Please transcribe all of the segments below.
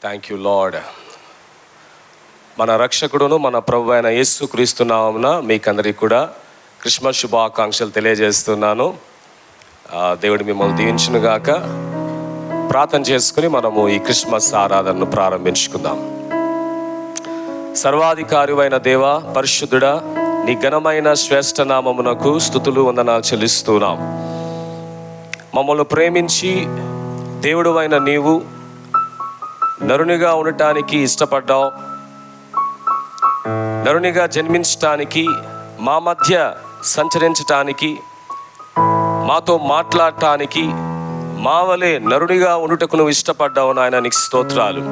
Thank you lord. మన రక్షకుడును మన ప్రభు అయిన యేసుక్రీస్తు నామమున మీకందరికీ కూడా క్రిస్మస్ శుభాకాంక్షలు తెలియజేస్తున్నాను. దేవుడు మిమ్మల్ని దీవించును గాక. ప్రార్థన చేసుకుని మనము ఈ క్రిస్మస్ ఆరాధనను ప్రారంభించుకుందాం. సర్వాధికారివైన దేవ, పరిశుద్ధుడా, నీ ఘనమైన శ్రేష్ఠ నామమునకు స్తుతులు వందనాలు చెల్లిస్తున్నాం. మమ్మల్ని ప్రేమించి దేవుడు అయిన నీవు నరునిగా ఉండటానికి ఇష్టపడ్డావు. నరునిగా జన్మించటానికి, మా మధ్య సంచరించటానికి, మాతో మాట్లాడటానికి, మా వలె నరునిగా ఉండుటకు నువ్వు ఇష్టపడ్డావు నాయన. నీకు స్తోత్రాలు.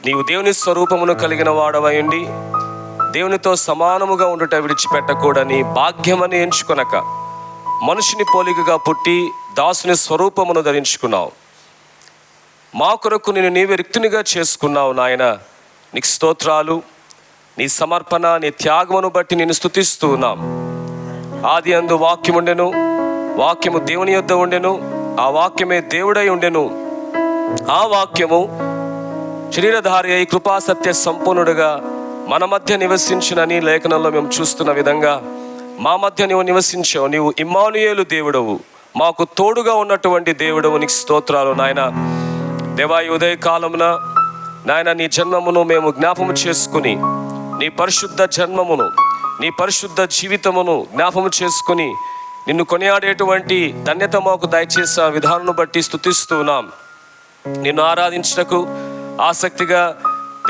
నీవు దేవుని స్వరూపమును కలిగిన వాడవై ఉండి దేవునితో సమానముగా ఉండుట విడిచిపెట్టకూడని భాగ్యమని ఎంచుకొనక మనుషుని పోలికగా పుట్టి దాసుని స్వరూపమును ధరించుకున్నావు. మా కొరకు నేను నీవే రిక్తునిగా చేసుకున్నావు నాయన. నీకు స్తోత్రాలు. నీ సమర్పణ, నీ త్యాగమును బట్టి నేను స్తుతిస్తూ ఉన్నాం. ఆది అందు వాక్యం ఉండెను, వాక్యము దేవుని యొద్ద ఉండెను, ఆ వాక్యమే దేవుడై ఉండెను. ఆ వాక్యము శరీరధారి అయి కృపా సత్య సంపూర్ణుడుగా మన మధ్య నివసించునని లేఖనంలో మేము చూస్తున్న విధంగా మా మధ్య నీవు నివసించావు. నీవు ఇమ్మానుయేలు దేవుడవు, మాకు తోడుగా ఉన్నటువంటి దేవుడవు. నీకు స్తోత్రాలు నాయన. దేవా, ఈ ఉదయకాలమున నాయన నీ జన్మమును మేము జ్ఞాపము చేసుకుని, నీ పరిశుద్ధ జన్మమును, నీ పరిశుద్ధ జీవితమును జ్ఞాపము చేసుకుని నిన్ను కొనియాడేటువంటి ధన్యత మాకు దయచేసే విధానం బట్టి స్తుతిస్తున్నాం. నిన్ను ఆరాధించటకు ఆసక్తిగా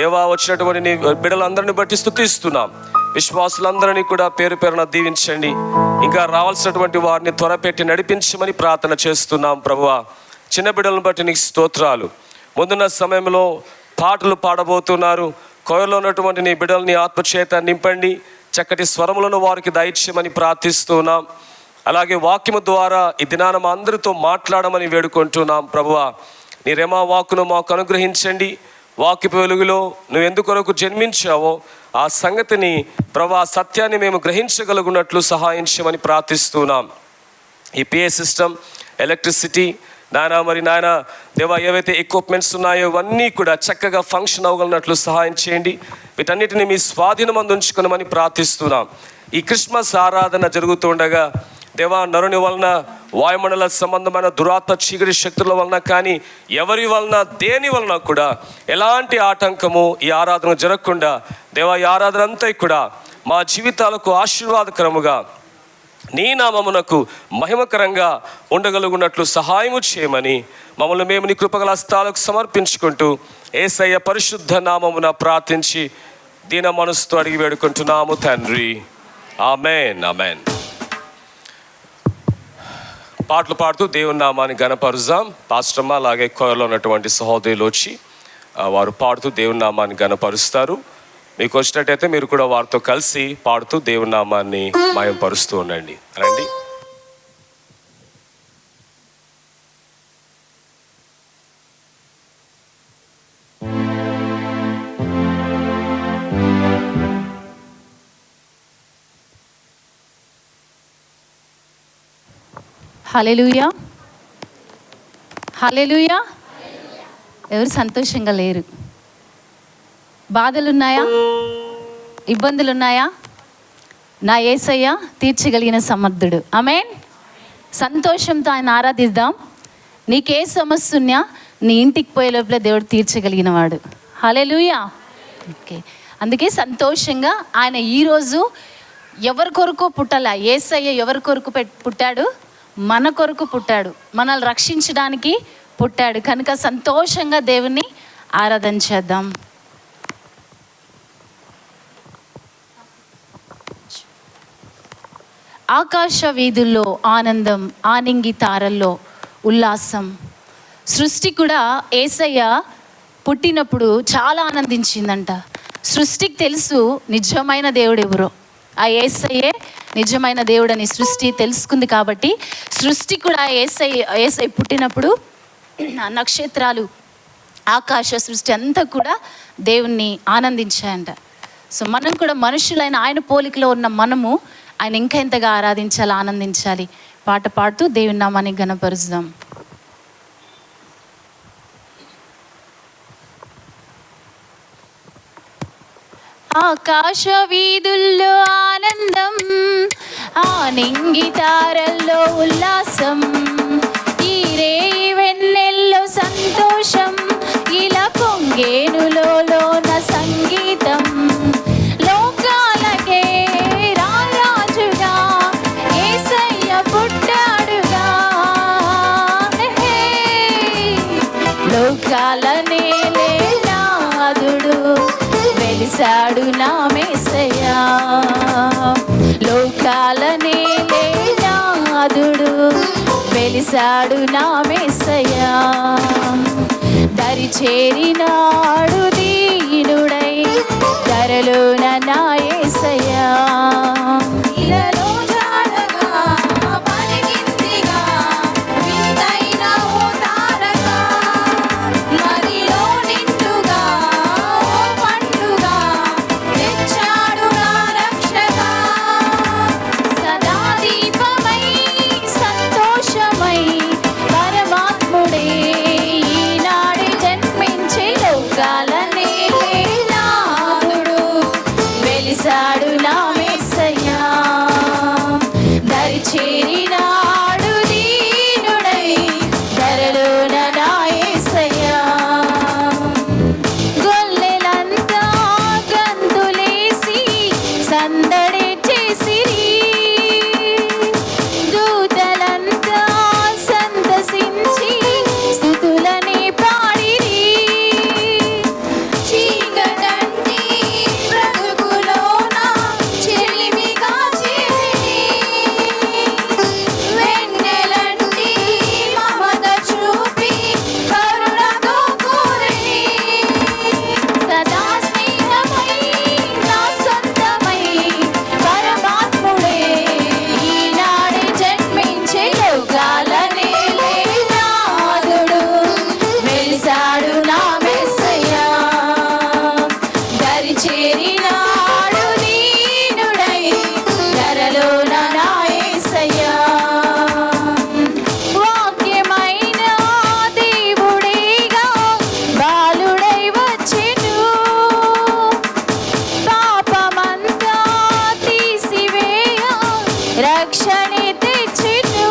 దేవా వచ్చినటువంటి నీ బిడ్డలందరిని బట్టి స్తుతిస్తున్నాం. విశ్వాసులందరినీ కూడా పేరు పేరున దీవించండి. ఇంకా రావాల్సినటువంటి వారిని త్వరపెట్టి నడిపించమని ప్రార్థన చేస్తున్నాం ప్రభువా. చిన్న బిడ్డలను బట్టి నీకు స్తోత్రాలు. ముందున్న సమయంలో పాటలు పాడబోతున్నారు. కోయలో ఉన్నటువంటి నీ బిడ్డలని ఆత్మచేత నింపండి. చక్కటి స్వరములను వారికి దయచేయమని ప్రార్థిస్తున్నాం. అలాగే వాక్యము ద్వారా ఈ దినాన మా అందరితో మాట్లాడమని వేడుకుంటున్నాం ప్రభువా. నీ రెమా వాక్కును మాకు అనుగ్రహించండి. వాక్యపు వెలుగులో నువ్వు ఎందుకొరకు జన్మించావో ఆ సంగతిని ప్రభా, సత్యాన్ని మేము గ్రహించగలుగున్నట్లు సహాయం చేయమని ప్రార్థిస్తున్నాం. ఈ పిఏ సిస్టమ్, ఎలక్ట్రిసిటీ నాయన, మరి నాయన దేవా, ఏవైతే ఎక్విప్మెంట్స్ ఉన్నాయో ఇవన్నీ కూడా చక్కగా ఫంక్షన్ అవ్వగలిగినట్లు సహాయం చేయండి. వీటన్నిటిని మీ స్వాధీనం అందించుకునమని ప్రార్థిస్తున్నాం. ఈ క్రిస్మస్ ఆరాధన జరుగుతుండగా దేవా, నరుని వలన, వాయుమండల సంబంధమైన దురాత్మ చీకటి శక్తుల వలన కానీ ఎవరి వలన, దేని వలన కూడా ఎలాంటి ఆటంకము ఈ ఆరాధన జరగకుండా దేవా, ఈ ఆరాధన అంతా కూడా మా జీవితాలకు ఆశీర్వాదకరముగా నీ నామమునకు మహిమకరంగా ఉండగలుగున్నట్లు సహాయము చేయమని మమ్మల్ని మేము నీ కృపగల హస్తాలకు సమర్పించుకుంటూ యేసయ్య పరిశుద్ధ నామమున ప్రార్థించి దీన మనసుతో అడిగి వేడుకుంటున్నాము తండ్రి. Amen, amen. పాటలు పాడుతూ దేవుని నామాన్ని ఘనపరుద్దాం. పాస్టమ్మ అలాగే కోయలో ఉన్నటువంటి సహోదరులు వచ్చి వారు పాడుతూ దేవుని నామాన్ని ఘనపరుస్తారు. మీకు వచ్చినట్టయితే మీరు కూడా వారితో కలిసి పాడుతూ దేవుని నామాన్ని మహిమపరుస్తూ ఉండండి. రండి. హల్లెలూయా, హల్లెలూయా. ఎవరు సంతోషంగా లేరు? బాధలున్నాయా? ఇబ్బందులున్నాయా? నా యేసయ్య తీర్చగలిగిన సమర్థుడు. ఆమేన్. సంతోషంతో ఆయన ఆరాధిద్దాం. నీకే సమస్య ఉన్నా నీ ఇంటికి పోయే లోపల దేవుడు తీర్చగలిగిన వాడు. హల్లెలూయా. ఓకే, అందుకే సంతోషంగా ఆయన ఈరోజు ఎవరి కొరకు పుట్టాల? యేసయ్య ఎవరి కొరకు పుట్టాడు? మన కొరకు పుట్టాడు, మనల్ని రక్షించడానికి పుట్టాడు. కనుక సంతోషంగా దేవుణ్ణి ఆరాధన చేద్దాం. ఆకాశ వీధుల్లో ఆనందం, ఆనింగి తారల్లో ఉల్లాసం. సృష్టి కూడా యేసయ్య పుట్టినప్పుడు చాలా ఆనందించిందంట. సృష్టికి తెలుసు నిజమైన దేవుడు ఎవరో. ఆ యేసయ్యే నిజమైన దేవుడని సృష్టి తెలుసుకుంది. కాబట్టి సృష్టి కూడా యేసయ్య పుట్టినప్పుడు ఆ నక్షత్రాలు, ఆకాశ సృష్టి అంతా కూడా దేవుణ్ణి ఆనందించాయంట. సో మనం కూడా మనుషులైన ఆయన పోలికలో ఉన్న మనము ఆయన ఇంకా ఎంతగా ఆరాధించాలి, ఆనందించాలి. పాట పాడుతూ దేవుని నామాన్ని ఘనపరుద్దాం. ఆకాశ వీధుల్లో ఆనందం, ఆనింగి తారల్లో ఉల్లాసం, ఈ రేయి వెన్నెల్లో సంతోషం, ఇలా పొంగేనులోన సంగీతం. లోకాలకే రారాజుగా యేసయ్య పుట్టాడుగా, లోకాల నేలే నాదుడు వెలిసాడు నా యేసయ్య, లోకాల నేలే నాదుడు వెలిసాడు నా యేసయ్య. దరి చేరినాడు దీనుడై ధరలోన నా యేసయ్య, ఇలలో జాడగా పలికిందిగా వింతైన ఓ తారక, మదిలో నిండుగా ఓ పండుగ తెచ్చాడు నా రక్షక. సదా దీపమై సంతోషమై పరమాత్ముడే ఈనాడు జన్మించి లోకాల నేలే నాదుడు వెలిసాడు నా యేసయ్య. దరి చేరినాడు దీనుడై ధరలోన నా యేసయ్య. గొల్లెలంతా గంతులేసి సందడి చేసిరి, దూతలంతా సంతసించి స్తుతులని పాడిరి. చీకటంటి బ్రతుకులోన చెలిమిగా చేరి, వెన్నెలంటి మమత చూపి కరుణతో కోరిరి. సదా స్నేహమై నా సొంతమై పరమాత్ముడే ఈనాడే జన్మించి లోకాల నేలే నాదుడు వెలిసాడు నా యేసయ్య. దరి చేరినాడు దీనుడై ధరలోన నా యేసయ్య. వాక్యమైన దేవుడేగా బాలుడై వచ్చెను, పాపమంతా తీసివేయ రక్షణే తెచ్చెను.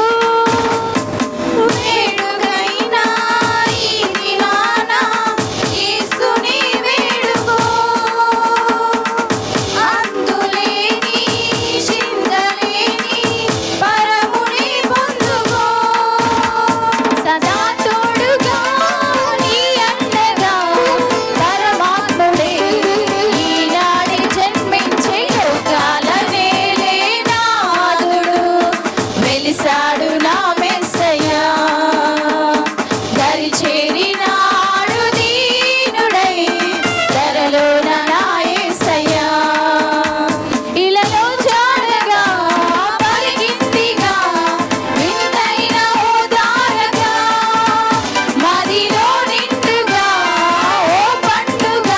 వేడుకైన ఈ దినాన యేసుని వేడుకో, అందులేని చింతలేని పరముని పొందుకో. సదా తోడుగా నీ అండగా పరమాత్ముడే ఈనాడే జన్మించి లోకాల నేలే నాదుడు వెలిసాడు నా యేసయ్య. దరి చేరినాడు దీనుడై ధరలోన నా యేసయ్య, ఇలలో జాడగా పలికిందిగా వింతైన ఓ తారక, మదిలో నిండుగా ఓ పండుగ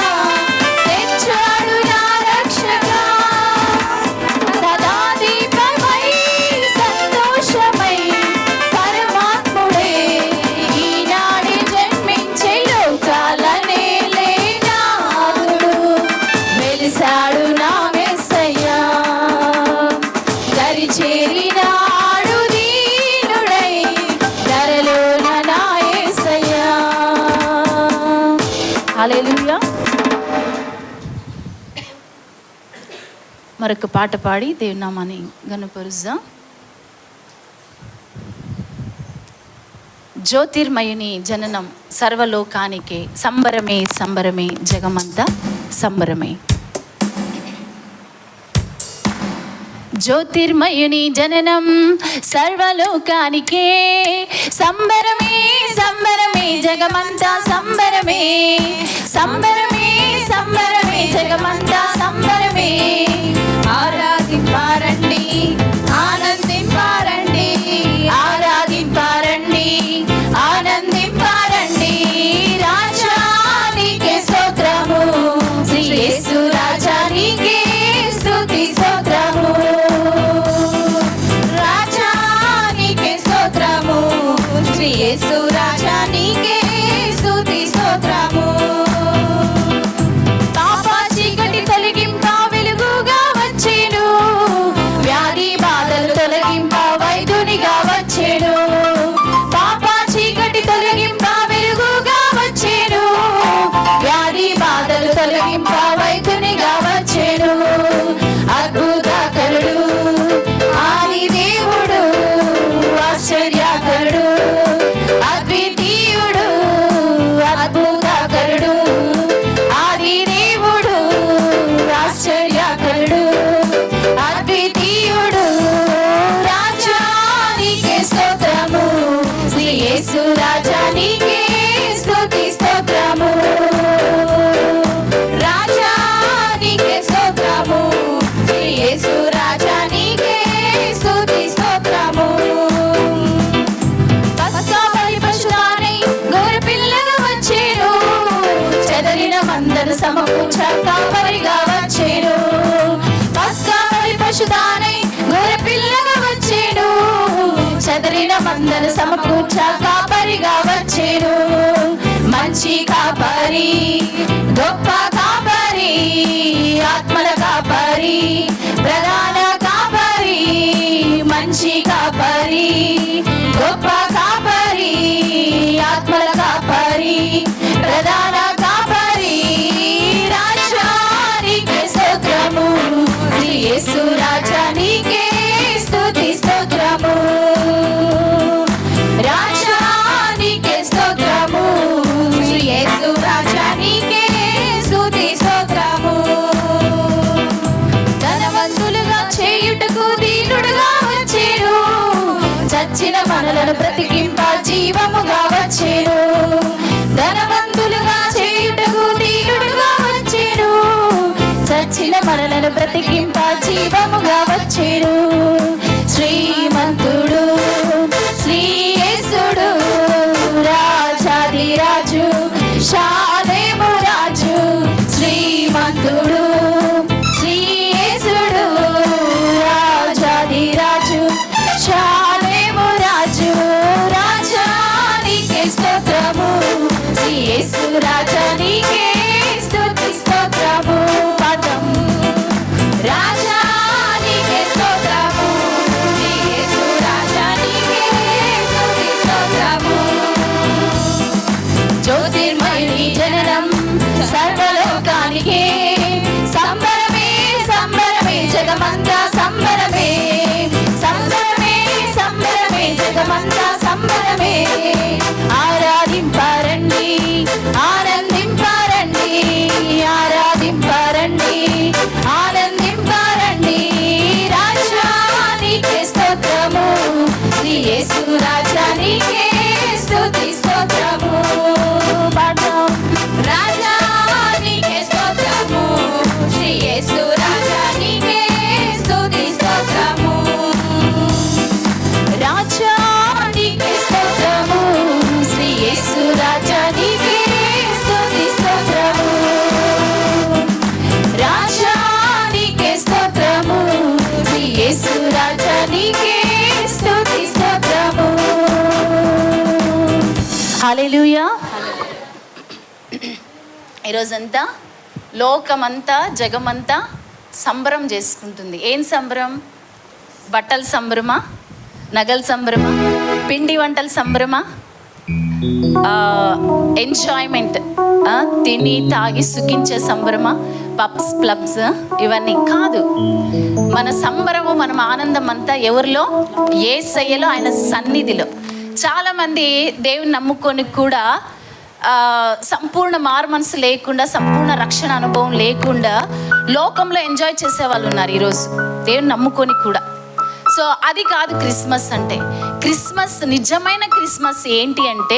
తెచ్చాడు నా రక్షక. సదా దీపమై సంతోషమై పరమాత్ముడే ఈనాడే జన్మించి లోకాల నేలే నాదుడు వెలిసాడు నా యేసయ్య. దరి చేరినాడు దీనుడై ధరలోన నా యేసయ్య. హల్లెలూయా. మరొక పాట పాడి దేవుని నామాన్ని ఘనపరుద్దాం. జ్యోతిర్మయుని జననం సర్వలోకానికే సంబరమే సంబరమే జగమంతా సంబరమే. జ్యోతిర్మయుని జననం సర్వలోకానికే సంబరమే సంబరమే జగమంతా సంబరమే, సంబరమే సంబరమే జగమంతా సంబరమే. ఆరాధింపారండి ఆనందింపారండి, ఆరాధింపారండి ఆనందింపారండి. రాజా నీకే స్తోత్రము, శ్రీ యేసు రాజా నీకే స్తుతి స్తోత్రము. రాజా నీకే స్తోత్రము, శ్రీ యేసు రాజా నీకే స్తుతి స్తోత్రము. పాప చీకటి తొలగింపు పశుదానై గొర్రె పిల్లగా వచ్చేను, చెదరిన మందను సమకూర్చ కాపరిగా వచ్చేను. మంచి కాపరి, గొప్ప కాపరి, ఆత్మల కాపరి, ప్రధాన కాపరి. మంచి కాపరి, గొప్ప కాపరి, ఆత్మల కాపరి, ప్రధాన కాపరి. రాజానికే స్తోత్రము, శ్రీ యేసు రాజానికే స్తుతి స్తోత్రము. రాజానికే స్తోత్రము, శ్రీ యేసు రాజానికే స్తుతి స్తోత్రము. ధనవంతులుగా చేయుటకు దీనుడుగా వచ్చేను, చచ్చిన మనలను బ్రతికింప జీవముగా వచ్చేను. ధనవంతులుగా చేయుటకు దీనుడుగా వచ్చేను, చచ్చిన మనలను బ్రతికింప జీవముగా వచ్చేను. శ్రీమంతుడు శ్రీ యేసుడు, రాజాదిరాజు షాలేము రాజు. శ్రీమంతుడు శ్రీ యేసుడు, రాజాదిరాజు షాలేము రాజు. రాజానికే స్తోత్రము, శ్రీ యేసు రాజానికే స్తుతి స్తోత్రము. పాఠం. రాజానికే స్తోత్రము, శ్రీ యేసు రాజానికే స్తుతి స్తోత్రము. జ్యోతిర్మయుని జననం సర్వలోకానికి సంబరమే, సంబరమే, జగమంతా సంబరమే, సంబరమే, సంబరమే, జగమంతా సంబరమే. ఆరాధింపారండి, ఆనందింపారండి, ఆరాధింపారండి, ఆనందింపారండి. రాజానికే స్తోత్రము, శ్రీ యేసు రాజానికే స్తుతి స్తోత్రము. పాఠం. రాజానికే స్తోత్రము, శ్రీ యేసు రాజానికే స్తుతి స్తోత్రము. రాజానికే స్తోత్రము, శ్రీ యేసు రాజానికే స్తుతి స్తోత్రము. రాజానికే స్తోత్రము, శ్రీ యేసు రాజానికే స్తుతి స్తోత్రము. హల్లెలూయా. ఈరోజంతా లోకమంతా జగమంతా సంబరం చేసుకుంటుంది. ఏం సంబరం? బట్టల సంబరమా, నగల సంబరమా, పిండి వంటల సంబరమా, ఎంజాయ్మెంట్, తిని తాగి సుఖించే సంబరమా, పబ్స్ క్లబ్స్, ఇవన్నీ కాదు. మన సంబరము, మన ఆనందం అంతా ఎవరిలో? యేసయ్యలో, ఆయన సన్నిధిలో. చాలామంది దేవుని నమ్ముకొని కూడా సంపూర్ణ మారు మనసు లేకుండా, సంపూర్ణ రక్షణ అనుభవం లేకుండా లోకంలో ఎంజాయ్ చేసే వాళ్ళు ఉన్నారు ఈరోజు, దేవుని నమ్ముకొని కూడా. సో అది కాదు క్రిస్మస్ అంటే. క్రిస్మస్, నిజమైన క్రిస్మస్ ఏంటి అంటే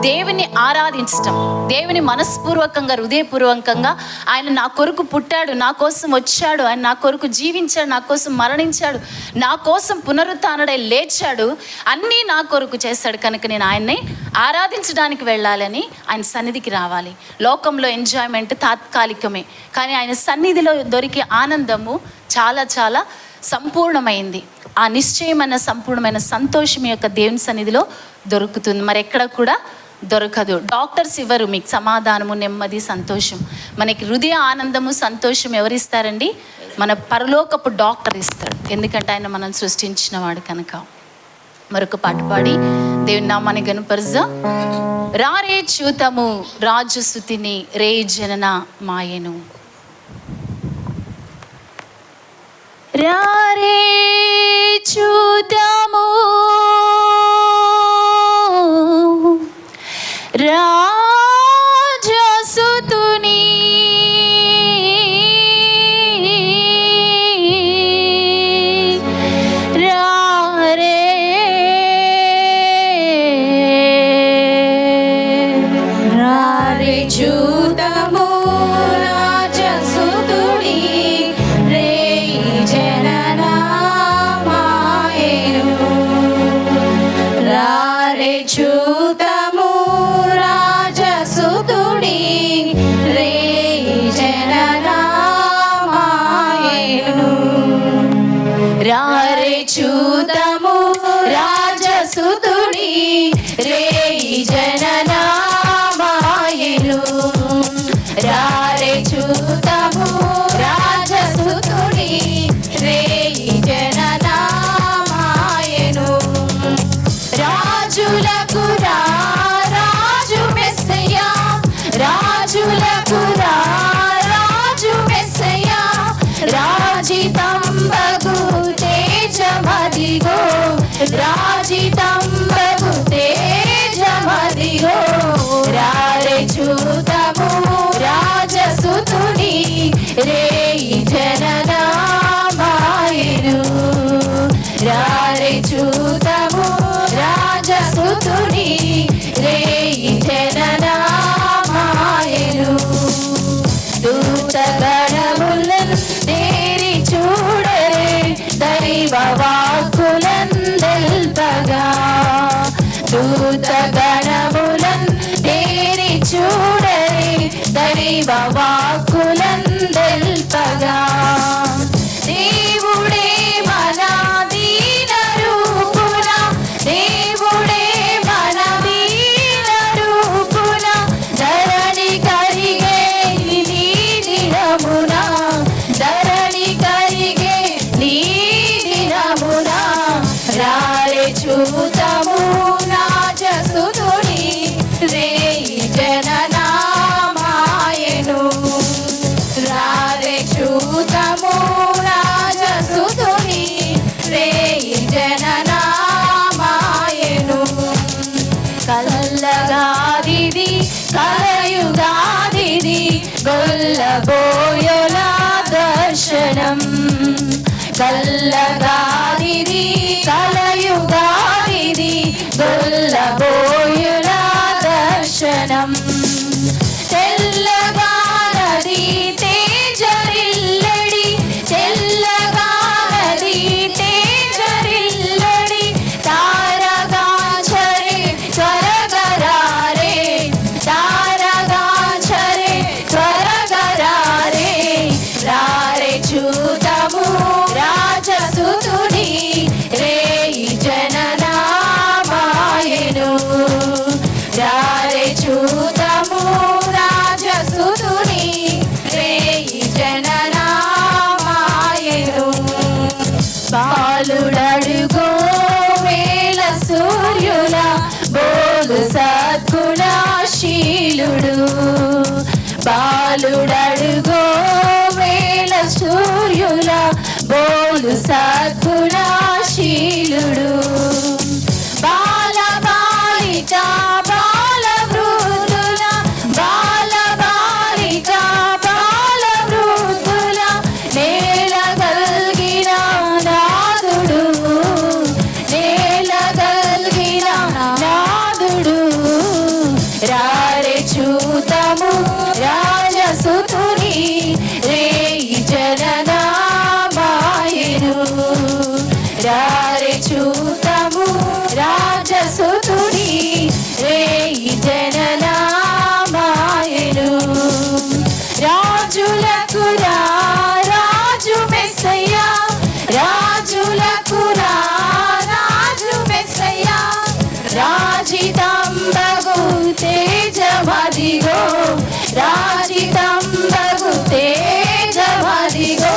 దేవుని ఆరాధించటం, దేవుని మనస్పూర్వకంగా, హృదయపూర్వకంగా. ఆయన నా కొరకు పుట్టాడు, నా కోసం వచ్చాడు, ఆయన నా కొరకు జీవించాడు, నా కోసం మరణించాడు, నా కోసం పునరుత్థానుడై లేచాడు, అన్నీ నా కొరకు చేశాడు కనుక నేను ఆయన్ని ఆరాధించడానికి వెళ్ళాలని, ఆయన సన్నిధికి రావాలి. లోకంలో ఎంజాయ్మెంట్ తాత్కాలికమే, కానీ ఆయన సన్నిధిలో దొరికే ఆనందము చాలా చాలా సంపూర్ణమైంది. ఆ నిశ్చయమైన సంపూర్ణమైన సంతోషం యొక్క దేవుని సన్నిధిలో దొరుకుతుంది, మరి ఎక్కడ కూడా దొరకదు. డాక్టర్స్ ఇవ్వరు మీకు సమాధానము, నెమ్మది, సంతోషం. మనకి హృదయ ఆనందము, సంతోషం ఎవరిస్తారండి? మన పరలోకపు డాక్టర్ ఇస్తాడు, ఎందుకంటే ఆయన మనం సృష్టించిన వాడు కనుక. మరొక పాట పాడి దేవుని నామాన్ని గనుపరుజా. రారే చూతము రాజు స్తుతిని, రే జనన మాయను. రారే చూతము రాజసుతుని, రారే రారే చూతము రాజసుతుని, రే జనన మాయను. రారే చూతము రాజ జననామాయెను రారే చూతము రాజసుతుని రేయి జననామాయెను రాజులకు రాజు మెస్సయ్యా రాజులకు రాజు మెస్సయ్యా రాజితంబగు తేజమదిగో రాజితంబగు తేజమదిగో రారే చూతము రాజసుతుని రేయి జననామాయెను రారే చూతము రాజసుతుని రేయి జననామాయెను దూతగణములను తేరి చూడరే దైవ వాక్కులందెల్పగా దూతగణములను తేరి చూడరే దైవ వాక్కులందెల్పగా దేవుడే మన దీన రూపున దేవుడే మన దీన రూపున ధరణి కరిగే నీ దినమున ధరణి కరిగే నీ దినమున రారే చూతము రాజసుతుని రేయి జననామాయెను రారే చూతము రాజసుతుని రేయి జననామాయెను కల్లగాదిది కలయుగాదిది గొల్లబోయల దర్శనం కల్లగాదిది కలయుగాదిది గొల్లబోయల దర్శనం తెల్లగారది తేజరిల్లడి తెల్లగారది తేజరిల్లడి తారగాచరే త్వరగరారే తారగాచరే త్వరగరారే రారే చూతము రాజసుతుని రేయి జననామాయెను రారే చూతము రాజసుతుని రేయి జననామాయెను బాలుడడుగో వేల సూర్యుల బోలు సద్గుణశీలుడు బాలుడడుగో వేల సూర్యుల బోలు సద్గుణశీలుడు బాల బాలిక బాల వృద్ధుల బాల బాలిక బాల వృద్ధుల నేల గల్గిన నాదుడు నేల గల్గిన నాదుడు రారే చూతము రాజసుతుని రేయి జననామాయెను రారే చూతము రాజసుతుని రేయి జననామాయెను రాజులకు రాజు మెస్సయ్యా రాజులకు రాజు మెస్సయ్యా రాజితంబగు తేజమదిగో రాజితంబగు తేజమదిగో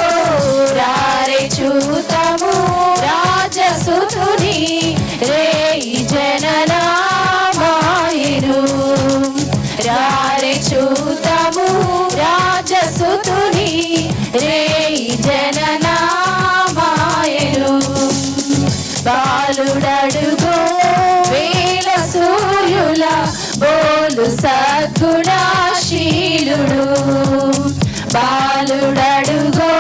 రారే చూతము రాజసుతుని రేయి జననామాయెను రారే చూతము రాజసుతుని రేయి జననామాయెను బాలుడడుగో వేల సూర్యుల బోలు సద్గుణశీలుడు బాలుడడుగో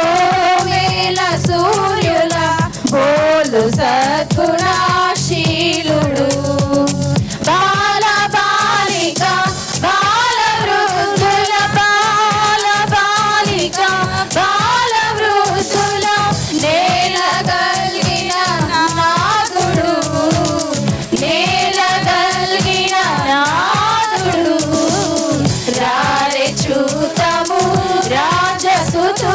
వేల సూర్యుల బోలు సద్గుణశీలుడు బాల బాలిక బాల వృద్ధుల బాల బాలిక బాల వృద్ధుల నేల గల్గిన నాదుడు నేల గల్గిన నాదుడు రారే చూతము రాజసుతుని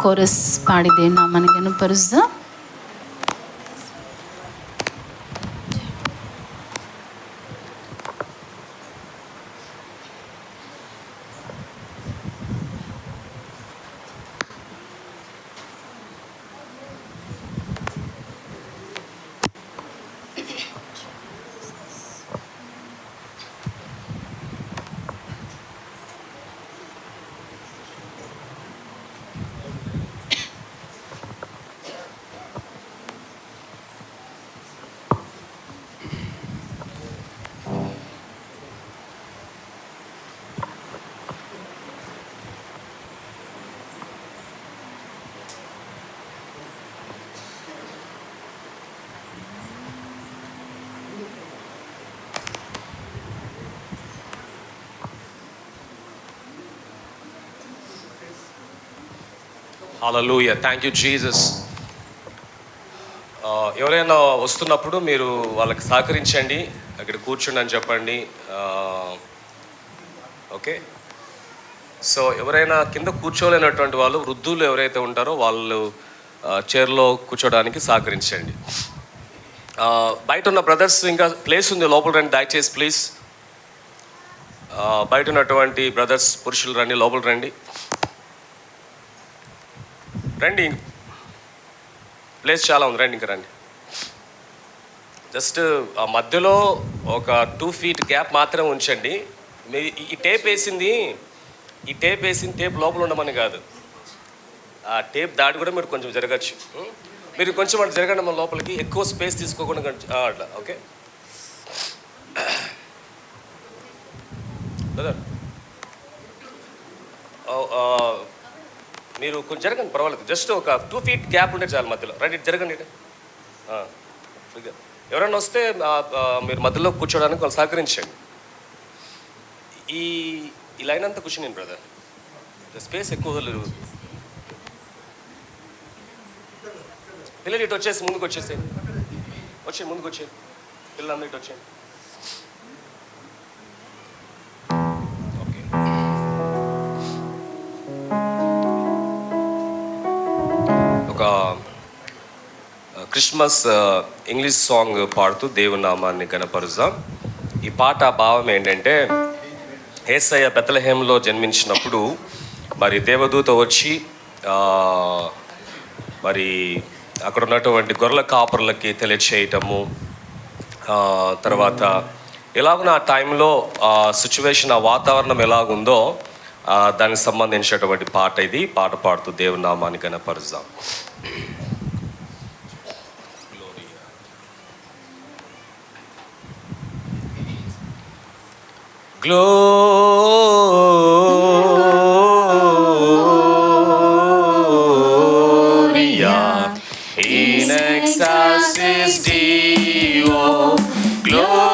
కోరస్ పాడి దేవుని నామాన్ని ఘనపరుస్తాం. హల్లెలూయా, థ్యాంక్ యూ జీసస్. ఎవరైనా వస్తున్నప్పుడు మీరు వాళ్ళకి సహకరించండి, అక్కడ కూర్చోండి అని చెప్పండి. ఓకే, సో ఎవరైనా కింద కూర్చోలేనటువంటి వాళ్ళు, వృద్ధులు ఎవరైతే ఉంటారో వాళ్ళు చైర్లో కూర్చోడానికి సహకరించండి. బయట ఉన్న బ్రదర్స్ ఇంకా ప్లేస్ ఉంది, లోపల రండి దయచేసి ప్లీజ్. బయట ఉన్నటువంటి బ్రదర్స్ పురుషులు రండి, లోపల రండి రండి, ప్లేస్ చాలా ఉంది, రండి ఇంకా రండి. జస్ట్ ఆ మధ్యలో ఒక 2 feet గ్యాప్ మాత్రం ఉంచండి. మీ ఈ టేప్ వేసింది టేప్ లోపల ఉండమని కాదు, ఆ టేప్ దాటి కూడా మీరు కొంచెం జరగచ్చు. మీరు కొంచెం అటు జరగండి మన లోపలికి, ఎక్కువ స్పేస్ తీసుకోకుండా అట్లా. ఓకే బ్రదర్, మీరు కొంచెం జరగండి, పర్వాలేదు. జస్ట్ ఒక 2 feet గ్యాప్ ఉంటే చాలు మధ్యలో. రండి ఇటు జరగండి. ఎవరైనా వస్తే మీరు మధ్యలో కూర్చోడానికి వాళ్ళు సహకరించండి. ఈ లైన్ అంతా కూర్చుని బ్రదర్, స్పేస్ ఎక్కువ వదలరు. పిల్లలు ఇటు వచ్చేసి ముందుకు వచ్చేసి ముందుకు వచ్చేది, పిల్లలందరూ ఇటు వచ్చేయండి. ఓకే, ఒక క్రిస్మస్ ఇంగ్లీష్ సాంగ్ పాడుతూ దేవుని నామాన్ని ఘనపరుస్తాం. ఈ పాట భావం ఏంటంటే, యేసయ్య బెత్లెహేంలో జన్మించినప్పుడు మరి దేవదూత వచ్చి మరి అక్కడ ఉన్నటువంటి గొర్రెల కాపరులకి తెలియచేయటము, తర్వాత ఎలాగున్న ఆ టైంలో సిచ్యువేషన్, ఆ వాతావరణం ఎలాగుందో దానికి సంబంధించినటువంటి పాట ఇది. పాట పాడుతూ దేవుని నామాన్ని ఘనపరుస్తాం. Gloria in excelsis Deo, Gloria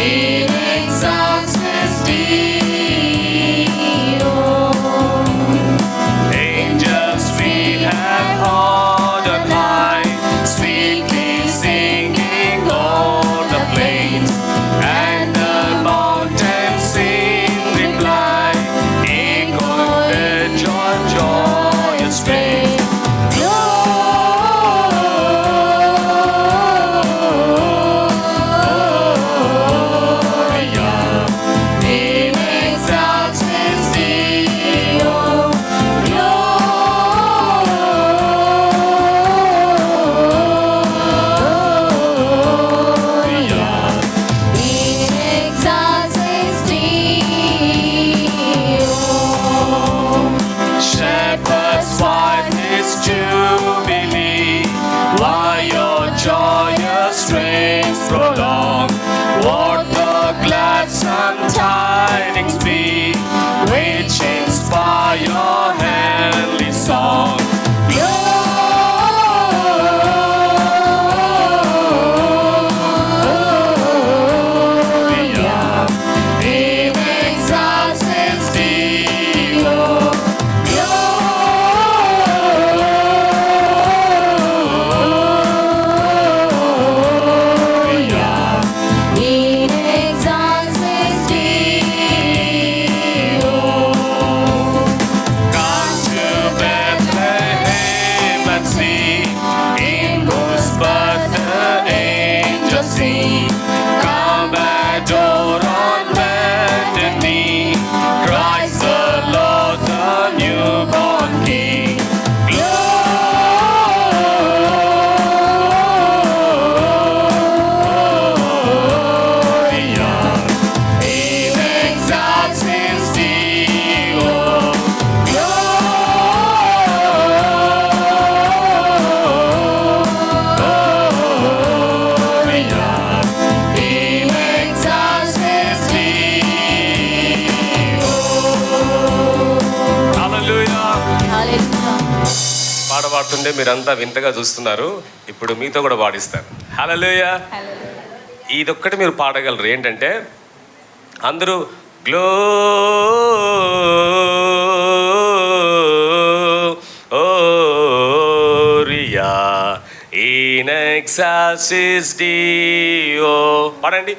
in excelsis Deo. Angels sweet and hard and high, sweetly singing on the plains, and the mountains in reply echoed the joyous strain. Gloria in excelsis Deo, Gloria పాడుతుంటే మీరంతా వింతగా చూస్తున్నారు. ఇప్పుడు మీతో కూడా పాడిస్తాను. హల్లెలూయా. ఇదొక్కటి మీరు పాడగలరు. ఏంటంటే అందరూ గ్లోరియా ఇన్ ఎక్సెల్సిస్ డియో. పాడండి.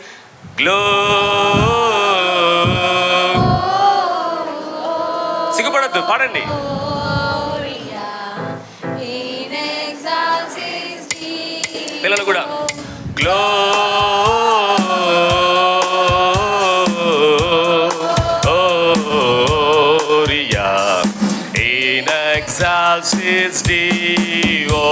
సిగ్గుపడద్దు, పాడండి. పిల్లలు కూడా Gloria in excelsis Deo.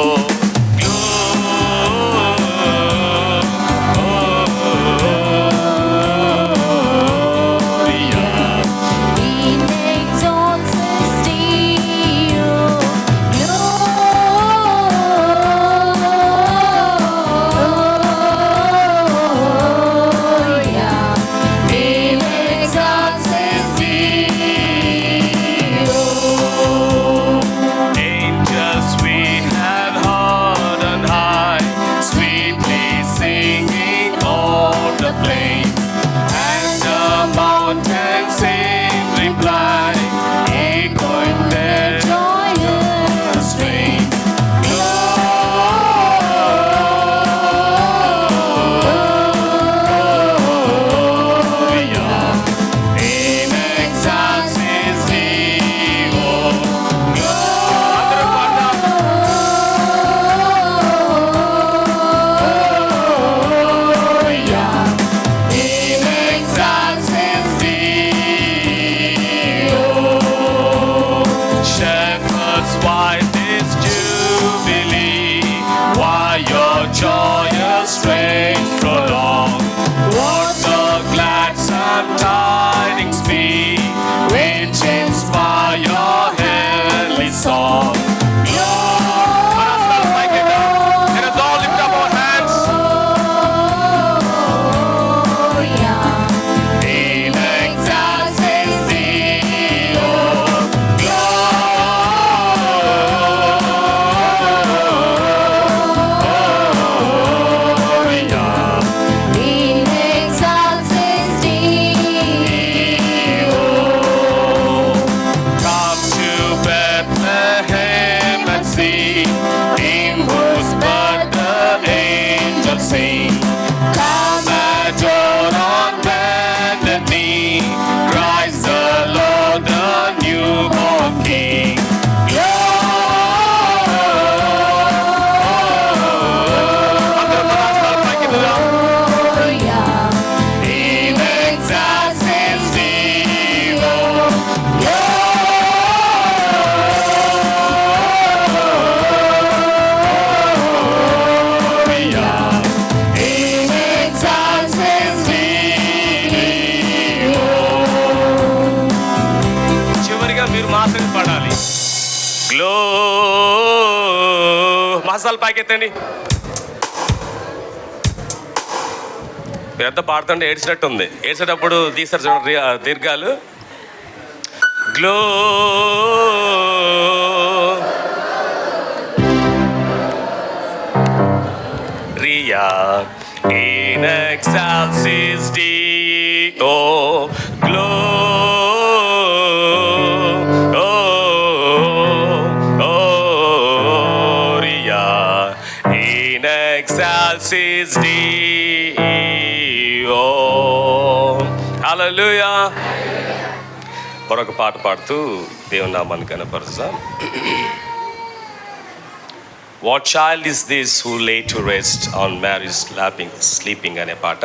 మహాసాలు పైకెత్తండి. మీరంతా పాడుతుంటే ఏడ్చినట్టు ఉంది. ఏడ్చేటప్పుడు తీసారు చూడండి దీర్ఘాలు. Gloria in excelsis Deo. Excelsis Deo. హల్లెలూయా. మరొక పాట పాడుతూ దేవుని నామాన్ని కనపరుస్తాం. What child is this who lay to rest on Mary's sleeping అనే పాట.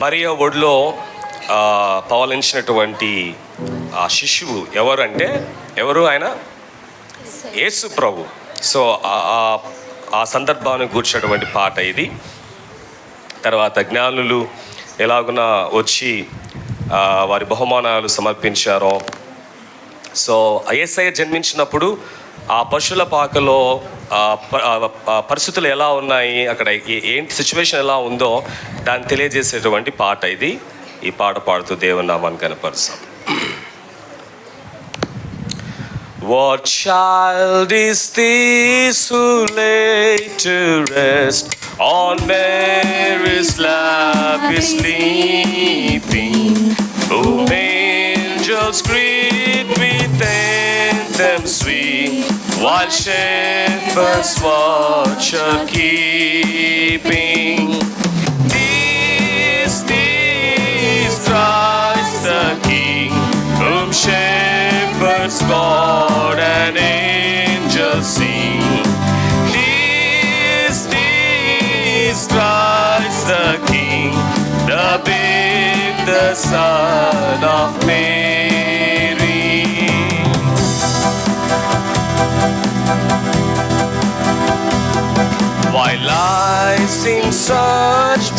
మరియ ఒడిలో పవలించినటువంటి ఆ శిశువు ఎవరు ఆయన? యేసు ప్రభు. సో ఆ సందర్భాన్ని కూర్చున్నటువంటి పాట ఇది. తర్వాత జ్ఞానులు ఎలాగున వచ్చి వారి బహుమానాలు సమర్పించారో. సో యేసయ్య జన్మించినప్పుడు ఆ పశువుల పాకలో పరిస్థితులు ఎలా ఉన్నాయి, అక్కడ ఏంటి సిచ్యువేషన్ ఎలా ఉందో దాన్ని తెలియజేసేటువంటి పాట ఇది. ఈ పాట పాడుతూ దేవుని నామాన్ని కనపరుస్తాం. What child is this who lay to rest on Mary's lap is sleeping, whom angels greet with anthems sweet, while shepherds watch are keeping. This is Christ the King, whom shepherds guard and angels sing. This is Christ the King, the babe, the Son of Mary. While I sing such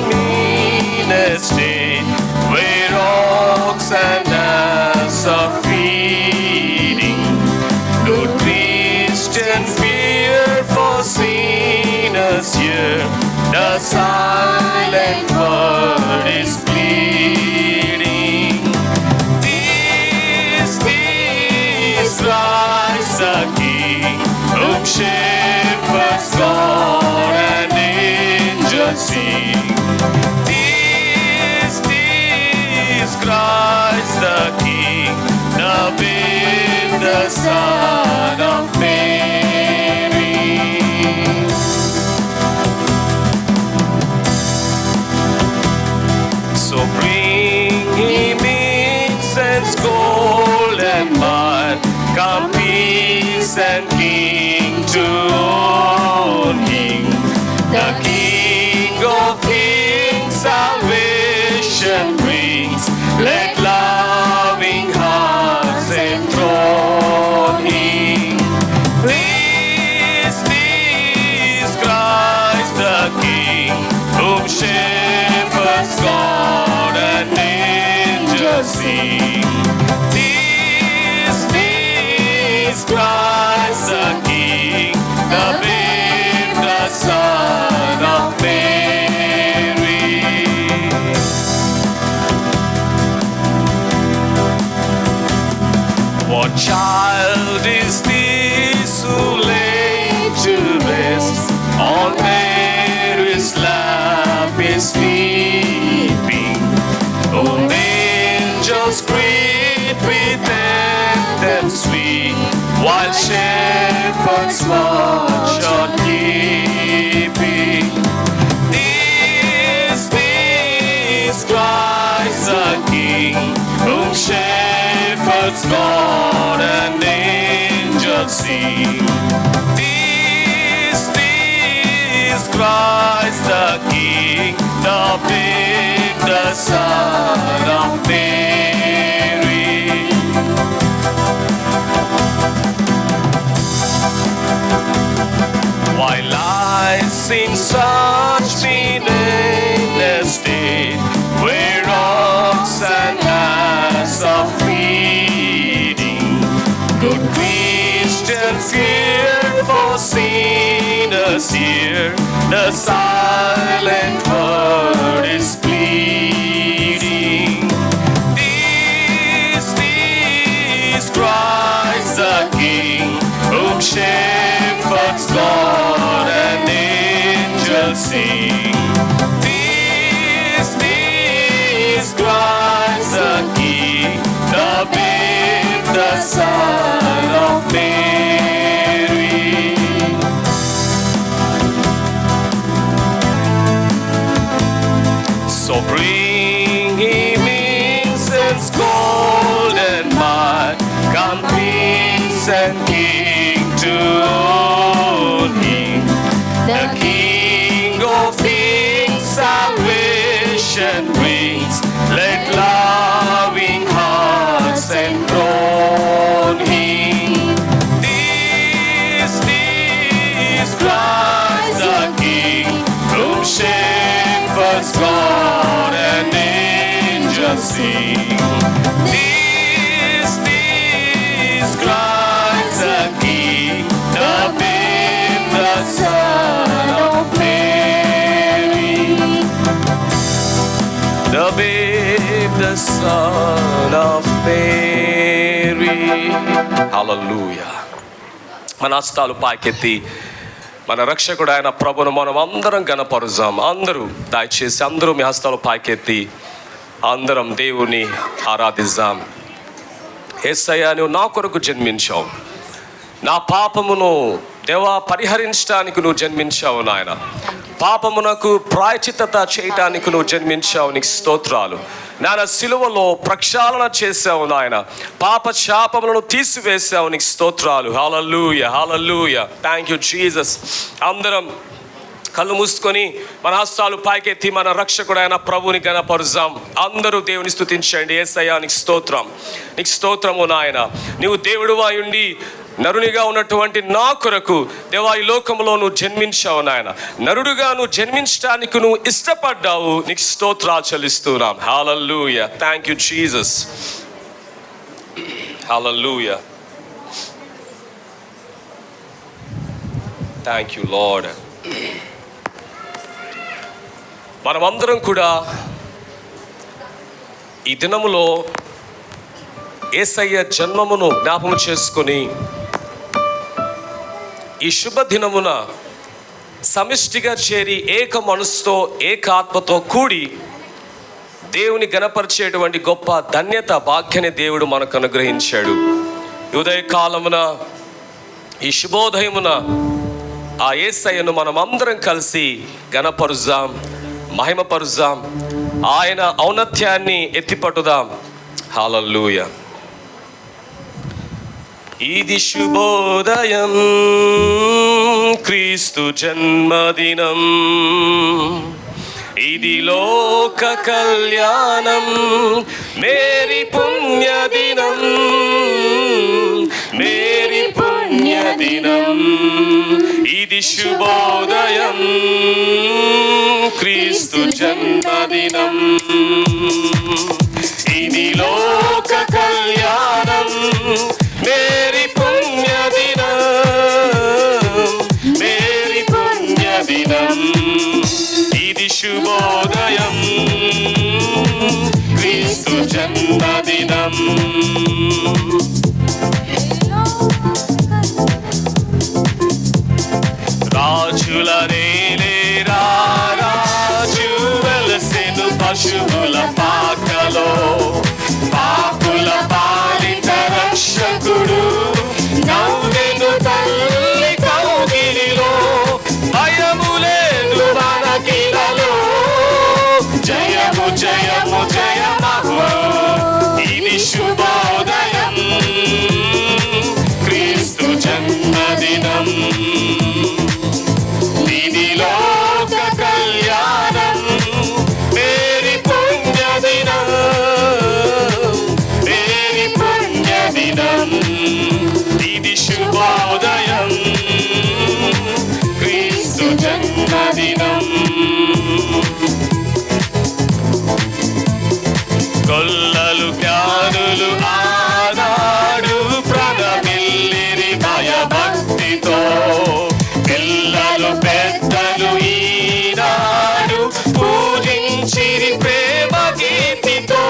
mean estate, where ox and ass are feeding, good Christians fear for sinners here, the silent word is pleading. This is Christ the King, whom shepherds guard and angels sing. This is Christ the King, the babe, the Son of Mary. So bring him incense, gold and myrrh, come peace and King to own him. The King of kings salvation brings, let loving hearts enthrone him. This is Christ the King, whom shepherds guard and angels sing. This is Christ the King, the babe, the Son of Mary. What child is this who lay to rest on Mary's lap is sleeping, whom angels greet with anthems sweet, while shepherds watch are keeping. This is Christ the King, whom shepherds guard and angels sing. This is Christ the King, the babe, the Son of Mary. While I sing such meaningless state, where ox and ass are feeding, good Christians hear for sinners here, the silent word is pleading. This is Christ the King, whom shepherds guard and angels sing. This is Christ the King, the babe, the Son of Mary. So bring him incense, gold and myrrh, come peace and King to own him. The King of kings salvation brings, let loving hearts enthrone him. This is Christ the King, whom shepherds guard and angels sing. This is Christ the King, the babe, the Son of Mary. The babe, the Son of Mary. హల్లెలూయా. మన హస్తాలు పాకెత్తి మన రక్షకుడు ఆయన ప్రభును మనం అందరం గణపరుద్దాం. అందరూ దయచేసి అందరూ మీ హస్తాలు పాకెత్తి అందరం దేవుని ఆరాధిద్దాం. యేసయ్యా, నువ్వు నా కొరకు జన్మించావు, నా పాపమును దేవా పరిహరించడానికి నువ్వు జన్మించావు నాయన. పాపమునకు ప్రాయచిత్తత చేయటానికి నువ్వు జన్మించావు, నీకు స్తోత్రాలు నాయన. సిలువలో ప్రక్షాళన చేసావు నాయన, పాప శాపములను తీసివేసావు, నీకు స్తోత్రాలు. Hallelujah, hallelujah. Thank you Jesus. అందరం కళ్ళు మూసుకొని మన హస్తాలు పైకెత్తి మన రక్షకుడైన ప్రభుని గణపరుద్దాం. అందరూ దేవుని స్తుతించండి. యేసయ్యా, నీకు స్తోత్రం, నీకు స్తోత్రము నాయన. నీవు దేవుడువా ఉండి నరునిగా ఉన్నటువంటి నా కొరకు దేవా ఈ లోకంలో నువ్వు జన్మించావు నాయన. నరుడుగా నువ్వు జన్మించడానికి నువ్వు ఇష్టపడ్డావు, నీకు స్తోత్రాలు చెల్లిస్తున్నాం. Hallelujah. Thank you Jesus. Hallelujah. Thank you Lord. మనమందరం కూడా ఈ దినములో యేసయ్య జన్మమును జ్ఞాపకం చేసుకొని ఈ శుభ దినమున సమిష్టిగా చేరి ఏక మనసుతో ఏక ఆత్మతో కూడి దేవుని గణపరిచేటువంటి గొప్ప ధన్యత భాగ్యాన్ని దేవుడు మనకు అనుగ్రహించాడు. ఉదయకాలమున ఈ శుభోదయమున ఆ యేసయ్యను మనం అందరం కలిసి గణపరుద్దాం, మహిమపరుద్దాం, ఆయన ఔన్నత్యాన్ని ఎత్తిపట్టుదాం. హల్లెలూయా. ఇది శుభోదయం, క్రీస్తు జన్మదినం, ఇది లోక కళ్యాణం, మేరీ పుణ్యదినం, మేరీ పుణ్యదినం. ఇది శుభోదయం, క్రీస్తు జన్మదినం, ఇది లోక కళ్యాణం, మేరీ పుణ్యదినం, మేరీ పుణ్యదినం. ఇది శుభోదయం, క్రీస్తు జన్మదినం. రాజుల నేలే రాజు వెలసెను పశువుల పాకలో, పాపుల పాలిట రక్షకుడు నవ్వెను తల్లి కౌగిలిలో. భయము లేదు మనకిలలో, జయము జయము జయమహు. ఇది శుభోదయం, క్రీస్తు జన్మదినం, ఇది లోక కళ్యాణం, మేరీ పుణ్యదినం, మేరీ పుణ్యదినం. ఇది శుభోదయం, క్రీస్తు జన్మదినం. గొల్లలు జ్ఞానులు ఆనాడు ప్రణమిల్లిరి భయభక్తితో, పిల్లలు పెద్దలు ఈనాడు పూజించిరి ప్రేమ గీతితో.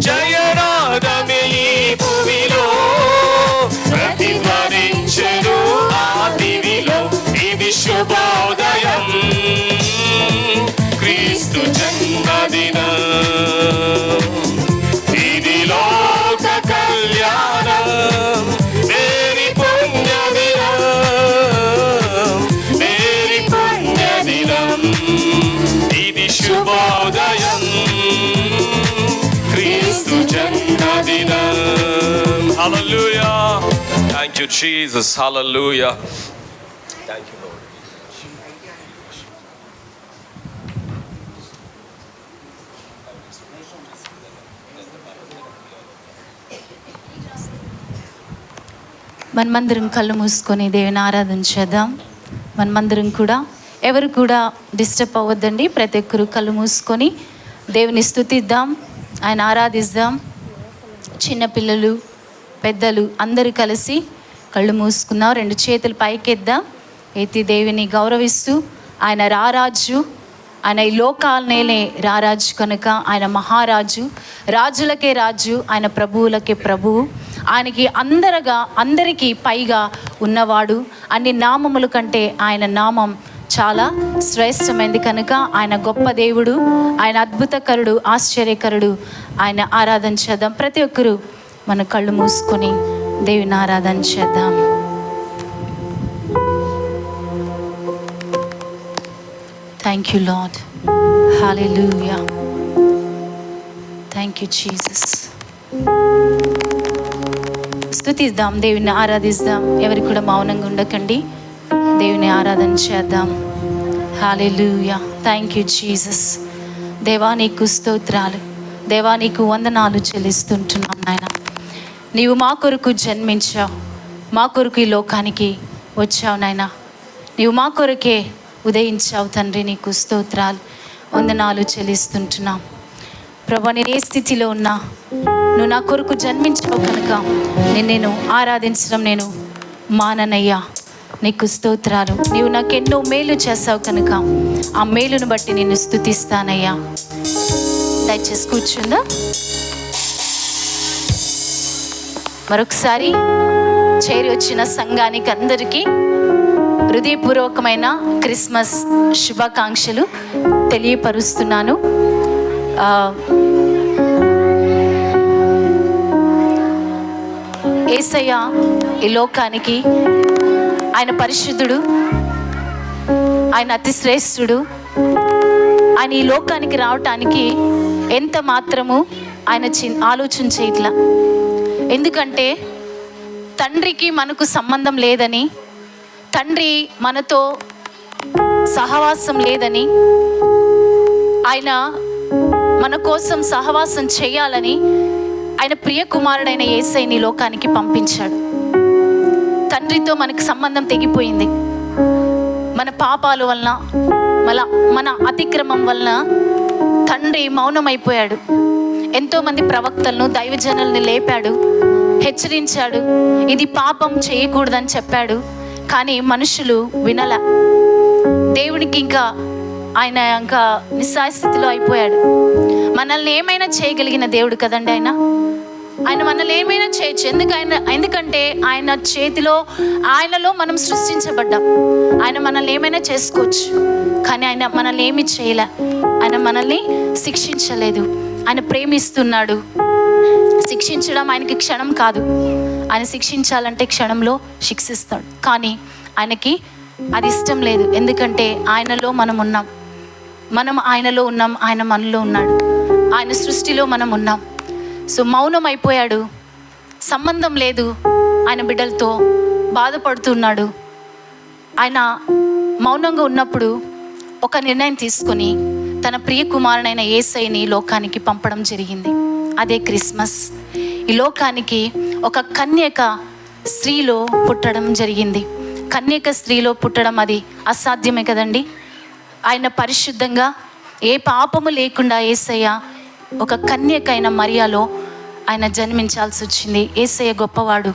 జయనాదమే ఈ భూమిలో ప్రతిధ్వనించెను ఆ దివిలో. ఇది శుభోదయం, క్రీస్తు జన్మదినం, ఇది లోక కళ్యాణం, మేరీ పుణ్యదినం, మేరీ పుణ్యదినం. ఇది శుభోదయం, క్రీస్తు జన్మదినం. Hallelujah. Thank you Jesus. Hallelujah. Thank you Lord. మనమందరం కళ్ళు మూసుకొని దేవుని ఆరాధించేద్దాం. మనమందరం కూడా ఎవరు కూడా డిస్టర్బ్ అవ్వద్దండి. ప్రతి ఒక్కరు కళ్ళు మూసుకొని దేవుని స్తుతిద్దాం, ఆయన ఆరాధిద్దాం. చిన్నపిల్లలు పెద్దలు అందరూ కలిసి కళ్ళు మూసుకుందాం, రెండు చేతులు పైకెద్దాం, ఎత్తి దేవుని గౌరవిస్తూ. ఆయన రారాజు, ఆయన ఈ లోకాలనే రారాజు కనుక ఆయన మహారాజు, రాజులకే రాజు, ఆయన ప్రభువులకే ప్రభువు. ఆయనకి అందరికీ పైగా ఉన్నవాడు. అన్ని నామముల కంటే ఆయన నామం చాలా శ్రేష్టమైంది కనుక ఆయన గొప్ప దేవుడు, ఆయన అద్భుతకరుడు, ఆశ్చర్యకరుడు. ఆయన ఆరాధన చేద్దాం. ప్రతి ఒక్కరూ మన కళ్ళు మూసుకొని దేవుని ఆరాధన చేద్దాం. Thank you Lord. Hallelujah. Thank you Jesus. స్తుతిద్దాం, దేవుని ఆరాధిద్దాం. ఎవరికి కూడా మౌనంగా ఉండకండి, దేవుని ఆరాధన చేద్దాం. హల్లెలూయా. Thank you Jesus. దేవా నీకు స్తోత్రాలు, దేవా నీకు వందనాలు చెల్లిస్తుంటున్నాం నాయన. నీవు మా కొరకు జన్మించావు, మా కొరకు ఈ లోకానికి వచ్చావు నాయన. నీవు మా కొరకే ఉదయించావు తండ్రి, నీకు స్తోత్రాలు వందనాలు చెల్లిస్తుంటున్నాం. ప్రభా, నేను ఏ స్థితిలో ఉన్నా నువ్వు నా కొరకు జన్మించావు కనుక నేను ఆరాధించడం నేను మాననయ్యా. నీకు స్తోత్రాలు. నీవు నాకు ఎన్నో మేలు చేసావు కనుక ఆ మేలును బట్టి నేను స్తుతిస్తానయ్యా. దయచేసి కూర్చుందా. మరొకసారి చేరి వచ్చిన సంఘానికి అందరికీ హృదయపూర్వకమైన క్రిస్మస్ శుభాకాంక్షలు తెలియపరుస్తున్నాను. యేసయ్య ఈ లోకానికి, ఆయన పరిశుద్ధుడు, ఆయన అతి శ్రేష్ఠుడు. ఆయన ఈ లోకానికి రావటానికి ఎంత మాత్రము ఆయన ఆలోచన చేయట్లా. ఎందుకంటే తండ్రికి మనకు సంబంధం లేదని, తండ్రి మనతో సహవాసం లేదని, ఆయన మన కోసం సహవాసం చేయాలని ఆయన ప్రియ కుమారుడైన యేసయ్యని లోకానికి పంపించాడు. తండ్రితో మనకు సంబంధం తెగిపోయింది. మన పాపాల వలన, మన అతిక్రమం వలన తండ్రి మౌనమైపోయాడు. ఎంతోమంది ప్రవక్తలను, దైవజనుల్ని లేపాడు, హెచ్చరించాడు, ఇది పాపం చేయకూడదని చెప్పాడు. కానీ మనుషులు వినల. దేవునికి ఆయన నిస్సహాయ స్థితిలో అయిపోయాడు. మనల్ని ఏమైనా చేయగలిగిన దేవుడు కదండి ఆయన మనల్ని ఏమైనా చేయొచ్చు. ఎందుకంటే ఆయన చేతిలో, ఆయనలో మనం సృష్టించబడ్డాం. ఆయన మనల్ని ఏమైనా చేసుకోవచ్చు. కానీ ఆయన మనల్ని ఏమి చేయలే. ఆయన మనల్ని శిక్షించలేదు. ఆయన ప్రేమిస్తున్నాడు. శిక్షించడం ఆయనకి క్షణం కాదు. ఆయన శిక్షించాలంటే క్షణంలో శిక్షిస్తాడు. కానీ ఆయనకి అది ఇష్టం లేదు. ఎందుకంటే ఆయనలో మనం ఉన్నాం, మనం ఆయనలో ఉన్నాం, ఆయన మనలో ఉన్నాడు, ఆయన సృష్టిలో మనం ఉన్నాం. సో మౌనం అయిపోయాడు, సంబంధం లేదు ఆయన బిడ్డలతో, బాధపడుతున్నాడు. ఆయన మౌనంగా ఉన్నప్పుడు ఒక నిర్ణయం తీసుకొని తన ప్రియ కుమారుడైన యేసయ్యని లోకానికి పంపడం జరిగింది. అదే క్రిస్మస్. ఈ లోకానికి ఒక కన్యక స్త్రీలో పుట్టడం జరిగింది. కన్యక స్త్రీలో పుట్టడం అది అసాధ్యమే కదండి. ఆయన పరిశుద్ధంగా, ఏ పాపము లేకుండా యేసయ్య ఒక కన్యకైన మరియాలో ఆయన జన్మించాల్సి వచ్చింది. యేసయ్య గొప్పవాడు,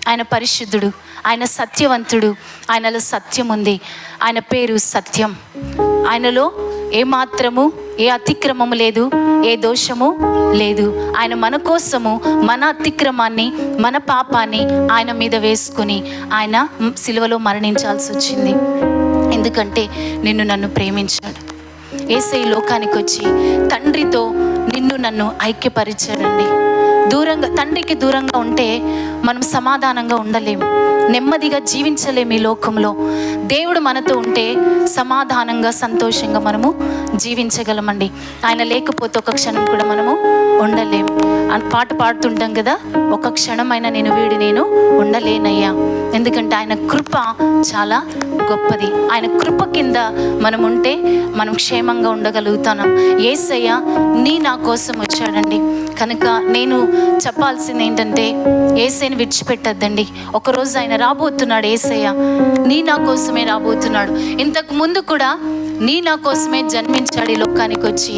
ఆయన పరిశుద్ధుడు, ఆయన సత్యవంతుడు, ఆయనలో సత్యం ఉంది. ఆయన పేరు సత్యం. ఆయనలో ఏ మాత్రము, ఏ అతిక్రమము లేదు, ఏ దోషము లేదు. ఆయన మన కోసము మన అతిక్రమాన్ని, మన పాపాన్ని ఆయన మీద వేసుకుని ఆయన సిలువలో మరణించాల్సి వచ్చింది. ఎందుకంటే నన్ను ప్రేమించాడు. యేసయ్య లోకానికి వచ్చి తండ్రితో నన్ను ఐక్యపరిచాడండి. తండ్రికి దూరంగా ఉంటే మనం సమాధానంగా ఉండలేము, నెమ్మదిగా జీవించలేము ఈ లోకంలో. దేవుడు మనతో ఉంటే సమాధానంగా, సంతోషంగా మనము జీవించగలమండి. ఆయన లేకపోతే ఒక క్షణం కూడా మనము ఉండలేము. పాట పాడుతుంటాం కదా, ఒక క్షణమైనా నేను ఉండలేనయ్యా. ఎందుకంటే ఆయన కృప చాలా గొప్పది. ఆయన కృప కింద మనం ఉంటే మనం క్షేమంగా ఉండగలుగుతున్నాం. యేసయ్య నా కోసం వచ్చాడండి. కనుక నేను చెప్పాల్సింది ఏంటంటే, యేసయ్యని విడిచిపెట్టద్దండి. ఒకరోజు ఆయన రాబోతున్నాడు. యేసయ్య నా కోసమే రాబోతున్నాడు. ఇంతకు ముందు కూడా నా కోసమే జన్మించాడు ఈ లోకానికి వచ్చి,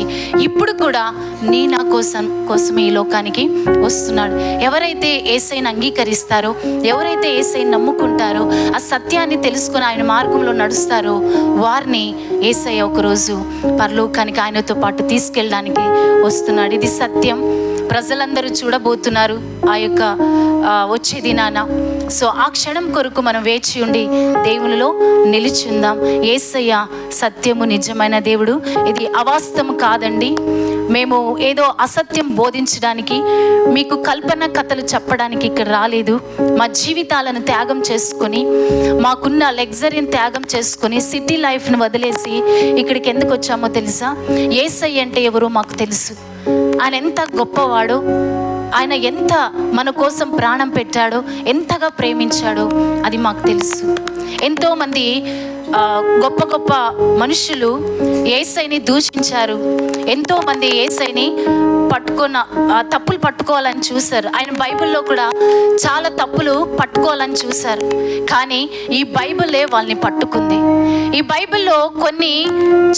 ఇప్పుడు కూడా నా కోసమే ఈ లోకానికి వస్తున్నాడు. ఎవరైతే యేసయ్యని అంగీకరిస్తారో, ఎవరైతే యేసయ్యని నమ్ముకుంటారో, ఆ సత్యాన్ని తెలుసుకొని ఆయన మార్గంలో నడుస్తారో, వారిని యేసయ్య ఒకరోజు పరలోకానికి ఆయనతో పాటు తీసుకెళ్ళడానికి వస్తున్నాడు. ఇది సత్యం. ప్రజలందరూ చూడబోతున్నారు ఆ యొక్క వచ్చే దినాన. సో ఆ క్షణం కొరకు మనం వేచి ఉండి దేవునిలో నిలిచిందాం. యేసయ్య సత్యము నిజమైన దేవుడు. ఇది అవాస్తవం కాదండి. మేము ఏదో అసత్యం బోధించడానికి, మీకు కల్పన కథలు చెప్పడానికి ఇక్కడ రాలేదు. మా జీవితాలను త్యాగం చేసుకొని, మాకున్న లగ్జరీని త్యాగం చేసుకొని, సిటీ లైఫ్ను వదిలేసి ఇక్కడికి ఎందుకు వచ్చామో తెలుసా? యేసయ్య అంటే ఎవరో మాకు తెలుసు. ఆయన ఎంత గొప్పవాడో, ఆయన ఎంత మన కోసం ప్రాణం పెట్టాడో, ఎంతగా ప్రేమించాడో అది మాకు తెలుసు. ఎంతోమంది గొప్ప గొప్ప మనుషులు యేసయ్యని దూషించారు. ఎంతోమంది యేసయ్యని తప్పులు పట్టుకోవాలని చూశారు. ఆయన బైబిల్లో కూడా చాలా తప్పులు పట్టుకోవాలని చూశారు. కానీ ఈ బైబిలే వాళ్ళని పట్టుకుంది. ఈ బైబిల్లో కొన్ని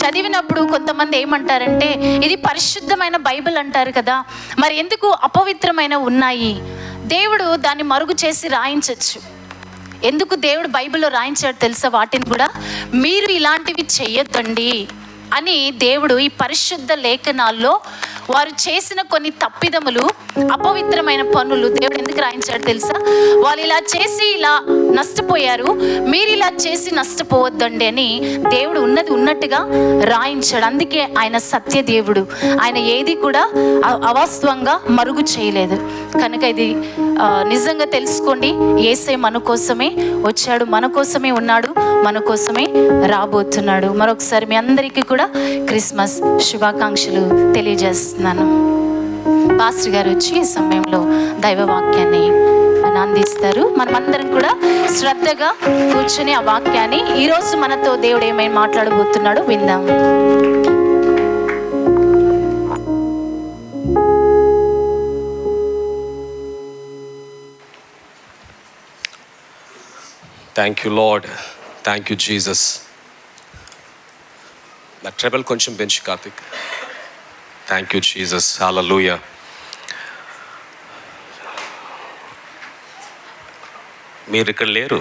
చదివినప్పుడు కొంతమంది ఏమంటారంటే, ఇది పరిశుద్ధమైన బైబిల్ అంటారు కదా, మరి ఎందుకు అపవిత్రమైన ఉన్నాయి? దేవుడు దాన్ని మరుగు చేసి రాయించవచ్చు. ఎందుకు దేవుడు బైబిల్లో రాయించాడు తెలుసా? వాటిని కూడా మీరు ఇలాంటివి చెయ్యొద్దండి అని దేవుడు ఈ పరిశుద్ధ లేఖనాల్లో వారు చేసిన కొన్ని తప్పిదములు, అపవిత్రమైన పనులు దేవుడు ఎందుకు రాయించాడు తెలుసా? వాళ్ళు ఇలా చేసి ఇలా నష్టపోయారు, మీరు ఇలా చేసి నష్టపోవద్దండి అని దేవుడు ఉన్నది ఉన్నట్టుగా రాయించాడు. అందుకే ఆయన సత్య దేవుడు. ఆయన ఏది కూడా అవాస్తవంగా మరుగు చేయలేదు. కనుక ఇది నిజంగా తెలుసుకోండి. యేసయ్య మన కోసమే వచ్చాడు, మన కోసమే ఉన్నాడు, మన కోసమే రాబోతున్నాడు. మరొకసారి మీ అందరికీ కూడా క్రిస్మస్ శుభాకాంక్షలు తెలియజేస్తున్నాను. పాస్టర్ గారు వచ్చి ఈ సమయంలో దైవ వాక్యాన్ని అందిస్తారు. మనమందరం కూడా శ్రద్ధగా కూర్చొని ఆ వాక్యాన్ని ఈరోజు మనతో దేవుడు ఏమైనా మాట్లాడబోతున్నాడో విందాం. Thank you Lord, thank you Jesus. నా ట్రెబల్ కొంచెం పెంచు Karthik. Thank you Jesus. Hallelujah. మీరు ఇక్కడ లేరు,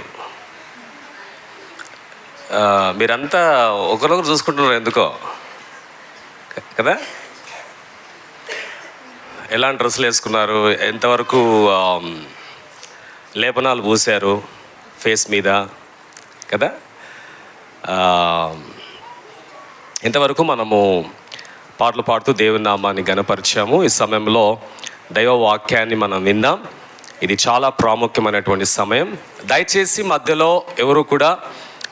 మీరంతా ఒకరొకరు చూసుకుంటున్నారు ఎందుకో కదా. ఎలాంటి డ్రెస్సులు వేసుకున్నారు, ఎంతవరకు లేపనాలు పూసారు ఫేస్ మీద కదా. ఇంతవరకు మనము పాటలు పాడుతూ దేవుని నామాన్ని గణపరిచాము. ఈ సమయంలో దైవ వాక్యాన్ని మనం విందాం. ఇది చాలా ప్రాముఖ్యమైనటువంటి సమయం. దయచేసి మధ్యలో ఎవరు కూడా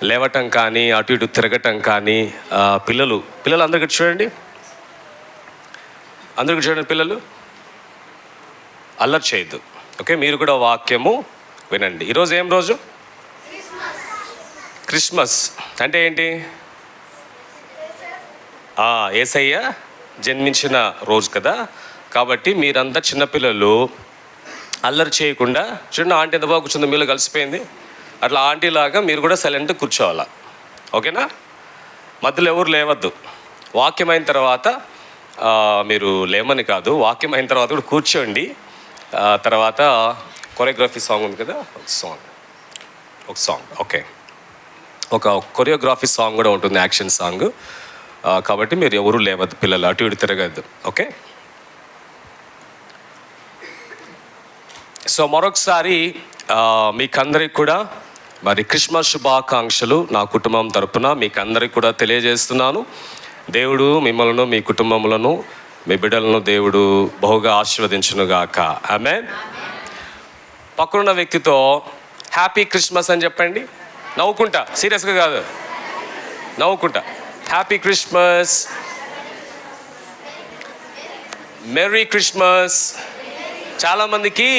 లేవటం కానీ అటు ఇటు తిరగటం కానీ, పిల్లలు అందరికీ చూడండి, అందరికీ చూడండి, పిల్లలు అల్లరి చేయొద్దు. ఓకే, మీరు కూడా వాక్యము వినండి. ఈరోజు ఏం రోజు? క్రిస్మస్ అంటే ఏంటి? యేసయ్య జన్మించిన రోజు కదా. కాబట్టి మీరంతా చిన్నపిల్లలు అల్లరి చేయకుండా, చూడండి ఆంటీ ఎంత బాగా కూర్చుంది, మీలో కలిసిపోయింది. అట్లా ఆంటీలాగా మీరు కూడా సైలెంట్గా కూర్చోవాలా. ఓకేనా? మధ్యలో ఎవరు లేవద్దు. వాక్యం అయిన తర్వాత మీరు లేమని కాదు, వాక్యం అయిన తర్వాత కూడా కూర్చోండి. తర్వాత కొరియోగ్రఫీ సాంగ్ ఉంది కదా, ఒక సాంగ్ ఓకే, ఒక కొరియోగ్రఫీ సాంగ్ కూడా ఉంటుంది, యాక్షన్ సాంగ్. కాబట్టి మీరు ఎవరు లేవద్దు, పిల్లలు అటు ఇటు తిరగద్దు. ఓకే. సో మరొకసారి మీకందరికి కూడా మరి క్రిస్మస్ శుభాకాంక్షలు నా కుటుంబం తరపున మీకు అందరికి కూడా తెలియజేస్తున్నాను. దేవుడు మిమ్మల్ని, మీ కుటుంబములను, మీ బిడ్డలను దేవుడు బహుగా ఆశీర్వదించునుగాక. ఆమేన్. పక్కనున్న వ్యక్తితో హ్యాపీ క్రిస్మస్ అని చెప్పండి, నవ్వుకుంటా, సీరియస్గా కాదు, నవ్వుకుంటా. Happy Christmas, merry Christmas. చాలామందికి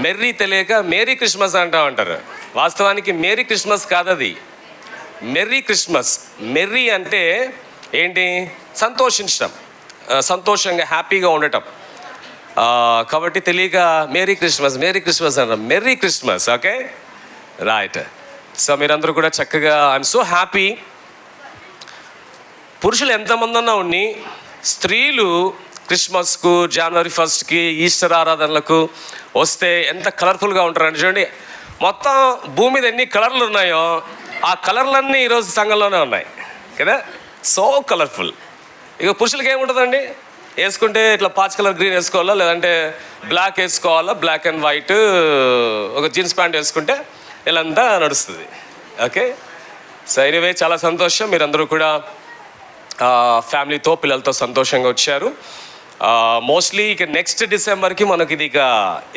మెర్రీ తెలియక మేరీ క్రిస్మస్ అంటూ ఉంటారు. వాస్తవానికి మేరీ క్రిస్మస్ కాదు, అది మెర్రీ క్రిస్మస్. మెర్రీ అంటే ఏంటి? సంతోషించడం, సంతోషంగా హ్యాపీగా ఉండటం. కాబట్టి తెలియక మేరీ క్రిస్మస్ అంటారు. Merry Christmas. Okay, right. So మీరందరూ కూడా చక్కగా, ఐఎమ్ సో హ్యాపీ. పురుషులు ఎంతమంది అన్నా ఉండి, స్త్రీలు క్రిస్మస్కు, జనవరి 1కి, ఈస్టర్ ఆరాధనలకు వస్తే ఎంత కలర్ఫుల్గా ఉంటారండి. చూడండి, మొత్తం భూమి మీద ఎన్ని కలర్లు ఉన్నాయో ఆ కలర్లన్నీ ఈరోజు సంఘంలోనే ఉన్నాయి కదా. So colourful. ఇక పురుషులకి ఏముంటుందండి? వేసుకుంటే ఇట్లా పాచ్ కలర్ గ్రీన్ వేసుకోవాలా, లేదంటే బ్లాక్ వేసుకోవాలా, బ్లాక్ అండ్ వైట్ ఒక జీన్స్ ప్యాంట్ వేసుకుంటే ఇలాంతా నడుస్తుంది. ఓకే, సో ఎనీవే చాలా సంతోషం, మీరందరూ కూడా ఫ్యామిలీతో పిల్లలతో సంతోషంగా వచ్చారు. మోస్ట్లీ ఇక నెక్స్ట్ డిసెంబర్కి మనకి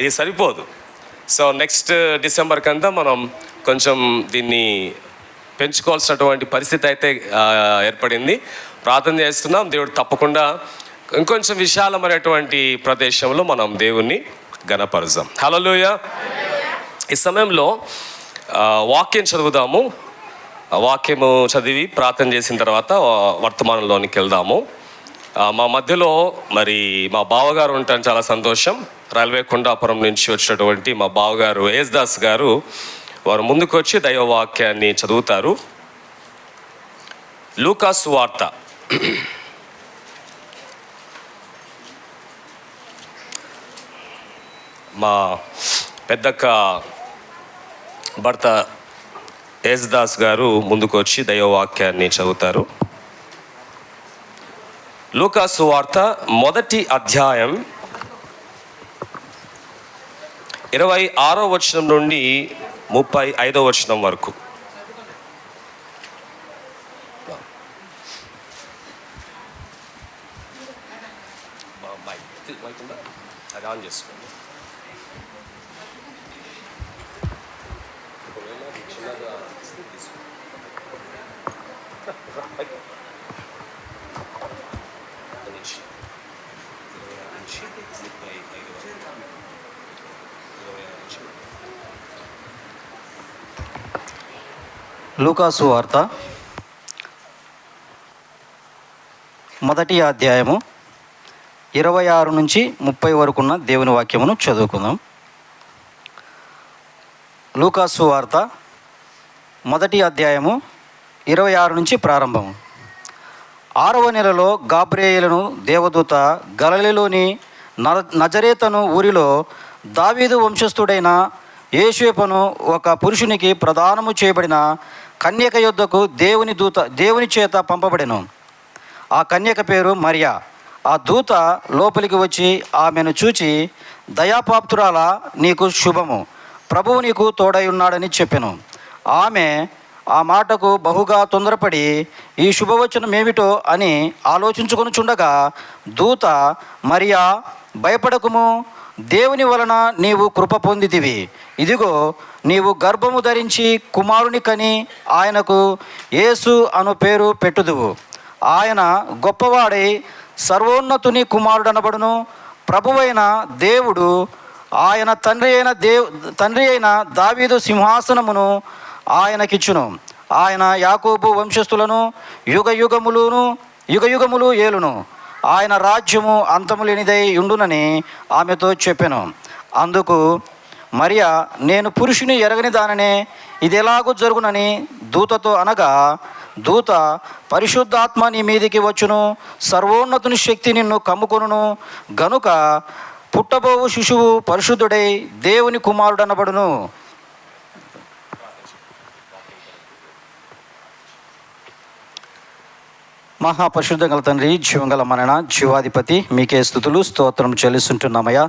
ఇది సరిపోదు. సో నెక్స్ట్ డిసెంబర్కి అంతా మనం కొంచెం దీన్ని పెంచుకోవాల్సినటువంటి పరిస్థితి అయితే ఏర్పడింది. ప్రార్థన చేస్తున్నాం, దేవుడు తప్పకుండా ఇంకొంచెం విశాలమైనటువంటి ప్రదేశంలో మనం దేవుణ్ణి ఘనపరుస్తాం. హల్లెలూయా. ఈ సమయంలో వాక్యం చదువుదాము. వాక్యము చదివి ప్రార్థన చేసిన తర్వాత వర్తమానంలోనికి వెళ్దాము. మా మధ్యలో మరి మా బావగారు ఉంటాను, చాలా సంతోషం. రైల్వే కొండాపురం నుంచి వచ్చినటువంటి మా బావగారు యేసుదాస్ గారు, వారు ముందుకు వచ్చి దైవవాక్యాన్ని చదువుతారు. లూకా సువార్త మా పెద్దక్క భర్త యేసుదాస్ గారు ముందుకు వచ్చి దైవవాక్యాన్ని చదువుతారు. లూకా సువార్త 1వ అధ్యాయం 26వ వచనం నుండి 35వ వచనం వరకు. అది ఆన్ చేసుకోండి. లూకా సువార్త 1వ అధ్యాయము 26 నుంచి 30 వరకు ఉన్న దేవుని వాక్యమును చదువుకుందాం. లూకా సువార్త 1వ అధ్యాయము 26 నుంచి ప్రారంభం. 6వ నెలలో గాబ్రియేలును దేవదూత గలిలయలోని నజరేతను ఊరిలో దావీదు వంశస్థుడైన యోసేపును ఒక పురుషునికి ప్రదానము చేయబడిన కన్యక యొద్దకు దేవుని చేత పంపబడెను. ఆ కన్యక పేరు మరియా. ఆ దూత లోపలికి వచ్చి ఆమెను చూచి, దయాపాప్తురాలా, నీకు శుభము, ప్రభువు నీకు తోడై ఉన్నాడని చెప్పెను. ఆమె ఆ మాటకు బహుగా తొందరపడి ఈ శుభవచనం ఏమిటో అని ఆలోచించుకొనుచుండగా దూత, మరియా, భయపడకుము, దేవుని వలన నీవు కృప పొందితివి. ఇదిగో, నీవు గర్భము ధరించి కుమారుని కని ఆయనకు యేసు అను పేరు పెట్టుదువు. ఆయన గొప్పవాడై సర్వోన్నతుని కుమారుడనబడును. ప్రభువైన దేవుడు ఆయన తండ్రి అయిన దావీదు సింహాసనమును ఆయనకిచ్చును. ఆయన యాకోబు వంశస్థులను యుగయుగములు ఏలును. ఆయన రాజ్యము అంతము లేనిదై ఉండునని ఆమెతో చెప్పెను. అందుకు మరియా, నేను పురుషుని ఎరగని దాననే, ఇది ఎలాగూ జరుగునని దూతతో అనగా, దూత, పరిశుద్ధాత్మ నీ మీదికి వచ్చును, సర్వోన్నతుని శక్తి నిన్ను కమ్ముకొనును, గనుక పుట్టబోవు శిశువు పరిశుద్ధుడై దేవుని కుమారుడనబడును. మహాపరిశుద్ధ గల తండ్రి, జీవంగల మరణ జీవాధిపతి, మీకే స్తుతులు స్తోత్రం చెల్లిస్తుంటున్నామయ్యా.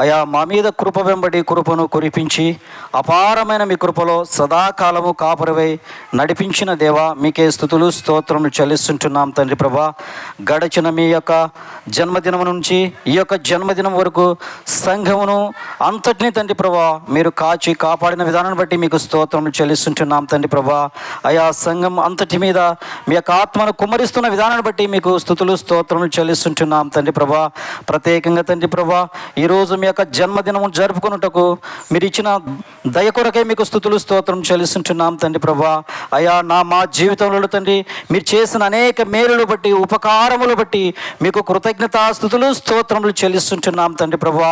అయా, మా మీద కృప వెంబడి కృపను కురిపించి అపారమైన మీ కృపలో సదాకాలము కాపురవై నడిపించిన దేవా, మీకే స్తుతులు స్తోత్రములు చెల్లిస్తుంటున్నాం తండ్రి ప్రభా. గడిచిన మీ యొక్క జన్మదినం నుంచి ఈ యొక్క జన్మదినం వరకు సంఘమును అంతటినీ తండ్రి ప్రభా మీరు కాచి కాపాడిన విధానాన్ని బట్టి మీకు స్తోత్రములు చెల్లిస్తుంటున్నాం తండ్రి ప్రభా. అయా, సంఘం అంతటి మీద మీ యొక్క ఆత్మను కుమ్మరిస్తున్న విధానాన్ని బట్టి మీకు స్తుతులు స్తోత్రములు చెల్లిస్తుంటున్నాం తండ్రి ప్రభా. ప్రత్యేకంగా తండ్రి ప్రభా, ఈరోజు మీ యొక్క జన్మదినము జరుపుకున్నటకు మీరు ఇచ్చిన దయ కొరకే మీకు స్తుతులు స్తోత్రం చెల్లిస్తుంటున్నాం తండ్రి ప్రభా. అయా, మా జీవితంలో తండ్రి మీరు చేసిన అనేక మేలులు బట్టి, ఉపకారములు బట్టి మీకు కృతజ్ఞతాస్తుతులు స్తోత్రములు చెల్లిస్తుంటున్నాం తండ్రి ప్రభా.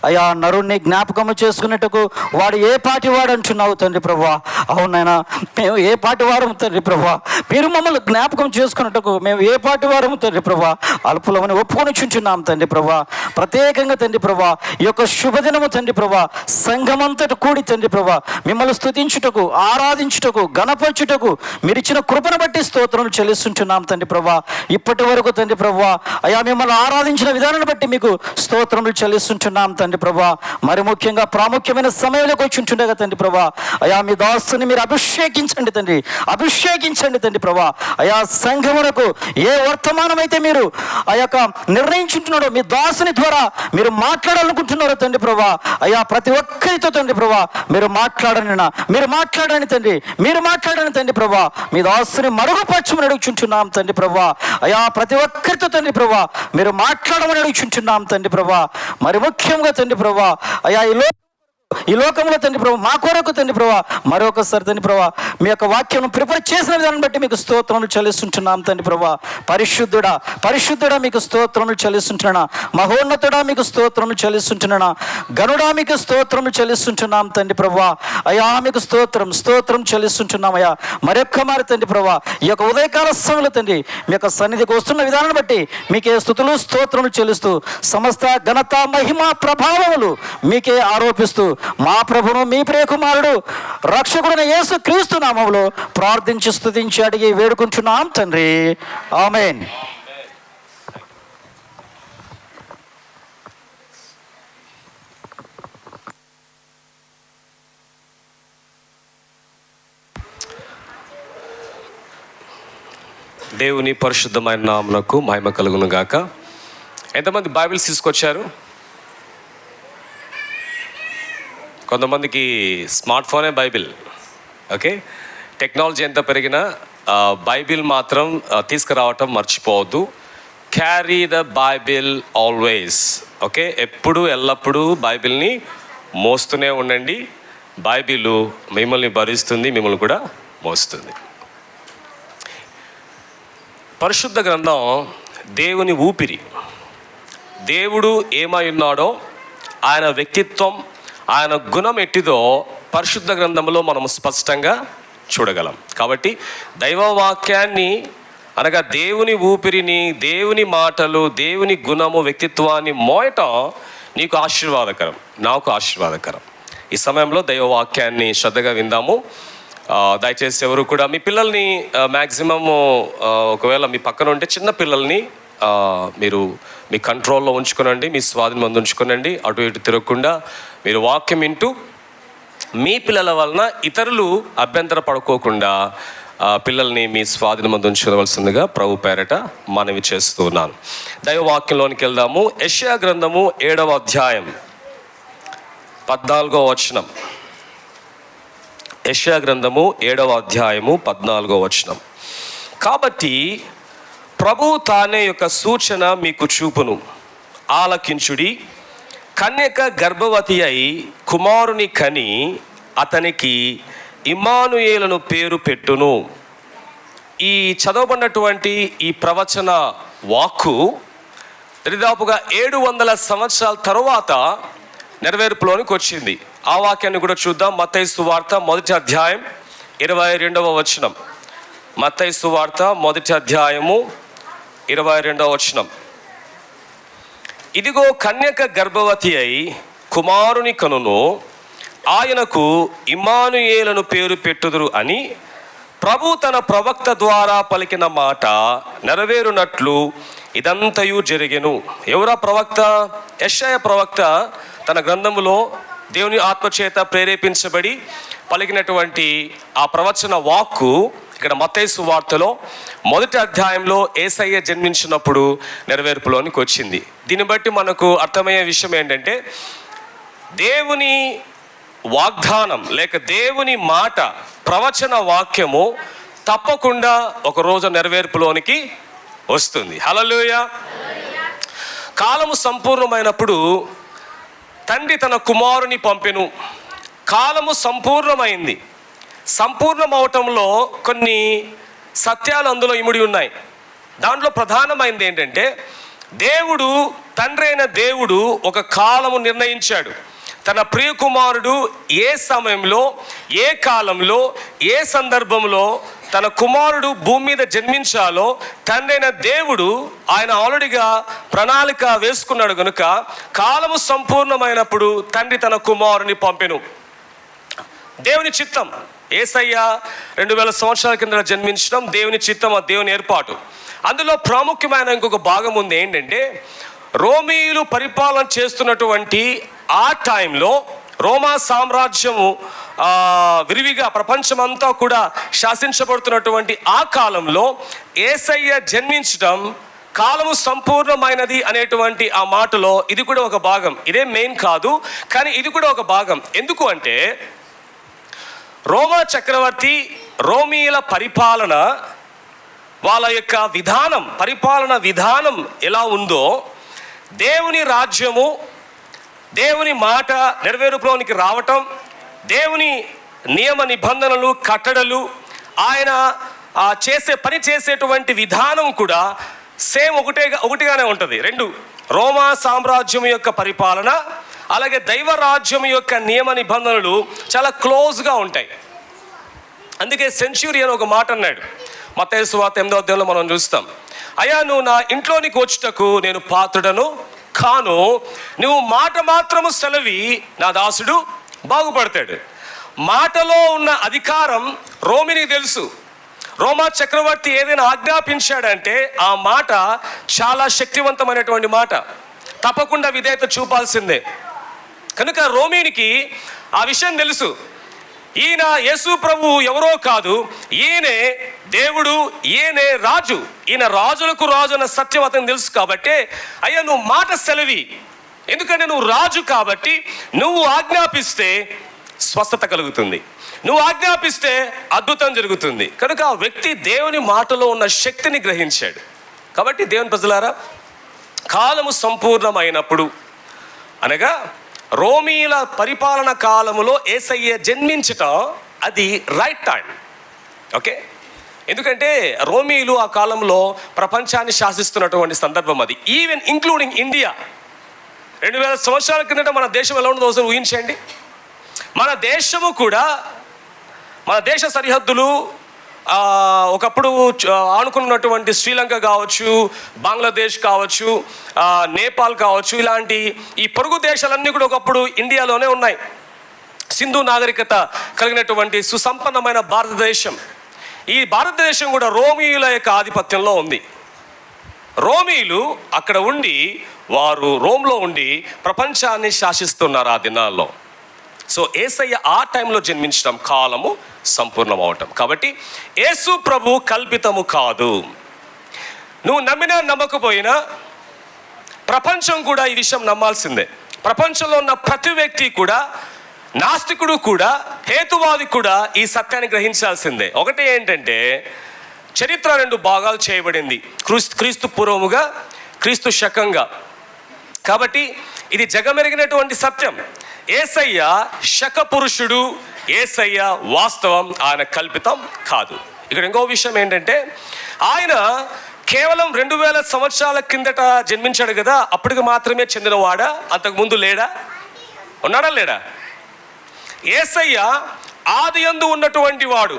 అయా, నరుణ్ణి జ్ఞాపకము చేసుకున్నట్టుకు వాడు ఏ పాటి వాడు అంటున్నావు తండ్రి ప్రభా. అవునైనా, మేము ఏ పాటి వారము తండ్రి ప్రభా, మీరు మమ్మల్ని జ్ఞాపకం చేసుకున్నట్టుకు మేము ఏ పాటి వారము తండ్రి ప్రభా, అల్పులమని ఒప్పుకొని చుంటున్నాం తండ్రి ప్రభా. ప్రత్యేకంగా తండ్రి ప్రభా, ఈ ఈ యొక్క శుభదినము తండ్రి ప్రభా సంఘమంతటి కూడి తండ్రి ప్రభా మిమ్మల్ని స్తుతించుటకు, ఆరాధించుటకు, గణపరచుటకు మీరు ఇచ్చిన కృపను బట్టి స్తోత్రం చెల్లిస్తుంటున్నాం తండ్రి ప్రభా. ఇప్పటి వరకు తండ్రి ప్రభా అయా మిమ్మల్ని ఆరాధించిన విధానాన్ని బట్టి మీకు స్తోత్రములు చెల్లిస్తుంటున్నాం తండ్రి ప్రభా. మరి ముఖ్యంగా ప్రాముఖ్యమైన సమయంలోకి వచ్చి ఉంటుండగా తండ్రి ప్రభా అయా మీ దాసుని మీరు అభిషేకించండి తండ్రి, అభిషేకించండి తండ్రి ప్రభా. అయా సంఘమునకు ఏ వర్తమానం అయితే మీరు ఆ యొక్క నిర్ణయించుంటున్నాడో మీ దాసుని ద్వారా మీరు మాట్లాడాలనుకుంటున్నారో తండ్రి ప్రభా అయా ప్రతి ఒక్కరితో తండ్రి ప్రభా మీరు మాట్లాడండి తండ్రి, మీరు మాట్లాడండి తండ్రి ప్రభా. మీ దాసుని మరుగుపరచమని అడుగుచుంటున్నాం తండ్రి ప్రభా. అయా ప్రతి ఒక్కరితో తండ్రి ప్రభా మీరు మాట్లాడమని అడుగుచుంటున్నాం తండ్రి ప్రభా. మరి ముఖ్యంగా తండ్రి ప్రభా అయా ఈ లోకంలో తండ్రి ప్రభా మా కొరకు తండ్రి ప్రభా మరొకసారి తండ్రి ప్రభా మీ యొక్క వాక్యం ప్రిపేర్ చేసిన విధానం బట్టి మీకు స్తోత్రములు చెల్లిస్తుంటున్నాం తండ్రి ప్రభా. పరిశుద్ధుడా మీకు స్తోత్రములు చెల్లిస్తుంటున్నా, మహోన్నతుడా మీకు స్తోత్రములు చెల్లిస్తుంటున్నా, గనుడా మీకు స్తోత్రములు చెల్లిస్తుంటున్నాం తండ్రి ప్రభా. అయా మీకు స్తోత్రం చెల్లిస్తుంటున్నాం అయ్యా. మరొక్క మారి తండ్రి ప్రభా ఈ యొక్క ఉదయకాల సమయంలో తండ్రి మీ యొక్క సన్నిధికి వస్తున్న విధానాన్ని బట్టి మీకే స్తుతులు స్తోత్రములు చెల్లిస్తూ సమస్త ఘనత మహిమ ప్రభావములు మీకే ఆరోపిస్తూ మా ప్రభును మీ ప్రియకుమారుడు రక్షకుడైన యేసు క్రీస్తు నామములో ప్రార్థించి స్తుతించి అడిగి వేడుకుంటున్నాం తండ్రి, ఆమేన్. దేవుని పరిశుద్ధమైన నామమునకు మహిమ కలుగును గాక. ఎంతమంది బైబిల్స్ తీసుకొచ్చారు? కొంతమందికి స్మార్ట్ ఫోనే బైబిల్. ఓకే, టెక్నాలజీ ఎంత పెరిగినా బైబిల్ మాత్రం తీసుకురావటం మర్చిపోవద్దు. Carry the Bible always. Okay, ఎల్లప్పుడూ బైబిల్ని మోస్తూనే ఉండండి. బైబిల్ మిమ్మల్ని భరిస్తుంది, మిమ్మల్ని కూడా మోస్తుంది. పరిశుద్ధ గ్రంథం దేవుని ఊపిరి. దేవుడు ఏమై ఉన్నాడో, ఆయన వ్యక్తిత్వం, ఆయన గుణం ఎట్టిదో పరిశుద్ధ గ్రంథంలో మనం స్పష్టంగా చూడగలం. కాబట్టి దైవవాక్యాన్ని అనగా దేవుని ఊపిరిని, దేవుని మాటలు, దేవుని గుణము, వ్యక్తిత్వాన్ని మోయటం నీకు ఆశీర్వాదకరం, నాకు ఆశీర్వాదకరం. ఈ సమయంలో దైవవాక్యాన్ని శ్రద్ధగా విందాము. దయచేసి ఎవరు కూడా మీ పిల్లల్ని మ్యాక్సిమము ఒకవేళ మీ పక్కన ఉంటే చిన్న పిల్లల్ని మీరు మీ కంట్రోల్లో ఉంచుకోనండి, మీ స్వాధీనం మందు ఉంచుకోనండి. అటు ఇటు తిరగకుండా మీరు వాక్యం వింటూ మీ పిల్లల వలన ఇతరులు అభ్యంతర పడుకోకుండా పిల్లల్ని మీ స్వాధీనం మందు ఉంచుకోవలసిందిగా ప్రభు పేరట మనవి చేస్తూ ఉన్నాను. దైవవాక్యంలోనికి వెళ్దాము. యెషయా గ్రంథము 7వ అధ్యాయం 14వ వచనం. యెషయా గ్రంథము 7వ అధ్యాయము 14వ వచనం. కాబట్టి ప్రభు తానే యొక్క సూచన మీకు చూపును, ఆలకించుడి. కన్యక గర్భవతి అయి కుమారుని కని అతనికి ఇమ్మానుయేలును పేరు పెట్టును. ఈ చదవబడినటువంటి ఈ ప్రవచన వాక్కు దరిదాపుగా 700 సంవత్సరాల తరువాత నెరవేర్పులోనికి వచ్చింది. ఆ వాక్యాన్ని కూడా చూద్దాం. మత్తయి సువార్త 1వ అధ్యాయం 22వ వచనం. మత్తయి సువార్త 1వ అధ్యాయము 22వ వచనం. ఇదిగో కన్యక గర్భవతి అయి కుమారుని కనును, ఆయనకు ఇమ్మానుయేలును పేరు పెట్టుదురు అని ప్రభు తన ప్రవక్త ద్వారా పలికిన మాట నెరవేరునట్లు ఇదంతయు జరిగెను. ఎవరా ప్రవక్త? యెషయా ప్రవక్త తన గ్రంథములో దేవుని ఆత్మచేత ప్రేరేపించబడి పలికినటువంటి ఆ ప్రవచన వాక్కు ఇక్కడ మత్తయి సువార్తలో 1వ అధ్యాయంలో యేసయ్య జన్మించినప్పుడు నెరవేర్పులోనికి వచ్చింది. దీన్ని బట్టి మనకు అర్థమయ్యే విషయం ఏంటంటే, దేవుని వాగ్దానం లేక దేవుని మాట, ప్రవచన వాక్యము తప్పకుండా ఒకరోజు నెరవేర్పులోనికి వస్తుంది. హల్లెలూయా. కాలము సంపూర్ణమైనప్పుడు తండ్రి తన కుమారుని పంపెను. కాలము సంపూర్ణమైంది. సంపూర్ణమవటంలో కొన్ని సత్యాలు అందులో ఇమిడి ఉన్నాయి. దాంట్లో ప్రధానమైనది ఏంటంటే, దేవుడు, తండ్రి అయిన దేవుడు ఒక కాలము నిర్ణయించాడు. తన ప్రియ కుమారుడు ఏ సమయంలో, ఏ కాలంలో, ఏ సందర్భంలో తన కుమారుడు భూమి మీద జన్మించాలో తండ్రి అయిన దేవుడు ఆయన ఆల్రెడీగా ప్రణాళిక వేసుకున్నాడు కనుక కాలము సంపూర్ణమైనప్పుడు తండ్రి తన కుమారుని పంపెను. దేవుని చిత్తం. యేసయ్య 2000 సంవత్సరాల కింద జన్మించడం దేవుని చిత్తం, ఆ దేవుని ఏర్పాటు. అందులో ప్రాముఖ్యమైన ఇంకొక భాగం ఉంది. ఏంటంటే రోమీయులు పరిపాలన చేస్తున్నటువంటి ఆ టైంలో రోమా సామ్రాజ్యము విరివిగా ప్రపంచమంతా కూడా శాసించబడుతున్నటువంటి ఆ కాలంలో యేసయ్య జన్మించడం కాలము సంపూర్ణమైనది అనేటువంటి ఆ మాటలో ఇది కూడా ఒక భాగం. ఇదే మెయిన్ కాదు, కానీ ఇది కూడా ఒక భాగం. ఎందుకు అంటే రోమా చక్రవర్తి రోమీయుల పరిపాలన, వాళ్ళ యొక్క విధానం, పరిపాలన విధానం ఎలా ఉందో దేవుని రాజ్యము, దేవుని మాట నెరవేరులోనికి రావటం, దేవుని నియమ నిబంధనలు, కట్టడలు, ఆయన చేసేటువంటి విధానం కూడా సేమ్ ఒకటిగానే ఉంటుంది. రెండు, రోమా సామ్రాజ్యం యొక్క పరిపాలన అలాగే దైవ రాజ్యం యొక్క నియమ నిబంధనలు చాలా క్లోజ్గా ఉంటాయి. అందుకే సెంచురియన్ ఒక మాట అన్నాడు, మత్తయి సువార్త 8వ అధ్యాయంలో మనం చూస్తాం. అయ్యా, నువ్వు నా ఇంట్లోనికి వచ్చుటకు నేను పాత్రుడను కాను, నువ్వు మాట మాత్రము సెలవి నా దాసుడు బాగుపడతాడు. మాటలో ఉన్న అధికారం రోమినికి తెలుసు. రోమా చక్రవర్తి ఏదైనా ఆజ్ఞాపించాడంటే ఆ మాట చాలా శక్తివంతమైనటువంటి మాట, తప్పకుండా విధేయత చూపాల్సిందే. కనుక రోమీనికి ఆ విషయం తెలుసు. ఈయన యేసు ప్రభు ఎవరో కాదు, ఈయనే దేవుడు, ఈయనే రాజు, ఈయన రాజులకు రాజు అన్న సత్యం అతనికి తెలుసు. కాబట్టి అయ్యా, నువ్వు మాట సెలవి, ఎందుకంటే నువ్వు రాజు కాబట్టి నువ్వు ఆజ్ఞాపిస్తే స్వస్థత కలుగుతుంది, నువ్వు ఆజ్ఞాపిస్తే అద్భుతం జరుగుతుంది. కనుక ఆ వ్యక్తి దేవుని మాటలో ఉన్న శక్తిని గ్రహించాడు. కాబట్టి దేవుని ప్రజలారా, కాలము సంపూర్ణమైనప్పుడు అనగా రోమీల పరిపాలన కాలములో యేసయ్య జన్మించటం అది రైట్ టైం. ఓకే, ఎందుకంటే రోమీలు ఆ కాలంలో ప్రపంచాన్ని శాసిస్తున్నటువంటి సందర్భం అది. Even including India. 2000 సంవత్సరాల కిందట మన దేశం ఎలా ఉండదో ఒకసారి ఊహించండి. మన దేశము కూడా, మన దేశ సరిహద్దులు ఒకప్పుడు ఆనుకున్నటువంటి శ్రీలంక కావచ్చు, బంగ్లాదేశ్ కావచ్చు, నేపాల్ కావచ్చు, ఇలాంటి ఈ పొరుగు దేశాలన్నీ కూడా ఒకప్పుడు ఇండియాలోనే ఉన్నాయి. సింధు నాగరికత కలిగినటువంటి సుసంపన్నమైన భారతదేశం. ఈ భారతదేశం కూడా రోమీయుల యొక్క ఆధిపత్యంలో ఉంది. రోమీయులు అక్కడ ఉండి, వారు రోమ్లో ఉండి ప్రపంచాన్ని శాసిస్తున్నారు ఆ దినాల్లో. సో యేసయ్య ఆ టైంలో జన్మించడం కాలము సంపూర్ణం అవటం. కాబట్టి యేసు ప్రభు కల్పితము కాదు. నువ్వు నమ్మినా నమ్మకపోయినా ప్రపంచం కూడా ఈ విషయం నమ్మాల్సిందే. ప్రపంచంలో ఉన్న ప్రతి వ్యక్తి కూడా, నాస్తికుడు కూడా, హేతువాది కూడా ఈ సత్యాన్ని గ్రహించాల్సిందే. ఒకటి ఏంటంటే, చరిత్ర 2 భాగాలు చేయబడింది, క్రీస్తు పూర్వముగా, క్రీస్తు శకంగా. కాబట్టి ఇది జగమెరిగినటువంటి సత్యం. యేసయ్య శక పురుషుడు, యేసయ్య వాస్తవం, ఆయన కల్పితం కాదు. ఇక్కడ ఇంకో విషయం ఏంటంటే, ఆయన కేవలం 2000 సంవత్సరాల కిందట జన్మించాడు కదా, అప్పటికి మాత్రమే చెందినవాడా? అంతకుముందు లేడా? ఉన్నాడా లేడా? యేసయ్య ఆది యందు ఉన్నటువంటి వాడు.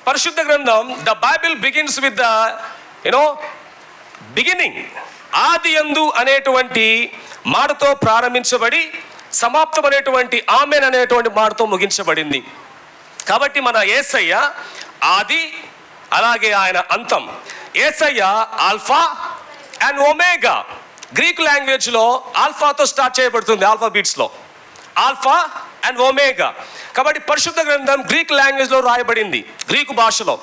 పరిశుద్ధ గ్రంథం, the Bible begins with the beginning. ఆది యందు అనేటువంటి మాటతో ప్రారంభించబడి సమాప్తం అనేటువంటి ఆమెన్ అనేటువంటి మాటతో ముగించబడింది. కాబట్టి మన యేసయ్య ఆది, అలాగే ఆయన అంతం. యేసయ్య ఆల్ఫా అండ్ ఒమేగా. గ్రీక్ లాంగ్వేజ్లో ఆల్ఫాతో స్టార్ట్ చేయబడుతుంది, ఆల్ఫాబీట్స్లో ఆల్ఫా అండ్ ఒమేగా. కాబట్టి పరిశుద్ధ గ్రంథం గ్రీక్ లాంగ్వేజ్లో రాయబడింది, గ్రీకు భాషలో.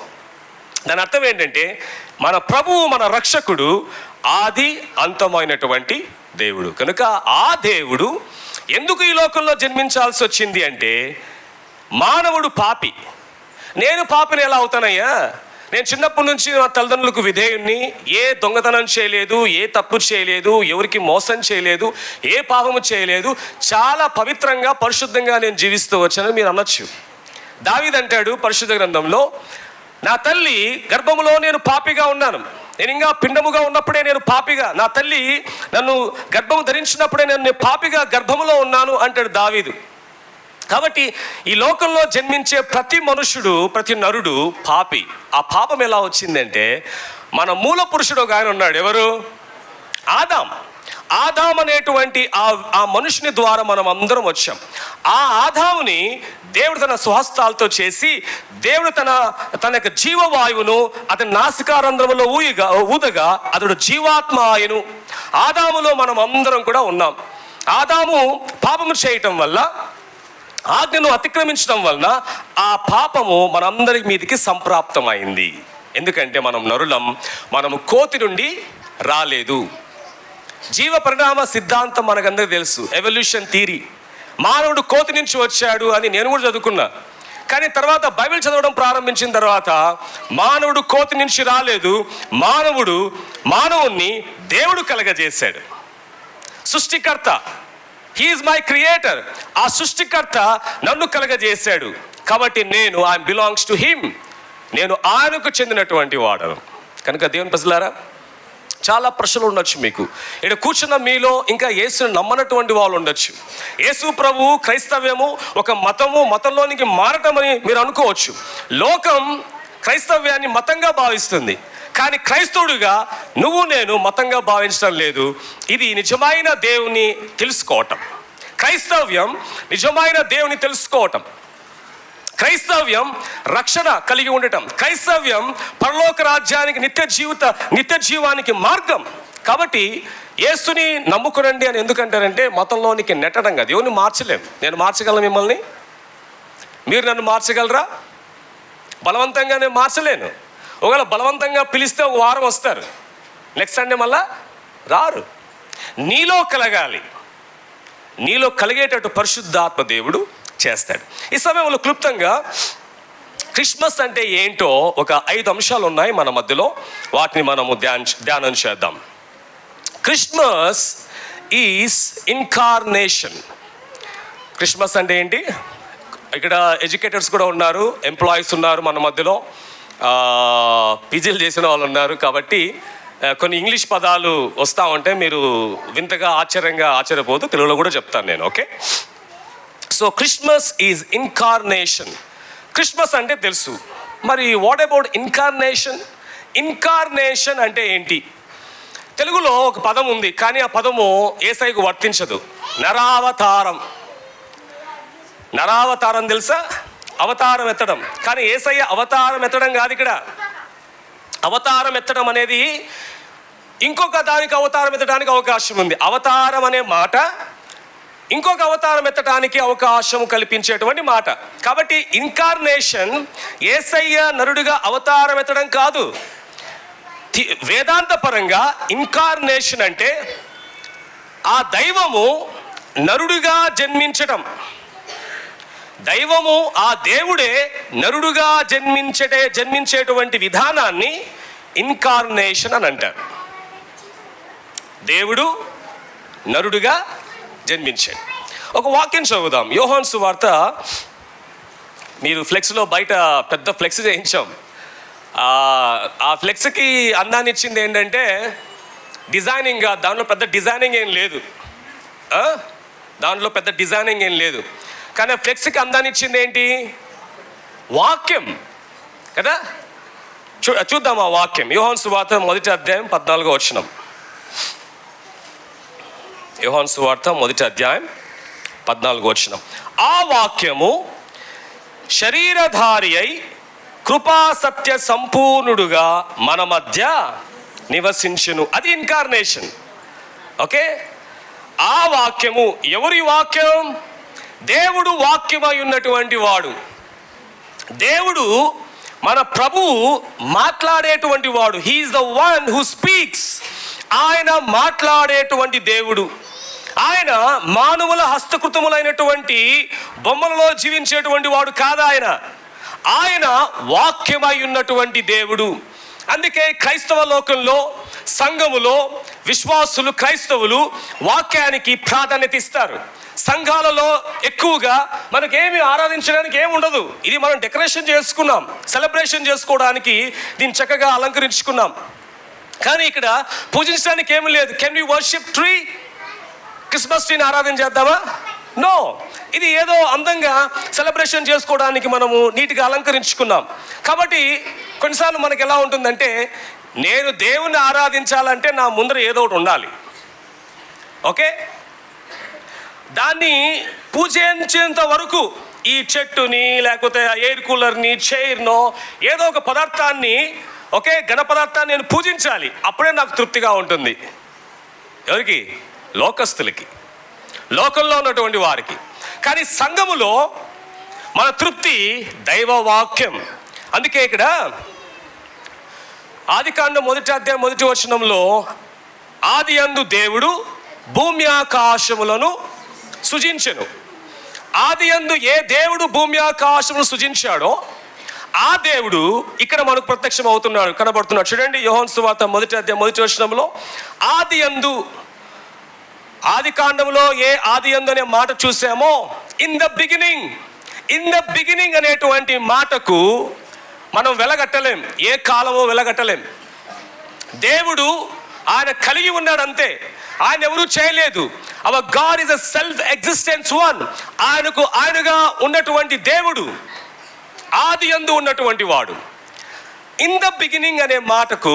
దాని అర్థం ఏంటంటే, మన ప్రభువు, మన రక్షకుడు ఆది అంతమైనటువంటి దేవుడు. కనుక ఆ దేవుడు ఎందుకు ఈ లోకంలో జన్మించాల్సి వచ్చింది అంటే, మానవుడు పాపి. నేను పాపిని ఎలా అవుతానయ్యా? నేను చిన్నప్పటి నుంచి నా తల్లిదండ్రులకు విధేయుణ్ణి, ఏ దొంగతనం చేయలేదు, ఏ తప్పు చేయలేదు, ఎవరికి మోసం చేయలేదు, ఏ పాపము చేయలేదు, చాలా పవిత్రంగా పరిశుద్ధంగా నేను జీవిస్తూ వచ్చానని మీరు అనొచ్చు. దావీదు అంటాడు పరిశుద్ధ గ్రంథంలో, నా తల్లి గర్భములో నేను పాపిగా ఉన్నాను, నేను ఇంకా పిండముగా ఉన్నప్పుడే నేను పాపిగా, నా తల్లి నన్ను గర్భము ధరించినప్పుడే నేను పాపిగా గర్భములో ఉన్నాను అంటాడు దావీదు. కాబట్టి ఈ లోకంలో జన్మించే ప్రతి మనుషుడు, ప్రతి నరుడు పాపి. ఆ పాపం ఎలా వచ్చిందంటే, మన మూల పురుషుడు ఒక ఆయన ఉన్నాడు. ఎవరు? ఆదాం అనేటువంటి ఆ మనుషుని ద్వారా మనం అందరం వచ్చాం. ఆ ఆదాముని దేవుడు తన స్వహస్తాలతో చేసి, దేవుడు తన యొక్క జీవవాయువును అతని నాసికారంధ్రములో ఊదగా అతడు జీవాత్మ ఆయను. ఆదాములో మనం అందరం కూడా ఉన్నాం. ఆదాము పాపము చేయటం వల్ల, ఆజ్ఞను అతిక్రమించడం వలన ఆ పాపము మనందరి మీదకి సంప్రాప్తమైంది. ఎందుకంటే మనం నరులం, మనము కోతి నుండి రాలేదు. జీవ పరిణామ సిద్ధాంతం మనకందరికీ తెలుసు, ఎవల్యూషన్ థియరీ. మానవుడు కోతి నుంచి వచ్చాడు అని నేను కూడా చదువుకున్నా. కానీ తర్వాత బైబిల్ చదవడం ప్రారంభించిన తర్వాత, మానవుడు కోతి నుంచి రాలేదు, మానవుణ్ణి దేవుడు కలగజేశాడు. సృష్టికర్త, హీఈస్ మై క్రియేటర్. ఆ సృష్టికర్త నన్ను కలగజేశాడు. కాబట్టి ఐ బిలాంగ్స్ టు హిమ్. నేను ఆయనకు చెందినటువంటి వాడను. కనుక దేవుని ప్రజలారా, చాలా ప్రశ్నలు ఉండొచ్చు మీకు. ఇక్కడ కూర్చున్న మీలో ఇంకా యేసుని నమ్మనటువంటి వాళ్ళు ఉండొచ్చు. యేసు ప్రభువు, క్రైస్తవ్యము ఒక మతంలోనికి మారటమని మీరు అనుకోవచ్చు. లోకం క్రైస్తవ్యాన్ని మతంగా భావిస్తుంది. కానీ క్రైస్తవుడిగా నేను మతంగా భావించడం లేదు. ఇది నిజమైన దేవుని తెలుసుకోవటం. క్రైస్తవ్యం నిజమైన దేవుని తెలుసుకోవటం. క్రైస్తవ్యం రక్షణ కలిగి ఉండటం. క్రైస్తవ్యం పరలోక రాజ్యానికి నిత్య జీవానికి మార్గం. కాబట్టి యేసుని నమ్ముకునండి అని ఎందుకంటారంటే, మతంలోనికి నెట్టడం కాదు. దేవుని మార్చలేం. నేను మార్చగలను మిమ్మల్ని, మీరు నన్ను మార్చగలరా? బలవంతంగా నేను మార్చలేను. ఒకవేళ బలవంతంగా పిలిస్తే ఒక వారం వస్తారు, నెక్స్ట్ సండే మళ్ళా రారు. నీలో కలగాలి. నీలో కలిగేటట్టు పరిశుద్ధాత్మ దేవుడు చేస్తాడు. ఈ సమయంలో క్లుప్తంగా క్రిస్మస్ అంటే ఏంటో ఒక 5 అంశాలు ఉన్నాయి మన మధ్యలో. వాటిని మనము ధ్యానం చేద్దాం. Christmas is incarnation. క్రిస్మస్ అంటే ఏంటి? ఇక్కడ ఎడ్యుకేటర్స్ కూడా ఉన్నారు, ఎంప్లాయీస్ ఉన్నారు మన మధ్యలో, పీజీలు చేసిన వాళ్ళు ఉన్నారు. కాబట్టి కొన్ని ఇంగ్లీష్ పదాలు వస్తూ ఉంటే మీరు వింతగా ఆశ్చర్యపోతూ తెలుగులో కూడా చెప్తాను నేను. Okay, so Christmas is incarnation. Christmas అంటే తెలుసు, మరి వాట్ అబౌట్ ఇన్కార్నేషన్? ఇన్కార్నేషన్ అంటే ఏంటి? తెలుగులో ఒక పదం ఉంది, కానీ ఆ పదము యేసయ్యకు వర్తించదు. నరావతారం తెలుసా? అవతారం ఎత్తడం. కానీ యేసయ్య అవతారం ఎత్తడం కాదు. ఇక్కడ అవతారం ఎత్తడం అనేది ఇంకొక దానికి అవతారం ఎత్తడానికి అవకాశం ఉంది. అవతారం అనే మాట ఇంకొక అవతారం ఎత్తడానికి అవకాశం కల్పించేటువంటి మాట. కాబట్టి ఇన్కార్నేషన్ యేసయ్య నరుడిగా అవతారం ఎత్తడం కాదు. వేదాంత పరంగా ఇన్కార్నేషన్ అంటే ఆ దైవము నరుడిగా జన్మించటం. దైవము, ఆ దేవుడే నరుడుగా జన్మించేటువంటి విధానాన్ని ఇన్కార్నేషన్ అని అంటారు. దేవుడు నరుడుగా జన్మించాడు. ఒక వాక్యం చదువుదాం. యోహాను సువార్త, మీరు ఫ్లెక్స్లో బయట పెద్ద ఫ్లెక్స్ చేయించాం. ఆ ఫ్లెక్స్కి అందాన్ని ఇచ్చింది ఏంటంటే డిజైనింగ్. దాంట్లో పెద్ద డిజైనింగ్ ఏం లేదు. కానీ ఆ ఫ్లెక్స్కి అందాన్ని ఇచ్చింది ఏంటి? వాక్యం కదా. చూద్దాం ఆ వాక్యం. యోహాను సువార్త 1వ అధ్యాయం 14వ వచనం. యోహాను సువార్త 1వ అధ్యాయం 14వ వచనం. ఆ వాక్యము శరీరధారి అయి కృపా సత్య సంపూర్ణుడుగా మన మధ్య నివసించును. అది ఇన్కార్నేషన్. ఓకే, ఆ వాక్యము ఎవరి వాక్యం? దేవుడు వాక్యమై ఉన్నటువంటి వాడు. దేవుడు మన ప్రభువు మాట్లాడేటువంటి వాడు. He is the one who speaks. ఆయన మాట్లాడేటువంటి దేవుడు. ఆయన మానవుల హస్తకృతములైనటువంటి బొమ్మలలో జీవించేటువంటి వాడు కాదు. ఆయన వాక్యమై ఉన్నటువంటి దేవుడు. అందుకే క్రైస్తవ లోకంలో, సంఘములో విశ్వాసులు, క్రైస్తవులు వాక్యానికి ప్రాధాన్యత ఇస్తారు. సంఘాలలో ఎక్కువగా మనకేమి ఆరాధించడానికి ఏమి ఉండదు. ఇది మనం డెకరేషన్ చేసుకున్నాం, సెలబ్రేషన్ చేసుకోవడానికి దీన్ని చక్కగా అలంకరించుకున్నాం. కానీ ఇక్కడ పూజించడానికి ఏమీ లేదు. Can we worship tree? Christmas ట్రీని ఆరాధన చేద్దామా? నో, ఇది ఏదో అందంగా సెలబ్రేషన్ చేసుకోవడానికి మనము నీట్గా అలంకరించుకున్నాం. కాబట్టి కొన్నిసార్లు మనకి ఎలా ఉంటుందంటే, నేను దేవుణ్ణి ఆరాధించాలంటే నా ముందర ఏదో ఒకటి ఉండాలి. ఓకే, దాన్ని పూజించేంత వరకు ఈ చెట్టుని, లేకపోతే ఎయిర్ కూలర్ని, చైర్నో, ఏదో ఒక పదార్థాన్ని, ఓకే, ఘన పదార్థాన్ని నేను పూజించాలి. అప్పుడే నాకు తృప్తిగా ఉంటుంది. ఎవరికి? లోకస్తులకి, లోకంలో ఉన్నటువంటి వారికి. కానీ సంఘములో మన తృప్తి దైవ వాక్యం. అందుకే ఇక్కడ ఆదికాండం 1వ అధ్యాయం 1వ వచనంలో, ఆది యందు దేవుడు భూమి ఆకాశములను సృజించెను. ఆది యందు ఏ దేవుడు భూమి ఆకాశములను సృజించాడో ఆ దేవుడు ఇక్కడ మనకు ప్రత్యక్షం అవుతున్నాడు, కనబడుతున్నాడు. చూడండి, యోహాను సువార్త 1వ అధ్యాయం 1వ వచనంలో, ఆది యందు, ఆది కాండంలో ఏ ఆది యందు అనే మాట చూసామో, ఇన్ ద బిగినింగ్ అనేటువంటి మాటకు మనం వెలగట్టలేం, ఏ కాలమో వెలగట్టలేం. దేవుడు ఆయన కలిగి ఉన్నాడు అంతే, ఆయన ఎవరూ చేయలేదు. Our God is a self existence one. ఆయనగా ఉన్నటువంటి దేవుడు, ఆది యందు ఉన్నటువంటి వాడు. ఇన్ ద బిగినింగ్ అనే మాటకు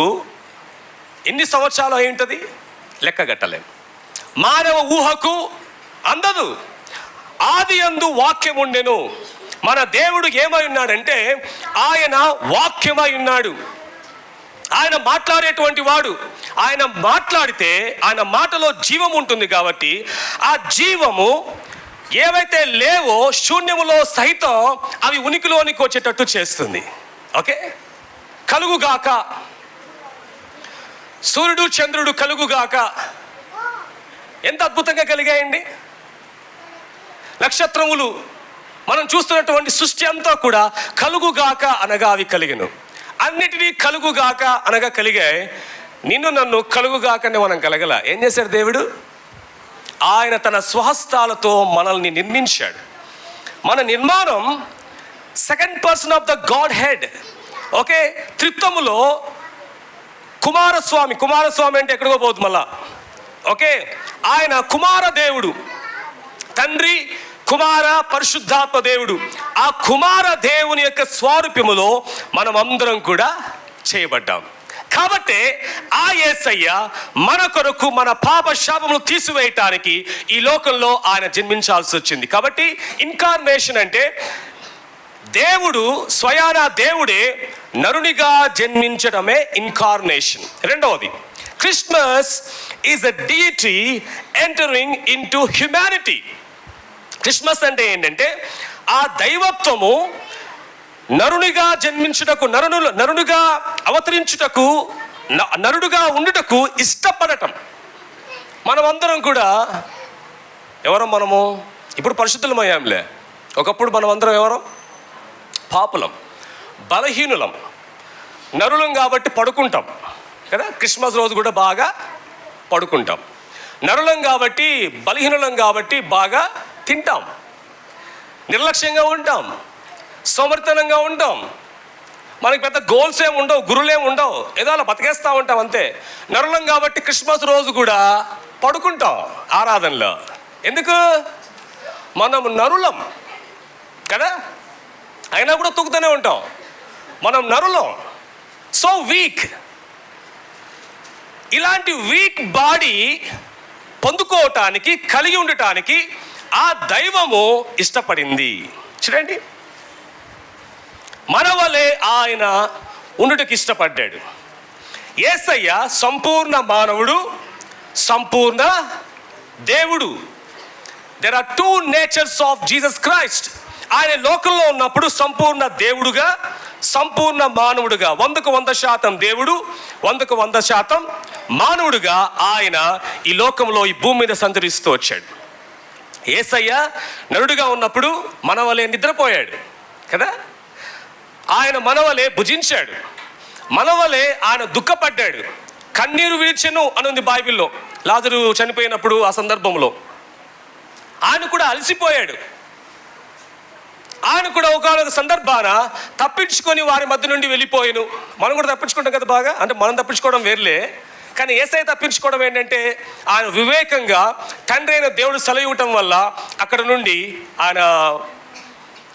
ఎన్ని సంవత్సరాలు అయి ఉంటుంది లెక్కగట్టలేం, మానవ ఊహకు అందదు. ఆది యందు వాక్యం ఉండెను. మన దేవుడు ఏమై ఉన్నాడంటే, ఆయన వాక్యమై ఉన్నాడు. ఆయన మాట్లాడేటువంటి వాడు. ఆయన మాట్లాడితే ఆయన మాటలో జీవం ఉంటుంది. కాబట్టి ఆ జీవము ఏవైతే లేవో శూన్యములో సహితం అవి ఉనికిలోనికి వచ్చేటట్టు చేస్తుంది. ఓకే, కలుగుగాక, సూర్యుడు చంద్రుడు కలుగుగాక. ఎంత అద్భుతంగా కలిగాయండి. నక్షత్రములు, మనం చూస్తున్నటువంటి సృష్టి అంతా కూడా కలుగుగాక అనగా అవి కలిగను. అన్నిటినీ కలుగుగాక అనగా కలిగాయి. నిన్ను నన్ను కలుగుగాకనే మనం కలగల. ఏం చేశాడు దేవుడు? ఆయన తన స్వహస్తాలతో మనల్ని నిర్మించాడు. మన నిర్మాణం second person of the God head. Okay, త్రిత్వములో కుమారస్వామి అంటే ఎక్కడికో పోతుంది మళ్ళా. ఓకే, ఆయన కుమార దేవుడు, తండ్రి, కుమార, పరిశుద్ధాత్మ దేవుడు. ఆ కుమార దేవుని యొక్క స్వరూపములో మనం అందరం కూడా చేయబడ్డాం. కాబట్టి ఆ యేసయ్య మన కొరకు మన పాప శాపములు తీసివేయటానికి ఈ లోకంలో ఆయన జన్మించాల్సి వచ్చింది. కాబట్టి ఇన్కార్నేషన్ అంటే దేవుడు స్వయాన దేవుడే నరునిగా జన్మించడమే ఇన్కార్నేషన్. రెండవది, Christmas is a deity entering into humanity. Christmas అంటే ఏంటంటే ఆ దైవత్వము నరునిగా జన్మించుటకు, నరునిగా అవతరించుటకు, నరుడుగా ఉండుటకు ఇష్టపడటం. మనమందరం కూడా మనము ఇప్పుడు పరిశుద్ధులమయ్యాంలే. ఒకప్పుడు మనం అందరం పాపులం, బలహీనులం, నరులం కాబట్టి పడుకుంటాం కదా. క్రిస్మస్ రోజు కూడా బాగా పడుకుంటాం. నరులం కాబట్టి, బలహీనులం కాబట్టి బాగా తింటాం, నిర్లక్ష్యంగా ఉంటాం, సోమరితనంగా ఉంటాం. మనకి పెద్ద గోల్స్ ఏమి ఉండవు, గురులేమి ఉండవు, ఏదో అలా బతికేస్తూ ఉంటాం అంతే. నరులం కాబట్టి క్రిస్మస్ రోజు కూడా పడుకుంటాం ఆరాధనలో. ఎందుకు? మనం నరులం కదా, అయినా కూడా తూగుతూనే ఉంటాం. మనం నరులం, సో వీక్. ఇలాంటి వీక్ బాడీ పొందుకోవటానికి, కలిగి ఉండటానికి ఆ దైవము ఇష్టపడింది. చూడండి, మన వలె ఆయన ఉండుటకు ఇష్టపడ్డాడు. యేసయ్య సంపూర్ణ మానవుడు, సంపూర్ణ దేవుడు. There are two natures of Jesus Christ. ఆయన లోకంలో ఉన్నప్పుడు సంపూర్ణ దేవుడుగా, సంపూర్ణ మానవుడుగా, 100% దేవుడు, 100% మానవుడుగా ఆయన ఈ లోకంలో, ఈ భూమి మీద సంచరిస్తూ వచ్చాడు. యేసయ్య నరుడుగా ఉన్నప్పుడు మన వలె నిద్రపోయాడు కదా. ఆయన మన వలె భుజించాడు, మన వలె ఆయన దుఃఖపడ్డాడు, కన్నీరు విడిచెను అనుంది బైబిల్లో. లాజరు చనిపోయినప్పుడు ఆ సందర్భంలో ఆయన కూడా అలసిపోయాడు. ఆయన కూడా ఒకనొక సందర్భాన తప్పించుకొని వారి మధ్య నుండి వెళ్ళిపోయాను. మనం కూడా తప్పించుకుంటాం కదా బాగా, అంటే మనం తప్పించుకోవడం వేర్లే, కానీ యేసయ్య తప్పించుకోవడం ఏంటంటే ఆయన వివేకంగా తండ్రి అయిన దేవుడు సెలవివ్వటం వల్ల అక్కడ నుండి ఆయన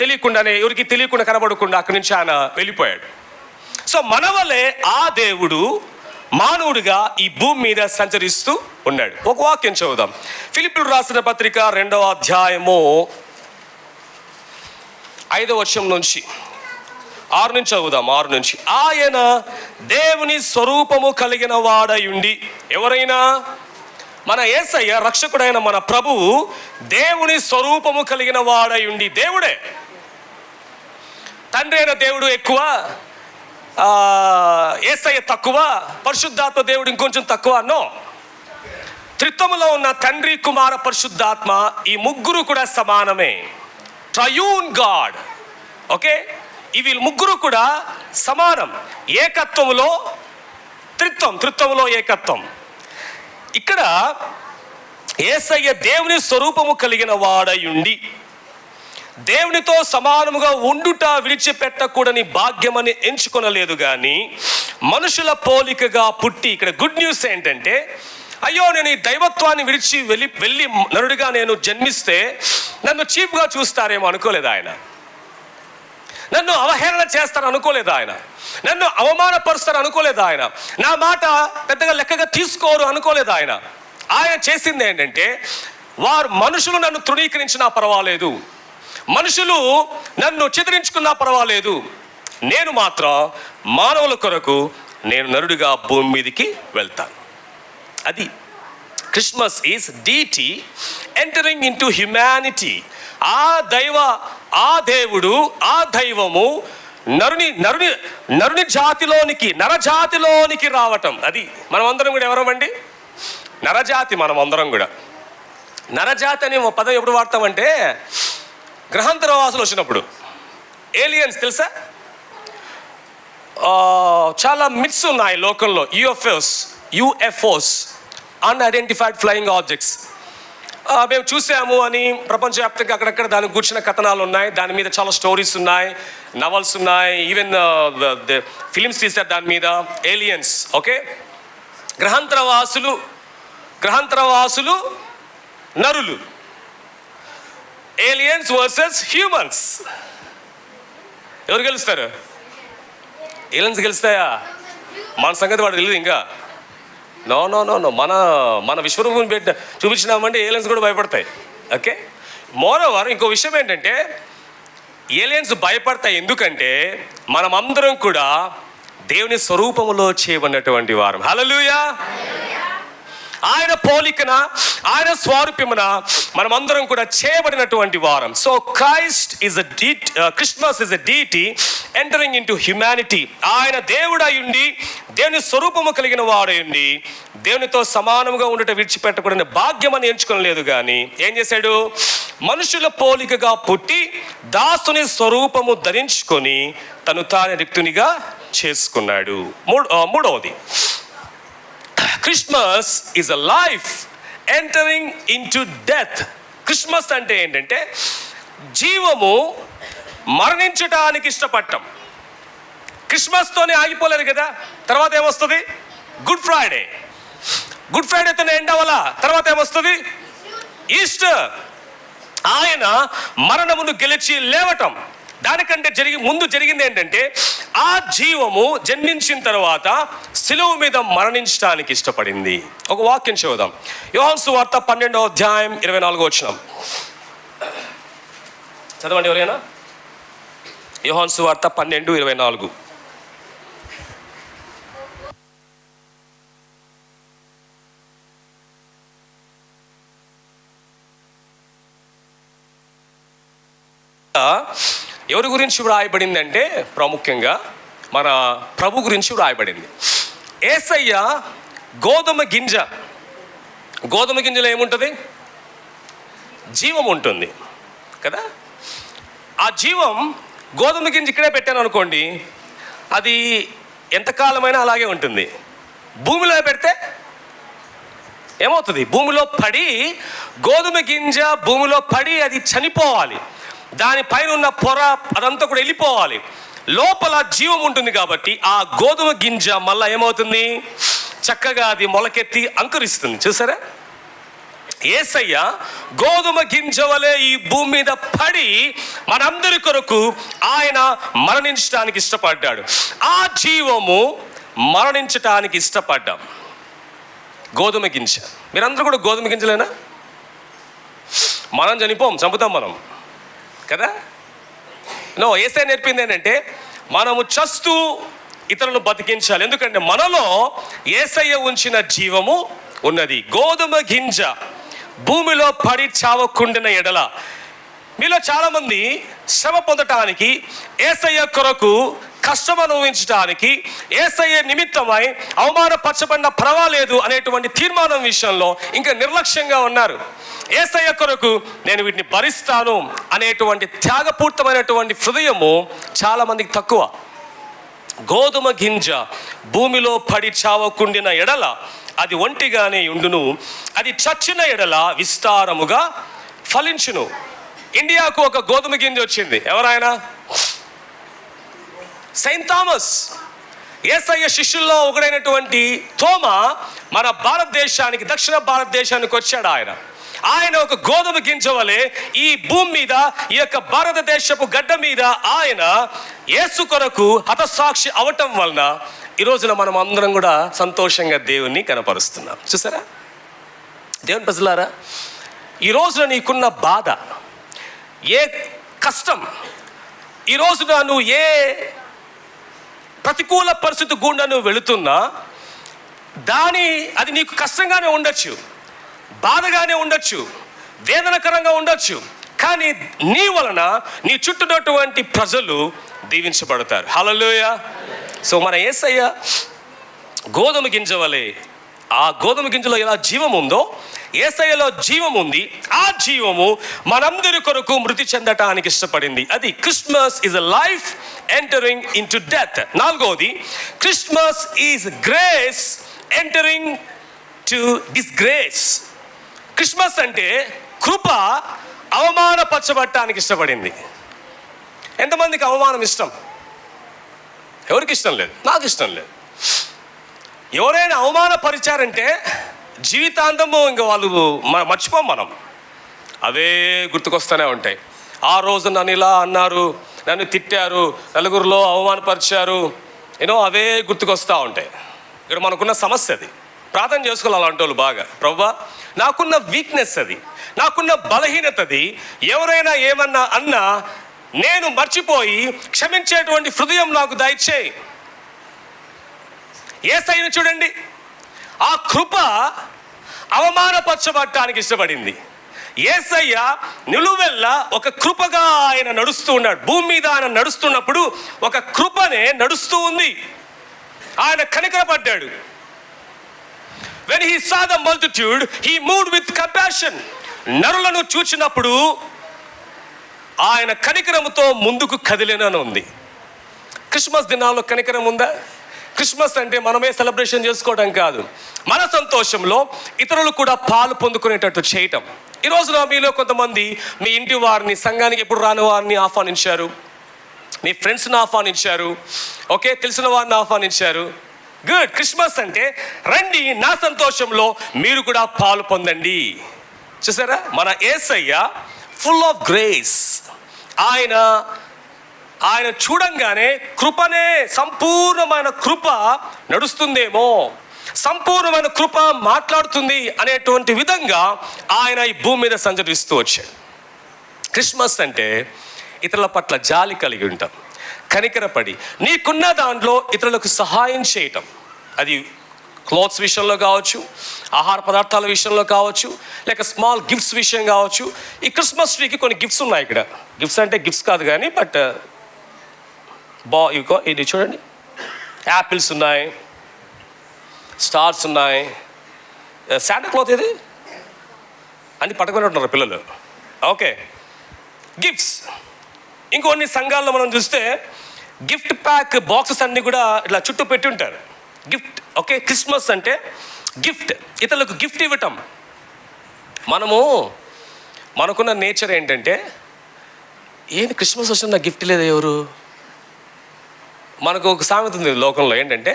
తెలియకుండానే, ఎవరికి తెలియకుండా, కనబడకుండా అక్కడి నుంచి ఆయన వెళ్ళిపోయాడు. సో మన వల్లే ఆ దేవుడు మానవుడిగా ఈ భూమి మీద సంచరిస్తూ ఉన్నాడు. ఒక వాక్యం చదువుదాం. ఫిలిప్పీయులకు రాసిన పత్రిక 2వ అధ్యాయము 5వ వచనం నుంచి 6 నుంచి చదువుదాం. 6 నుంచి. ఆయన దేవుని స్వరూపము కలిగిన వాడయుండి, ఎవరైనా మన యేసయ్య రక్షకుడైన మన ప్రభువు దేవుని స్వరూపము కలిగిన వాడయుండి, దేవుడే. తండ్రి అయిన దేవుడు ఎక్కువ, యేసయ్య తక్కువ, పరిశుద్ధాత్మ దేవుడు ఇంకొంచెం తక్కువ. నో, త్రిత్వములో ఉన్న తండ్రి, కుమార, పరిశుద్ధాత్మ ఈ ముగ్గురు కూడా సమానమే. Triune God. ఓకే, ఇవి ముగ్గురు కూడా సమానం. ఏకత్వములో త్రిత్వం, త్రిత్వములో ఏకత్వం. ఇక్కడ యేసయ్య దేవుని స్వరూపము కలిగిన వాడయుండి, దేవునితో సమానముగా ఉండుట విడిచిపెట్టకూడని భాగ్యమని ఎంచుకొనలేదు కానీ మనుషుల పోలికగా పుట్టి. ఇక్కడ గుడ్ న్యూస్ ఏంటంటే, అయ్యో నేను ఈ దైవత్వాన్ని విడిచి వెళ్ళి నరుడిగా నేను జన్మిస్తే నన్ను చీప్గా చూస్తారేమో అనుకోలేదు ఆయన. నన్ను అవహేళన చేస్తారు అనుకోలేదు ఆయన. నన్ను అవమానపరుస్తారు అనుకోలేదు ఆయన. నా మాట పెద్దగా లెక్కగా తీసుకోరు అనుకోలేదు ఆయన. ఆయన చేసింది ఏంటంటే, మనుషులు నన్ను తృణీకరించినా పర్వాలేదు, మనుషులు నన్ను చిత్రించుకున్నా పర్వాలేదు, నేను మాత్రం మానవుల కొరకు నేను నరుడిగా భూమి మీదకి వెళ్తాను. అది Christmas is deity entering in to humanity. ఆ దేవుడు, ఆ దైవము నరుని జాతిలోనికి, నరజాతిలోనికి రావటం. అది మనం అందరం కూడా ఎవరమండి? నరజాతి. మనం అందరం కూడా నరజాతి అనే పదం ఎప్పుడు వాడతామంటే, గ్రహాంతరవాసులు వచ్చినప్పుడు. ఏలియన్స్ తెలుసా? చాలా మిత్స్ ఉన్నాయి లోకంలో. UFOs, unidentified flying objects. మేము చూసాము అని ప్రపంచవ్యాప్తంగా అక్కడక్కడ దానికి కూర్చున్న కథనాలు ఉన్నాయి. దాని మీద చాలా స్టోరీస్ ఉన్నాయి, నవల్స్ ఉన్నాయి, ఈవెన్ ఫిలిమ్స్ తీశారు దాని మీద. ఏలియన్స్. ఓకే, గ్రహాంతరవాసులు నరులు. Aliens versus humans. ఎవరు గెలుస్తారు? ఏలియన్స్ గెలుస్తాయా? మన సంగతి వాడు తెలియదు ఇంకా. నో నో నో నో మన విశ్వరూపం చూపించినామంటే ఏలియన్స్ కూడా భయపడతాయి. ఓకే, మోరోవర్ ఇంకో విషయం ఏంటంటే, ఏలియన్స్ భయపడతాయి ఎందుకంటే మనమందరం కూడా దేవుని స్వరూపములో చేయబడినటువంటి వారం. హల్లెలూయా. ఆయన పోలికన, ఆయన స్వరూపమున మనమందరం కూడా చేయబడినటువంటి వారం. So Christmas is a deity entering in to humanity. ఆయన దేవుడయుండి, దేవుని స్వరూపము కలిగిన వాడయుండి, దేవునితో సమానముగా ఉండట విడిచిపెట్టకూడని భాగ్యమని ఎంచుకోలేదు కానీ ఏం చేశాడు? మనుషుల పోలికగా పుట్టి దాసుని స్వరూపము ధరించుకొని తను తాను రిక్తునిగా చేసుకున్నాడు. మూడవది, Christmas is a life entering in to death. Christmas అంటే ఏంటంటే, జీవము మరణించటానికి ఇష్టపడటం. క్రిస్మస్తోనే ఆగిపోలేదు కదా, తర్వాత ఏమొస్తుంది? గుడ్ ఫ్రైడేతోనే ఎండ్ అవ్వాలా, తర్వాత ఏమొస్తుంది? ఈస్టర్. ఆయన మరణమును గెలిచి లేవటం. దానికంటే ముందు జరిగింది ఏంటంటే, ఆ జీవము జన్మించిన తర్వాత శిలువ మీద మరణించడానికి ఇష్టపడింది. ఒక వాక్యం చదువుదాం. యోహాను సువార్త 12వ అధ్యాయం 24వ వచనం చదవండి ఎవరైనా. యోహాను సువార్త 12:24. ఎవరి గురించి వ్రాయబడిందంటే, ప్రాముఖ్యంగా మన ప్రభు గురించి వ్రాయబడింది. యేసయ్య గోధుమ గింజలో ఏముంటుంది? జీవం ఉంటుంది కదా. ఆ జీవం, గోధుమ గింజ ఇక్కడే పెట్టాను అనుకోండి, అది ఎంతకాలమైనా అలాగే ఉంటుంది. భూమిలో పెడితే ఏమవుతుంది? భూమిలో పడి, గోధుమ గింజ భూమిలో పడి అది చనిపోవాలి. దానిపైన ఉన్న పొర అదంతా కూడా వెళ్ళిపోవాలి. లోపల జీవం ఉంటుంది కాబట్టి ఆ గోధుమ గింజ మళ్ళీ ఏమవుతుంది? చక్కగా అది మొలకెత్తి అంకురిస్తుంది. చూసారా? యేసయ్య గోధుమ గింజ వలె ఈ భూమి మీద పడి మనందరి కొరకు ఆయన మరణించడానికి ఇష్టపడ్డాడు. ఆ జీవము మరణించటానికి ఇష్టపడ్డాం. గోధుమ గింజ, మీరందరూ కూడా గోధుమ గింజలేనా? మనం చనిపోం, చంపుతాం మనం కదా. యేసయ్య నేర్పింది ఏంటంటే మనము చస్తూ ఇతరులను బతికించాలి. ఎందుకంటే మనలో యేసయ్య ఉంచిన జీవము ఉన్నది. గోధుమ గింజ భూమిలో పడి చావకుండిన ఎడల, మీలో చాలామంది శ్రమ పొందటానికి, యేసయ్య కొరకు కష్టం అనుభవించడానికి, యేసయ్య నిమిత్తమై అవమానపరచబడిన పర్వాలేదు అనేటువంటి తీర్మానం విషయంలో ఇంకా నిర్లక్ష్యంగా ఉన్నారు. యేసయ్య కొరకు నేను వీటిని భరిస్తాను అనేటువంటి త్యాగపూర్తమైనటువంటి హృదయము చాలామందికి తక్కువ. గోధుమ గింజ భూమిలో పడి చావకుండిన ఎడల అది ఒంటిగానే ఉండును, అది చచ్చిన ఎడల విస్తారముగా ఫలించును. ఇండియాకు ఒక గోధుమ గింజ వచ్చింది. ఎవరైనా? Saint Thomas. యేసయ్య శిష్యుల్లో ఒకడైనటువంటి తోమా మన భారతదేశానికి, దక్షిణ భారతదేశానికి వచ్చాడు. ఆయన ఒక గోధుమ గింజ వలె ఈ భూమి మీద, ఈ యొక్క భారతదేశపు గడ్డ మీద ఆయన యేసు కొరకు హతసాక్షి అవటం వలన ఈ రోజున మనం అందరం కూడా సంతోషంగా దేవుణ్ణి కనపరుస్తున్నాం. చూసారా? దేవుని ప్రజలారా, ఈ రోజున నీకున్న బాధ, ఏ కష్టం, ఈ రోజున నువ్వు ఏ ప్రతికూల పరిస్థితి గుండా నువ్వు వెళుతున్నా, అది నీకు కష్టంగానే ఉండొచ్చు, బాధగానే ఉండొచ్చు, వేదనకరంగా ఉండొచ్చు, కానీ నీ వలన నీ చుట్టూనటువంటి ప్రజలు దీవించబడతారు. హల్లెలూయా. సో మన యేసయ్య గోధుమ గింజ వలె, ఆ గోధుమ గింజలో ఎలా జీవం ఉందో యేసయ్యలో జీవం ఉంది. ఆ జీవము మనందరి కొరకు మృతి చెందటానికి ఇష్టపడింది. అది Christmas is a life entering in to death. నాలుగోది, Christmas is grace entering to disgrace. Christmas అంటే కృప అవమానపరచబడటానికి ఇష్టపడింది. ఎంతమందికి అవమానం ఇష్టం? ఎవరికి ఇష్టం లేదు? నాకు ఇష్టం లేదు. ఎవరైనా అవమానపరిచారంటే జీవితాంతము ఇంకా వాళ్ళు మర్చిపోం మనం. అవే గుర్తుకొస్తూనే ఉంటాయి. ఆ రోజు నన్ను ఇలా అన్నారు, నన్ను తిట్టారు, నలుగురిలో అవమానపరిచారు, అవే గుర్తుకొస్తూ ఉంటాయి. ఇక్కడ మనకున్న సమస్య అది. ప్రార్థన చేసుకోవాలి అలాంటి వాళ్ళు బాగా. ప్రభువా, నాకున్న వీక్నెస్ అది, నాకున్న బలహీనత అది. ఎవరైనా ఏమన్నా అన్నా నేను మర్చిపోయి క్షమించేటువంటి హృదయం నాకు దయచేయి. యేసయ్యను చూడండి, ఆ కృప అవమానపరచబడటానికి ఇష్టపడింది. యేసయ్య నిలువెల్లా ఒక కృపగా ఆయన నడుస్తూ ఉన్నాడు. భూమి మీద ఆయన నడుస్తున్నప్పుడు ఒక కృపనే నడుస్తూ ఉంది. ఆయన కనికరపడ్డాడు. When he saw the multitude, he moved with compassion. నరులను చూచినప్పుడు ఆయన కనికరముతో ముందుకు కదిలేనని ఉంది. క్రిస్మస్ దినాల్లో కనికరం ఉందా? క్రిస్మస్ అంటే మనమే సెలబ్రేషన్ చేసుకోవడం కాదు, మన సంతోషంలో ఇతరులు కూడా పాలు పొందుకునేటట్టు చేయటం. ఈ రోజున మీలో కొంతమంది మీ ఇంటి వారిని, సంఘానికి ఎప్పుడు రాని వారిని ఆహ్వానించారు, మీ ఫ్రెండ్స్ని ఆహ్వానించారు, ఓకే, తెలిసిన వారిని ఆహ్వానించారు. గుడ్. క్రిస్మస్ అంటే రండి, నా సంతోషంలో మీరు కూడా పాలు పొందండి. చూసారా? మన యేసయ్య ఫుల్ ఆఫ్ గ్రేస్. ఆయన చూడంగానే కృపనే, సంపూర్ణమైన కృప నడుస్తుందేమో, సంపూర్ణమైన కృప మాట్లాడుతుంది అనేటువంటి విధంగా ఆయన ఈ భూమి మీద సంచరిస్తూ వచ్చాడు. క్రిస్మస్ అంటే ఇతరుల పట్ల జాలి కలిగి ఉంటాం, కనికరపడి నీకున్న దాంట్లో ఇతరులకు సహాయం చేయటం. అది క్లోత్స్ విషయంలో కావచ్చు, ఆహార పదార్థాల విషయంలో కావచ్చు, లేక స్మాల్ గిఫ్ట్స్ విషయం కావచ్చు. ఈ క్రిస్మస్ ట్రీకి కొన్ని గిఫ్ట్స్ ఉన్నాయి. ఇక్కడ గిఫ్ట్స్ అంటే గిఫ్ట్స్ కాదు కానీ, బట్ ఇది చూడండి, యాపిల్స్ ఉన్నాయి, స్టార్స్ ఉన్నాయి, శాంటా క్లాత్ ఇది అన్ని పట్టుకొని ఉంటున్నారు పిల్లలు. Okay, gifts. ఇంకొన్ని సంఘాల్లో మనం చూస్తే గిఫ్ట్ ప్యాక్ బాక్సెస్ అన్నీ కూడా ఇట్లా చుట్టూ పెట్టి ఉంటారు. గిఫ్ట్. ఓకే, క్రిస్మస్ అంటే గిఫ్ట్, ఇతరులకు గిఫ్ట్ ఇవ్వటం. మనకున్న నేచర్ ఏంటంటే, ఏంటి క్రిస్మస్ వచ్చిన గిఫ్ట్ లేదా ఎవరు? మనకు ఒక సామెత ఉంది లోకంలో ఏంటంటే,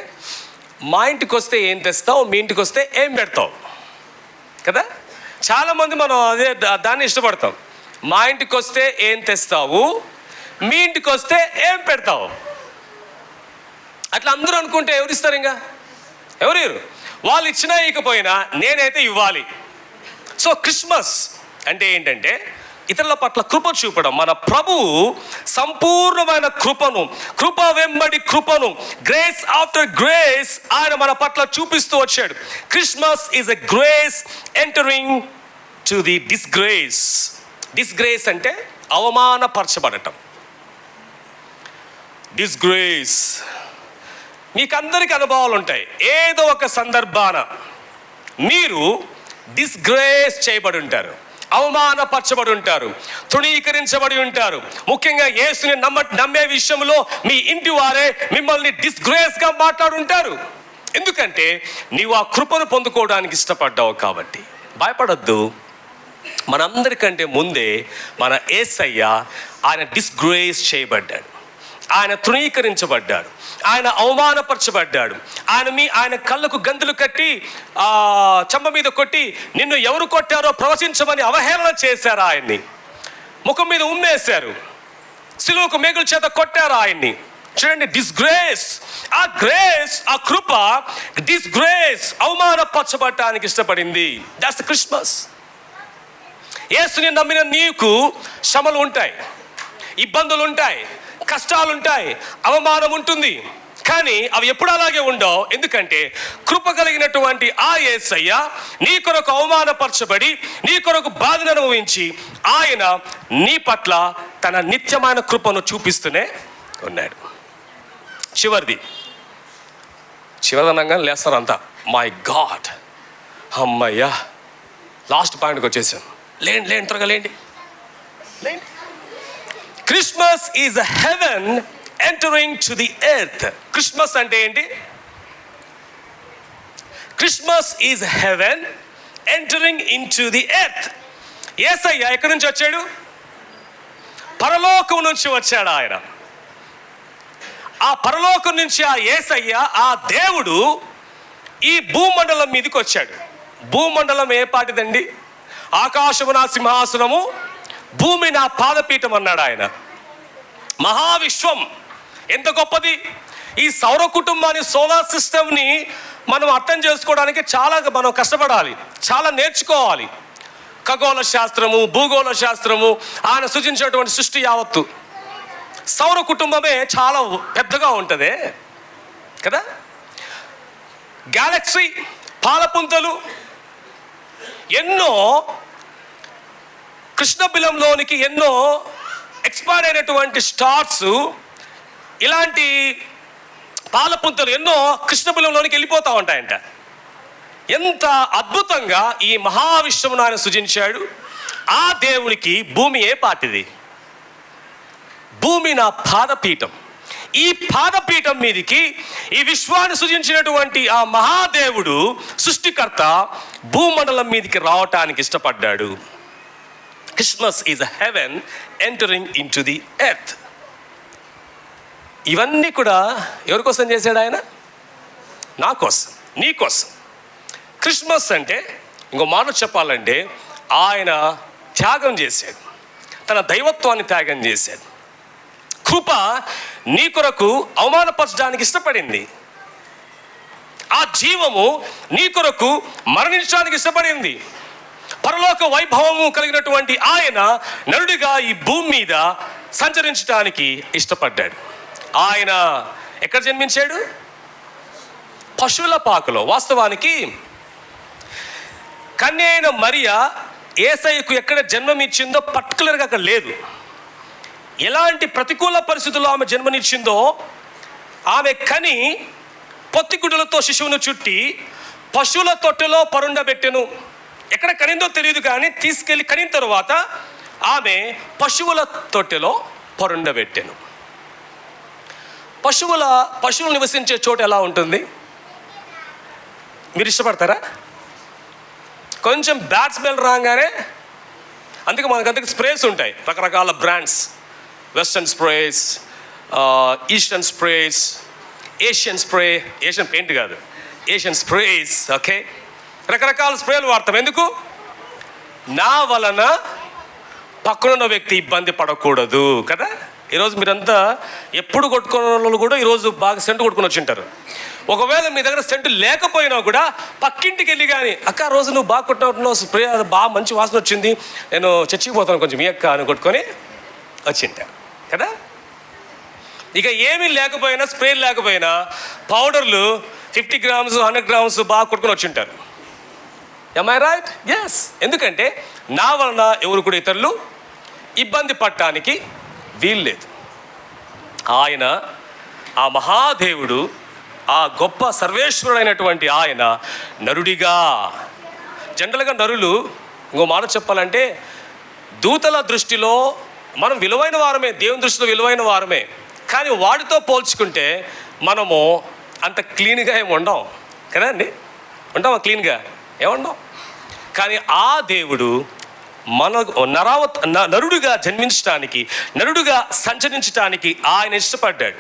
మా ఇంటికి వస్తే ఏం తెస్తావు, మీ ఇంటికి వస్తే ఏం పెడతావు కదా. చాలామంది మనం దాన్ని ఇష్టపడతాం. మా ఇంటికి వస్తే ఏం తెస్తావు, మీ ఇంటికి వస్తే ఏం పెడతావు. అట్లా అందరూ అనుకుంటే ఎవరిస్తారు? ఇంకా ఎవరు? వాళ్ళు ఇచ్చినా ఇకపోయినా నేనైతే ఇవ్వాలి. సో క్రిస్మస్ అంటే ఏంటంటే ఇతరుల పట్ల కృప చూపడం. మన ప్రభువు సంపూర్ణమైన కృప వెంబడి కృపను, గ్రేస్ ఆఫ్టర్ గ్రేస్ ఆయన మన పట్ల చూపిస్తూ వచ్చాడు. Christmas is a grace entering to the disgrace. Disgrace అంటే అవమానపరచబడటం. డిస్గ్రేస్ మీకు అందరికీ అనుభవాలు ఉంటాయి. ఏదో ఒక సందర్భాన మీరు డిస్గ్రేస్ చేయబడి ఉంటారు, అవమానపరచబడి ఉంటారు, తృణీకరించబడి ఉంటారు. ముఖ్యంగా యేసుని నమ్మే విషయంలో మీ ఇంటి వారే మిమ్మల్ని డిస్గ్రేస్గా మాట్లాడుంటారు. ఎందుకంటే నీవు ఆ కృపను పొందుకోవడానికి ఇష్టపడ్డావు కాబట్టి. భయపడద్దు. మనందరికంటే ముందే మన యేసయ్య ఆయన డిస్గ్రేస్ చేయబడ్డాడు, ఆయన తృణీకరించబడ్డాడు, ఆయన అవమానపరచబడ్డాడు. ఆయన కళ్ళకు గంతులు కట్టి చెంప మీద కొట్టి నిన్ను ఎవరు కొట్టారో ప్రవచించమని అవహేళన చేశారు. ఆయన్ని ముఖం మీద ఉమ్మేశారు, సిలువకు మేకుల చేత కొట్టారు ఆయన్ని. చూడండి, డిస్గ్రేస్. ఆ గ్రేస్, ఆ కృప డిస్గ్రేస్, అవమానపరచబడటానికి ఇష్టపడింది. That's Christmas. యేసుని నమ్మిన నీకు శ్రమలు ఉంటాయి, ఇబ్బందులు ఉంటాయి, కష్టాలు ఉంటాయి, అవమానం ఉంటుంది. కానీ అవి ఎప్పుడు అలాగే ఉండవు. ఎందుకంటే కృప కలిగినటువంటి ఆ యేసయ్య నీ కొరకు అవమానపరచబడి నీ కొరకు బాధను అనుభవించి ఆయన నీ పట్ల తన నిత్యమైన కృపను చూపిస్తూనే ఉన్నాడు. చివరిదనంగా లేస్తారు అంతా, మై గాడ్, అమ్మయ్యా, లాస్ట్ పాయింట్కి వచ్చేసాం. లేండి త్వరగా లేండి. Christmas is a heaven entering to the earth. Christmas అంటే ఏంటి? Christmas is heaven entering in to the earth. యేసయ్య ఎక్కడి నుంచి వచ్చాడు? పరలోకం నుంచి వచ్చాడు ఆయన. ఆ పరలోకం నుంచి ఆ యేసయ్య, ఆ దేవుడు ఈ భూమండలం మీదకి వచ్చాడు. భూమండలం ఏ పాటిదండి? ఆకాశము నా సింహాసనము, భూమి నా పాదపీఠం అన్నాడు ఆయన. మహావిశ్వం ఎంత గొప్పది! ఈ సౌర కుటుంబాన్ని, సోలార్ సిస్టమ్ని మనం అర్థం చేసుకోవడానికి చాలా మనం కష్టపడాలి, చాలా నేర్చుకోవాలి. ఖగోళ శాస్త్రము, భూగోళ శాస్త్రము, ఆయన సృజించినటువంటి సృష్టి యావత్తు. సౌర కుటుంబమే చాలా పెద్దగా ఉంటుంది కదా. గ్యాలక్సీ, పాలపుంతలు, ఎన్నో కృష్ణబిలంలోనికి ఎన్నో ఎక్స్పైర్ అయినటువంటి స్టార్స్, ఇలాంటి పాలపుంతలు ఎన్నో కృష్ణబిలంలోనికి వెళ్ళిపోతూ ఉంటాయంట. ఎంత అద్భుతంగా ఈ మహావిశ్వమును ఆయన సృజించాడు. ఆ దేవునికి భూమి ఏ పాటిది? భూమి నా పాదపీఠం. ఈ పాదపీఠం మీదికి ఈ విశ్వాన్ని సృజించినటువంటి ఆ మహాదేవుడు, సృష్టికర్త, భూమండలం మీదికి రావటానికి ఇష్టపడ్డాడు. Christmas is a heaven entering in to the earth. ఇవన్నీ కూడా ఎవరి కోసం చేశాడు ఆయన? నా కోసం, నీ కోసం. క్రిస్మస్ అంటే ఇంకో మాట చెప్పాలంటే ఆయన త్యాగం చేశాడు, తన దైవత్వాన్ని త్యాగం చేశాడు. కృప నీ కొరకు అవమానపరచడానికి ఇష్టపడింది. ఆ జీవము నీ కొరకు మరణించడానికి ఇష్టపడింది. పరలోక వైభవము కలిగినటువంటి ఆయన నరుడిగా ఈ భూమి మీద సంచరించడానికి ఇష్టపడ్డాడు. ఆయన ఎక్కడ జన్మించాడు? పశువుల పాకలో. వాస్తవానికి కన్య అయిన మరియా యేసయ్యకు ఎక్కడ జన్మనిచ్చిందో పర్టికులర్గా అక్కడ లేదు. ఎలాంటి ప్రతికూల పరిస్థితుల్లో ఆమె జన్మనిచ్చిందో, ఆమె కని పొత్తిగుడ్డలతో శిశువును చుట్టి పశువుల తొట్టెలో పరుండబెట్టెను. ఎక్కడ కనిందో తెలియదు, కానీ తీసుకెళ్ళి కనిన తర్వాత ఆమె పశువుల తొట్టెలో పరుండబెట్టెను. పశువులు నివసించే చోటు ఎలా ఉంటుంది? మీరు ఇష్టపడతారా? కొంచెం బ్యాడ్ స్మెల్ రాగానే, అందుకే మనకు స్ప్రేస్ ఉంటాయి, రకరకాల brands, western sprays, eastern sprays, Asian spray, Asian paint కాదు, ఏషియన్ స్ప్రేస్. ఓకే, రకరకాల స్ప్రేలు వాడతాం. ఎందుకు? నా వలన పక్కనున్న వ్యక్తి ఇబ్బంది పడకూడదు కదా. ఈరోజు మీరంతా ఎప్పుడు కొట్టుకున్న వాళ్ళు కూడా ఈరోజు బాగా సెంటు కొట్టుకుని వచ్చి ఉంటారు. ఒకవేళ మీ దగ్గర సెంటు లేకపోయినా కూడా పక్కింటికి వెళ్ళి కానీ, అక్క రోజు నువ్వు బాగా కొట్టినట్టున్నావు, స్ప్రే బాగా మంచి వాసన వచ్చింది, నేను చచ్చికి పోతాను కొంచెం మీ అక్క అని కొట్టుకొని వచ్చింటారు కదా. ఇక ఏమీ లేకపోయినా, స్ప్రే లేకపోయినా పౌడర్లు 50 grams 100 grams బాగా కొట్టుకొని వచ్చి ఉంటారు. Am I right? Yes. ఎందుకంటే నా వలన ఎవరు కూడా ఇతరులు ఇబ్బంది పడటానికి వీల్లేదు. ఆయన, ఆ మహాదేవుడు, ఆ గొప్ప సర్వేశ్వరుడైనటువంటి ఆయన నరుడిగా, జనరల్గా నరులు, ఇంకో మాట చెప్పాలంటే దూతల దృష్టిలో మనం విలువైన వారమే, దేవుని దృష్టిలో విలువైన వారమే. కానీ వాడితో పోల్చుకుంటే మనము అంత క్లీన్గా ఏమి ఉండం కదా అండి. ఉంటామా క్లీన్గా? ఏముండం. కానీ ఆ దేవుడు మన నరుడుగా జన్మించడానికి, నరుడుగా సంచరించడానికి ఆయన ఇష్టపడ్డాడు.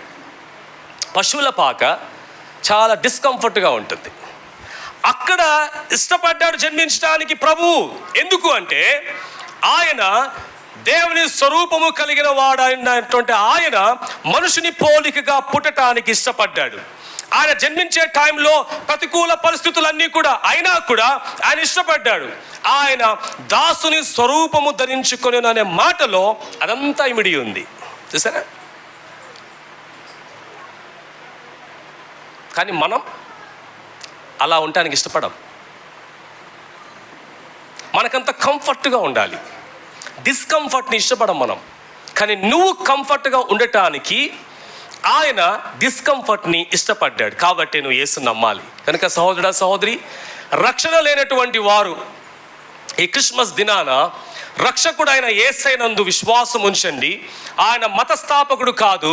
పశువుల పాక చాలా డిస్కంఫర్ట్గా ఉంటుంది, అక్కడ ఇష్టపడ్డాడు జన్మించడానికి ప్రభువు. ఎందుకు అంటే ఆయన దేవుని స్వరూపము కలిగిన వాడైనటువంటి ఆయన మనుషుని పోలికగా పుట్టడానికి ఇష్టపడ్డాడు. ఆయన జన్మించే టైంలో ప్రతికూల పరిస్థితులన్నీ కూడా అయినా కూడా ఆయన ఇష్టపడ్డాడు. ఆయన దాసుని స్వరూపము ధరించుకొని అనే మాటలో అదంతా ఇమిడి ఉంది, చూసారా. కానీ మనం అలా ఉండటానికి ఇష్టపడం. మనకంత కంఫర్ట్గా ఉండాలి, డిస్కంఫర్ట్ని ఇష్టపడం మనం. కానీ నువ్వు కంఫర్ట్గా ఉండటానికి ఆయన డిస్కంఫర్ట్ని ఇష్టపడ్డాడు. కాబట్టి నువ్వు యేసుని నమ్మాలి. కనుక సహోదరుడా, సహోదరి, రక్షణ లేనటువంటి వారు ఈ క్రిస్మస్ దినాన రక్షకుడైన యేసయ్యనందు విశ్వాసం ఉంచండి. ఆయన మతస్థాపకుడు కాదు,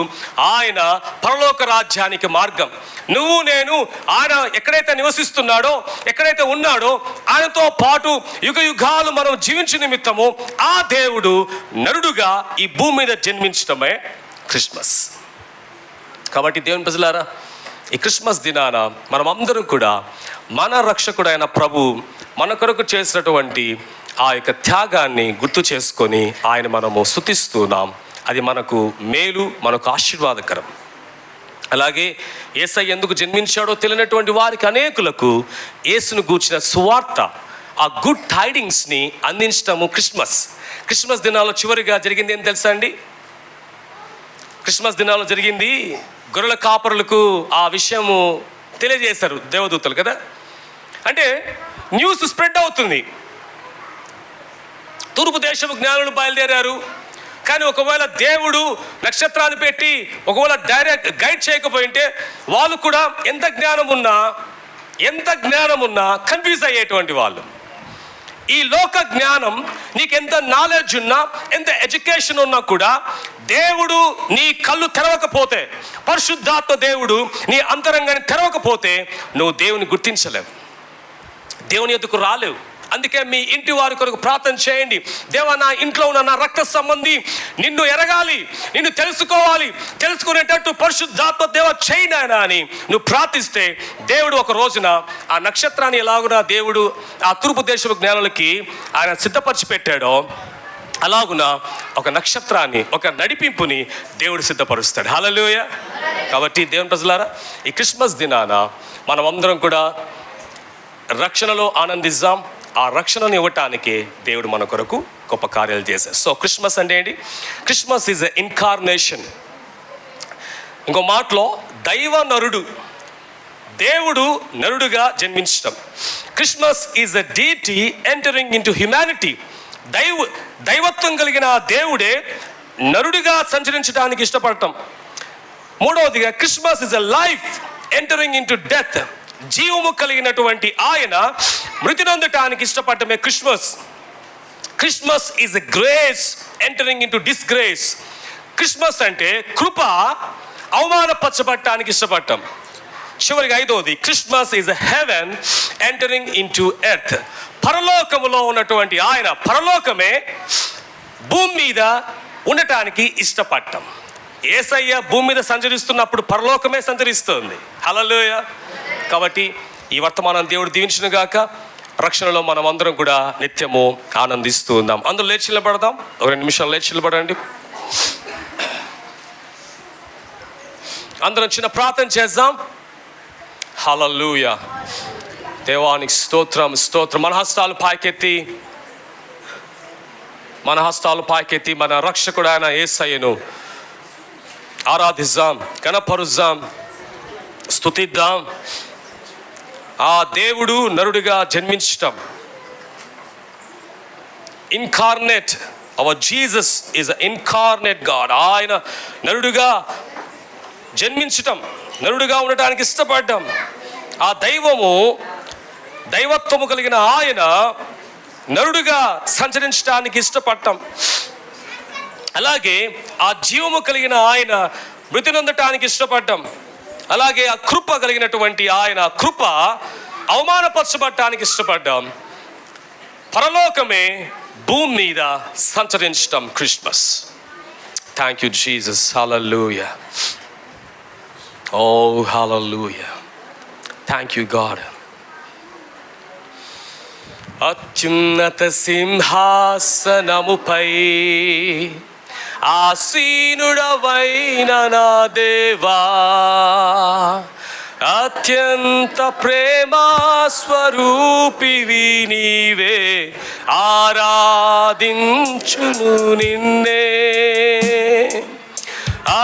ఆయన పరలోక రాజ్యానికి మార్గం. నువ్వు నేను ఆయన ఎక్కడైతే నివసిస్తున్నాడో, ఎక్కడైతే ఉన్నాడో ఆయనతో పాటు యుగ యుగాలు మనం జీవించే నిమిత్తము ఆ దేవుడు నరుడుగా ఈ భూమి మీద జన్మించడమే క్రిస్మస్. కాబట్టి దేవుని ప్రజలారా, ఈ క్రిస్మస్ దినాన మనమందరం కూడా మన రక్షకుడైన ప్రభు మన కొరకు చేసినటువంటి ఆ యొక్క త్యాగాన్ని గుర్తు చేసుకొని ఆయన మనము స్తుతిస్తున్నాం. అది మనకు మేలు, మనకు ఆశీర్వాదకరం. అలాగే యేసయ్య ఎందుకు జన్మించాడో తెలియనటువంటి వారికి అనేకులకు యేసును గూర్చిన సువార్త, ఆ గుడ్ టైడింగ్స్ని అందించడము క్రిస్మస్ దినాల్లో చివరిగా జరిగింది ఏం తెలుసా అండి? క్రిస్మస్ దినాల్లో జరిగింది, గొర్రెల కాపరులకు ఆ విషయము తెలియజేశారు దేవదూతలు కదా. అంటే న్యూస్ స్ప్రెడ్ అవుతుంది. తూర్పు దేశపు జ్ఞానులు బయలుదేరారు. కానీ ఒకవేళ దేవుడు నక్షత్రాన్ని పెట్టి ఒకవేళ డైరెక్ట్ గైడ్ చేయకపోయింటే వాళ్ళు కూడా ఎంత జ్ఞానం ఉన్నా కన్ఫ్యూజ్ అయ్యేటువంటి వాళ్ళు. ఈ లోక జ్ఞానం, నీకు ఎంత నాలెడ్జ్ ఉన్నా, ఎంత ఎడ్యుకేషన్ ఉన్నా కూడా దేవుడు నీ కళ్ళు తెరవకపోతే, పరిశుద్ధాత్మ దేవుడు నీ అంతరంగాన్ని తెరవకపోతే నువ్వు దేవుని గుర్తించలేవు, దేవుని ఎదుకు రాలేవు. అందుకే మీ ఇంటి వారి కొరకు ప్రార్థన చేయండి. దేవా, నా ఇంట్లో ఉన్న నా రక్త సంబంధి నిన్ను ఎరగాలి, నిన్ను తెలుసుకునేటట్టు పరిశుద్ధాత్మ దేవ చేయనాయనా అని నువ్వు ప్రార్థిస్తే దేవుడు ఒక రోజున ఆ నక్షత్రాన్ని ఎలాగునా దేవుడు ఆ తూర్పు దేశపు జ్ఞానులకి ఆయన సిద్ధపరిచి పెట్టాడో అలాగున ఒక నక్షత్రాన్ని, ఒక నడిపింపుని దేవుడు సిద్ధపరుస్తాడు. హల్లెలూయా. కాబట్టి దేవుని ప్రజలారా, ఈ క్రిస్మస్ దినాన మనం అందరం కూడా రక్షణలో ఆనందిద్దాం. ఆ రక్షణను ఇవ్వటానికి దేవుడు మన కొరకు గొప్ప కార్యాలు చేశారు. సో క్రిస్మస్ అంటే ఏంటి? Christmas is a incarnation. ఇంకో మాటలో దైవ నరుడు, దేవుడు నరుడుగా జన్మించడం. Christmas is a deity entering in to humanity. దైవత్వం కలిగిన దేవుడే నరుడిగా సంచరించడానికి ఇష్టపడటం. మూడవదిగా Christmas is a life entering in to death. జీవము కలిగినటువంటి ఆయన మృతి నొందటానికి ఇష్టపడటమే Christmas. Christmas is a grace entering in to disgrace. Christmas అంటే కృప అవమానపరచబడటానికి ఇష్టపడటం. చివరిగా ఐదవది, Christmas is a heaven entering in to earth. పరలోకములో ఉన్నటువంటి ఆయన, పరలోకమే భూమి మీద ఉండటానికి ఇష్టపడటం. యేసయ్య భూమి మీద సంచరిస్తున్నప్పుడు పరలోకమే సంచరిస్తుంది. హల్లెలూయా. కాబట్టి ఈ వర్తమానం దేవుడు దీవించును గాక. రక్షణలో మనం అందరం కూడా నిత్యము ఆనందిస్తూ ఉందాం. అందరూ లేచి నిలబడదాం. ఒక 2 నిమిషాలు లేచి నిలబడండి. అందరం చిన్న ప్రార్థన చేద్దాం. హల్లెలూయా. దేవానికి స్తోత్రం, స్తోత్రం. మన హస్తాలు పైకెత్తి మన రక్షకుడు ఆయన యేసయ్యను ఆరాధిద్దాం, గణపరుద్దాం, స్తుతిద్దాం. ఆ దేవుడు నరుడిగా జన్మించటం, incarnate, our Jesus is incarnate God. ఆయన నరుడుగా జన్మించటం, నరుడుగా ఉండటానికి ఇష్టపడ్డాం. ఆ దైవత్వము కలిగిన ఆయన నరుడుగా సంచరించడానికి ఇష్టపడటం. అలాగే ఆ జీవము కలిగిన ఆయన మృతి నొందటానికి ఇష్టపడ్డాం. అలాగే ఆ కృప కలిగినటువంటి ఆయన కృప అవమానపరచబడటానికి ఇష్టపడ్డాం. పరలోకమే భూమి మీద సంచరించటం క్రిస్మస్. Thank you Jesus. హల్లెలూయా. ఓ హల్లెలూయా. Thank you God. అత్యున్నత సింహాసనముపై ఆసీనుడవైన నా దేవా, అత్యంత ప్రేమా స్వరూపివి నీవే, ఆరాధించును నిన్నే.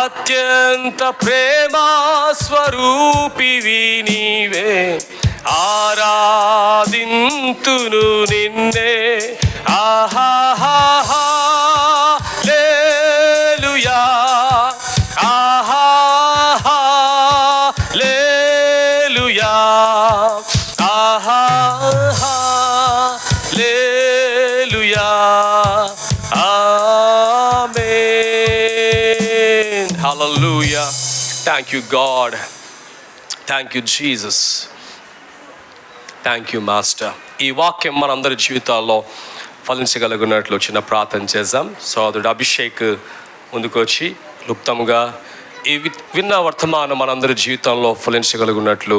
అత్యంత ప్రేమా స్వరూపివి నీవే, ఆరాధింతును నిన్నే. ఆహాహా లేలుయా, ఆహాహా లేలుయా, ఆహాహా లేలుయా. ఆమేన్. హల్లెలూయా. Thank you God. Thank you Jesus. Thank you master. ఈ వాక్యం మనందరి జీవితాల్లో ఫలించగలిగినట్లు చిన్న ప్రార్థన చేద్దాం. సోదరుడు అభిషేక్ ముందుకు వచ్చి క్లుప్తంగా ఈ విన్న వర్తమానం మనందరి జీవితంలో ఫలించగలిగినట్లు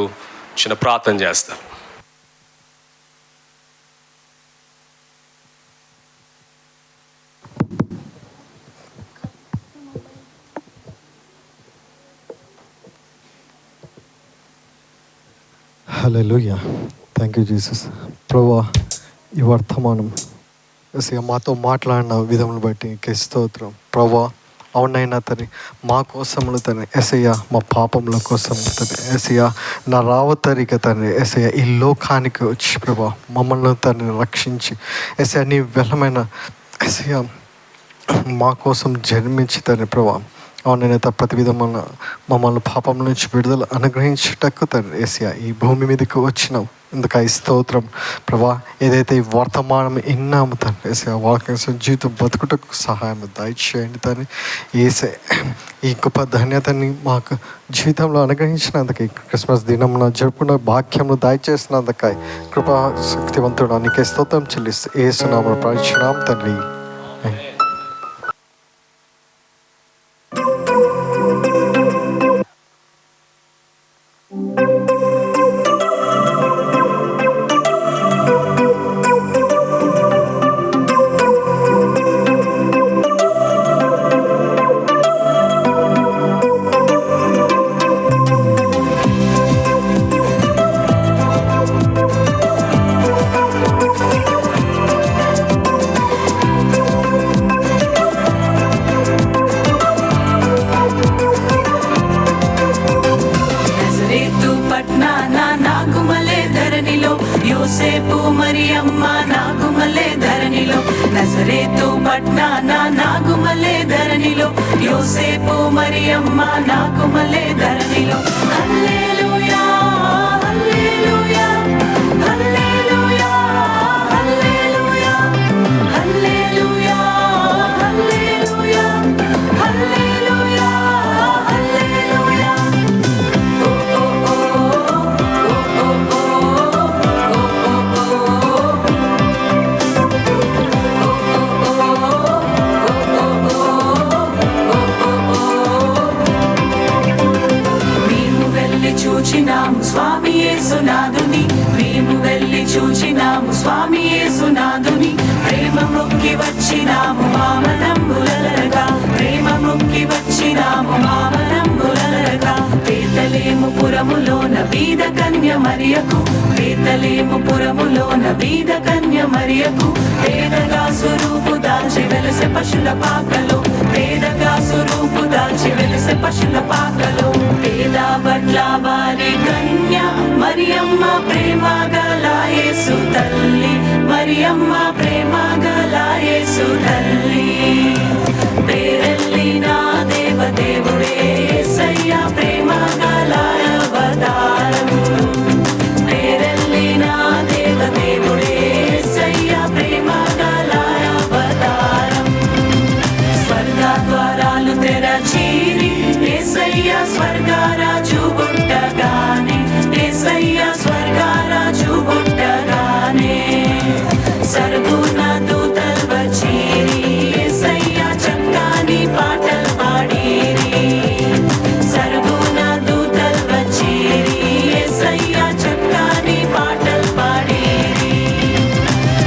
చిన్న ప్రార్థన చేస్తాం. హల్లెలూయా. Thank you Jesus. ప్రభువా, ఈ వర్తమానం ఎస్ఐ మాతో మాట్లాడిన విధమును బట్టి నీకే స్తోత్రం. ప్రభువా, అవునైనా తని మా కోసములు తని ఎస్ఐ, మా పాపముల కోసం తని ఎస్ఐ, నా రావతరిక తని ఎస్ఐ ఈ లోకానికి వచ్చి ప్రభా మమ్మల్ని తనని రక్షించి ఎస్ఐ నీ బలమైన ఎస్ఐ మా కోసం జన్మించి తని ప్రభా అవునైనా ప్రతి విధమైన మమ్మల్ని పాపం నుంచి విడుదల అనుగ్రహించుటకు తండ్రి యేసయ్యా ఈ భూమి మీదకి వచ్చినాం. ఇందుకు ఈ స్తోత్రం ప్రభా. ఏదైతే ఈ వర్తమానం విన్నాము తండ్రి యేసయ్యా వాక్యం జీవితం బతుకుటకు సహాయం దయచేయండి తండ్రి యేసయ్యా. ఈ గొప్ప ధన్యతని మాకు జీవితంలో అనుగ్రహించినందుకు క్రిస్మస్ దినం జరుపుకున్న భాగ్యంను దయచేసినందుకై కృపా శక్తివంతుడు నీకే స్తోత్రం చెల్లిస్తూ యేసునామములో ప్రార్థిస్తున్నాం తండ్రి. యోసేపు మరియమ్మ నాగుమలే ధరణిలో, నజరేతు పట్నాన నాగుమలే ధరణిలో, యోసేపు మరియమ్మ నాగుమలే ధరణిలో. హల్లెలూయా హల్లెలూయా హల్లెలూయా హల్లెలూయా హల్లెలూయా హల్లెలూయా హల్లెలూయా హల్లెలూయా. మేము వచ్చినాము స్వామి యేసునాథుని, మేము వెళ్ళి చూచినాము స్వామి యేసునాథుని. ప్రేమ మొక్కి వచ్చినాము మామనంబులరగా, ప్రేమ మొక్కి వచ్చినాము మామనంబులరగా. బేతలేము పురములోన బీద కన్య మరియకు, బేతలేము పురములోన బీద కన్య మరియకు. పేదగా స్వరూపు దాల్చి వెలసె పశుల పాకలో, పేదగా స్వరూపు దాల్చి వెలసె పశుల పాకలో. పేద బట్ల వారి కన్య మరియమ్మ ప్రేమ గల యేసు తల్లి, మరియమ్మ ప్రేమ గల యేసు తల్లి. పేరెల్లిన దేవదేవుడే యేసయ్య ప్రేమ గల అవతారం, పేరెల్లిన దేవదేవుడే యేసయ్య ప్రేమ గల అవతారం. స్వర్గ ద్వారాలు తెరచీరి యేసయ్య స్వర్గరాజు పుట్టగానే, యేసయ్య స్వర్గరాజు పుట్టగానే. సరుగున దూతలు వచ్చీరి యేసయ్య చక్కని పాటలు పాడిరి, సరుగున దూతలు వచ్చీరి యేసయ్య చక్కని పాటలు పాడిరి.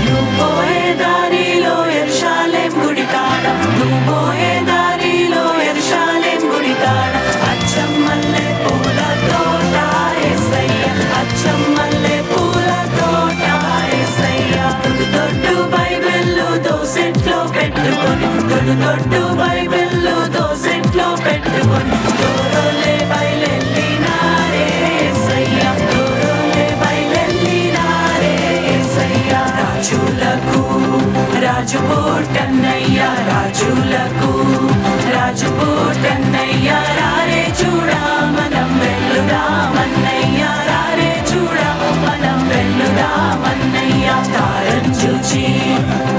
నువ్వు పోయే దారిలో యెరూషలేం గుడి కాడ, నువ్వు పోయే దారిలో యెరూషలేం గుడి కాడ. అచ్చం మల్లె పూల తోట యేసయ్య, అచ్చం మల్లె పూల తోట యేసయ్య. దొడ్డు బైబిళ్ళు దోసెట్లో పెట్టుకొని, దొడ్డు బైబిళ్ళు దోసెట్లో పెట్టుకొని. దూరోలే బయలెల్లినారే యేసయ్య, దూరోలే బయలెల్లినారే యేసయ్య. రాజులకు రాజు పుట్టన్నయ్య, రాజులకు రాజు పుట్టన్నయ్య. రారే చూడా మనం వెళ్ళుదామన్నయ్య, రారే చూడా మనం వెళ్ళుదామన్నయ్య. తారం చూచి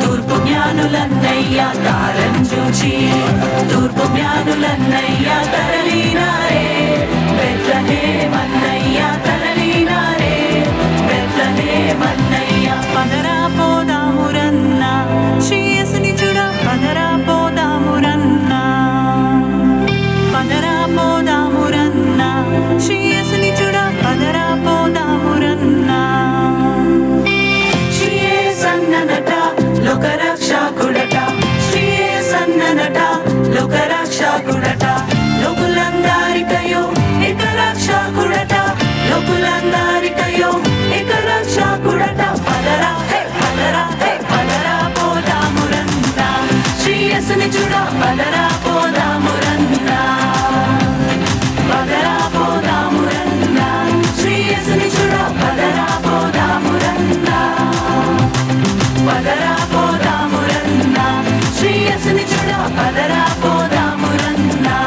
తూర్పు జ్ఞానులన్నయ్య, తారం చూచి తూర్పు జ్ఞానులన్నయ్య. తరలినారే బెత్లెహేమన్నయ్య, తరలినారే బెత్లెహేమన్నయ్య. పదరా పోదామురన్నా శ్రీయేసుని చూడ, పదరా పోదామురన్నా, పదరా పోదామురన్నా శ్రీయేసుని చూడ, పదరా పోదామురన్నా. శ్రీయేసన్ననట లోకరక్షకుడట, శ్రీయేసన్ననట లోకరక్షకుడట. లోకులందరికయో ఏక రక్షకుడట, లోకులందరికయో ఏక రక్షకుడట. పదరా హే పదరా హే పదరా పోదామురన్నా శ్రీయేసుని చూడ, పదరా పోదామురన్నా, పదరా పోదామురన్నా శ్రీయేసుని చూడ, పదరా పోదామురన్నా, పదరా పోదామురన్నా శ్రీయేసుని చూడ, పదరా పోదామురన్నా,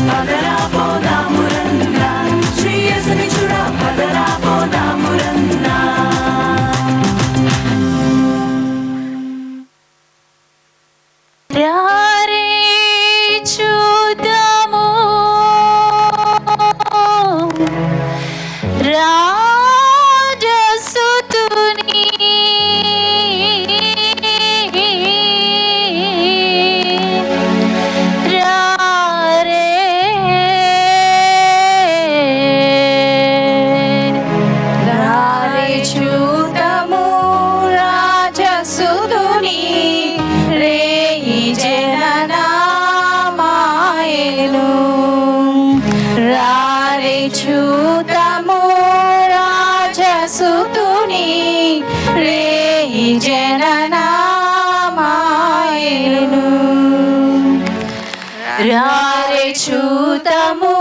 పదరా పోదామురన్నా శ్రీయేసుని చూడ, పదరా పోదామురన్నా. రారే చూద్దాము రాజసుతుని, రారే రారే చూద్దాము రాజసుతుని. రేయి జననామాయను, రారే చూద్దాము రాజసుతుని. రేయి జననామాయను, రారే చూద్దాము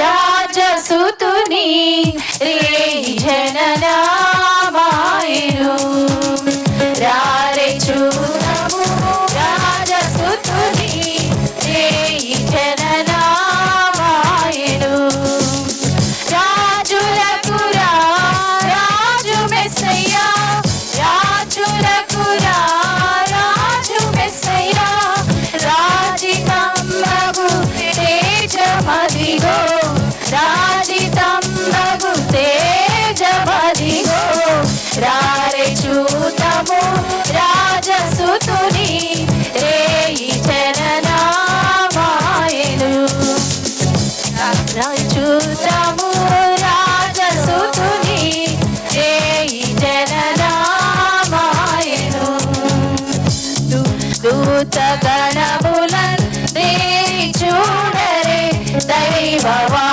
రాజసుతుని. రేయి జననామాయను, రారే చూద్దాము రాజసుతుని. రేయి జననామాయను. రాజులకు రాజు మెస్సయ్య, రాజులకు రాజు మెస్సయ్య. రాజితమ్మగు తేజమదిగో, రాజితమ్మగు తేజ చూద్దాము రాజసుతుని ఏ జననామాయను దూత గణములన్ దేవి చూడరే దైవవా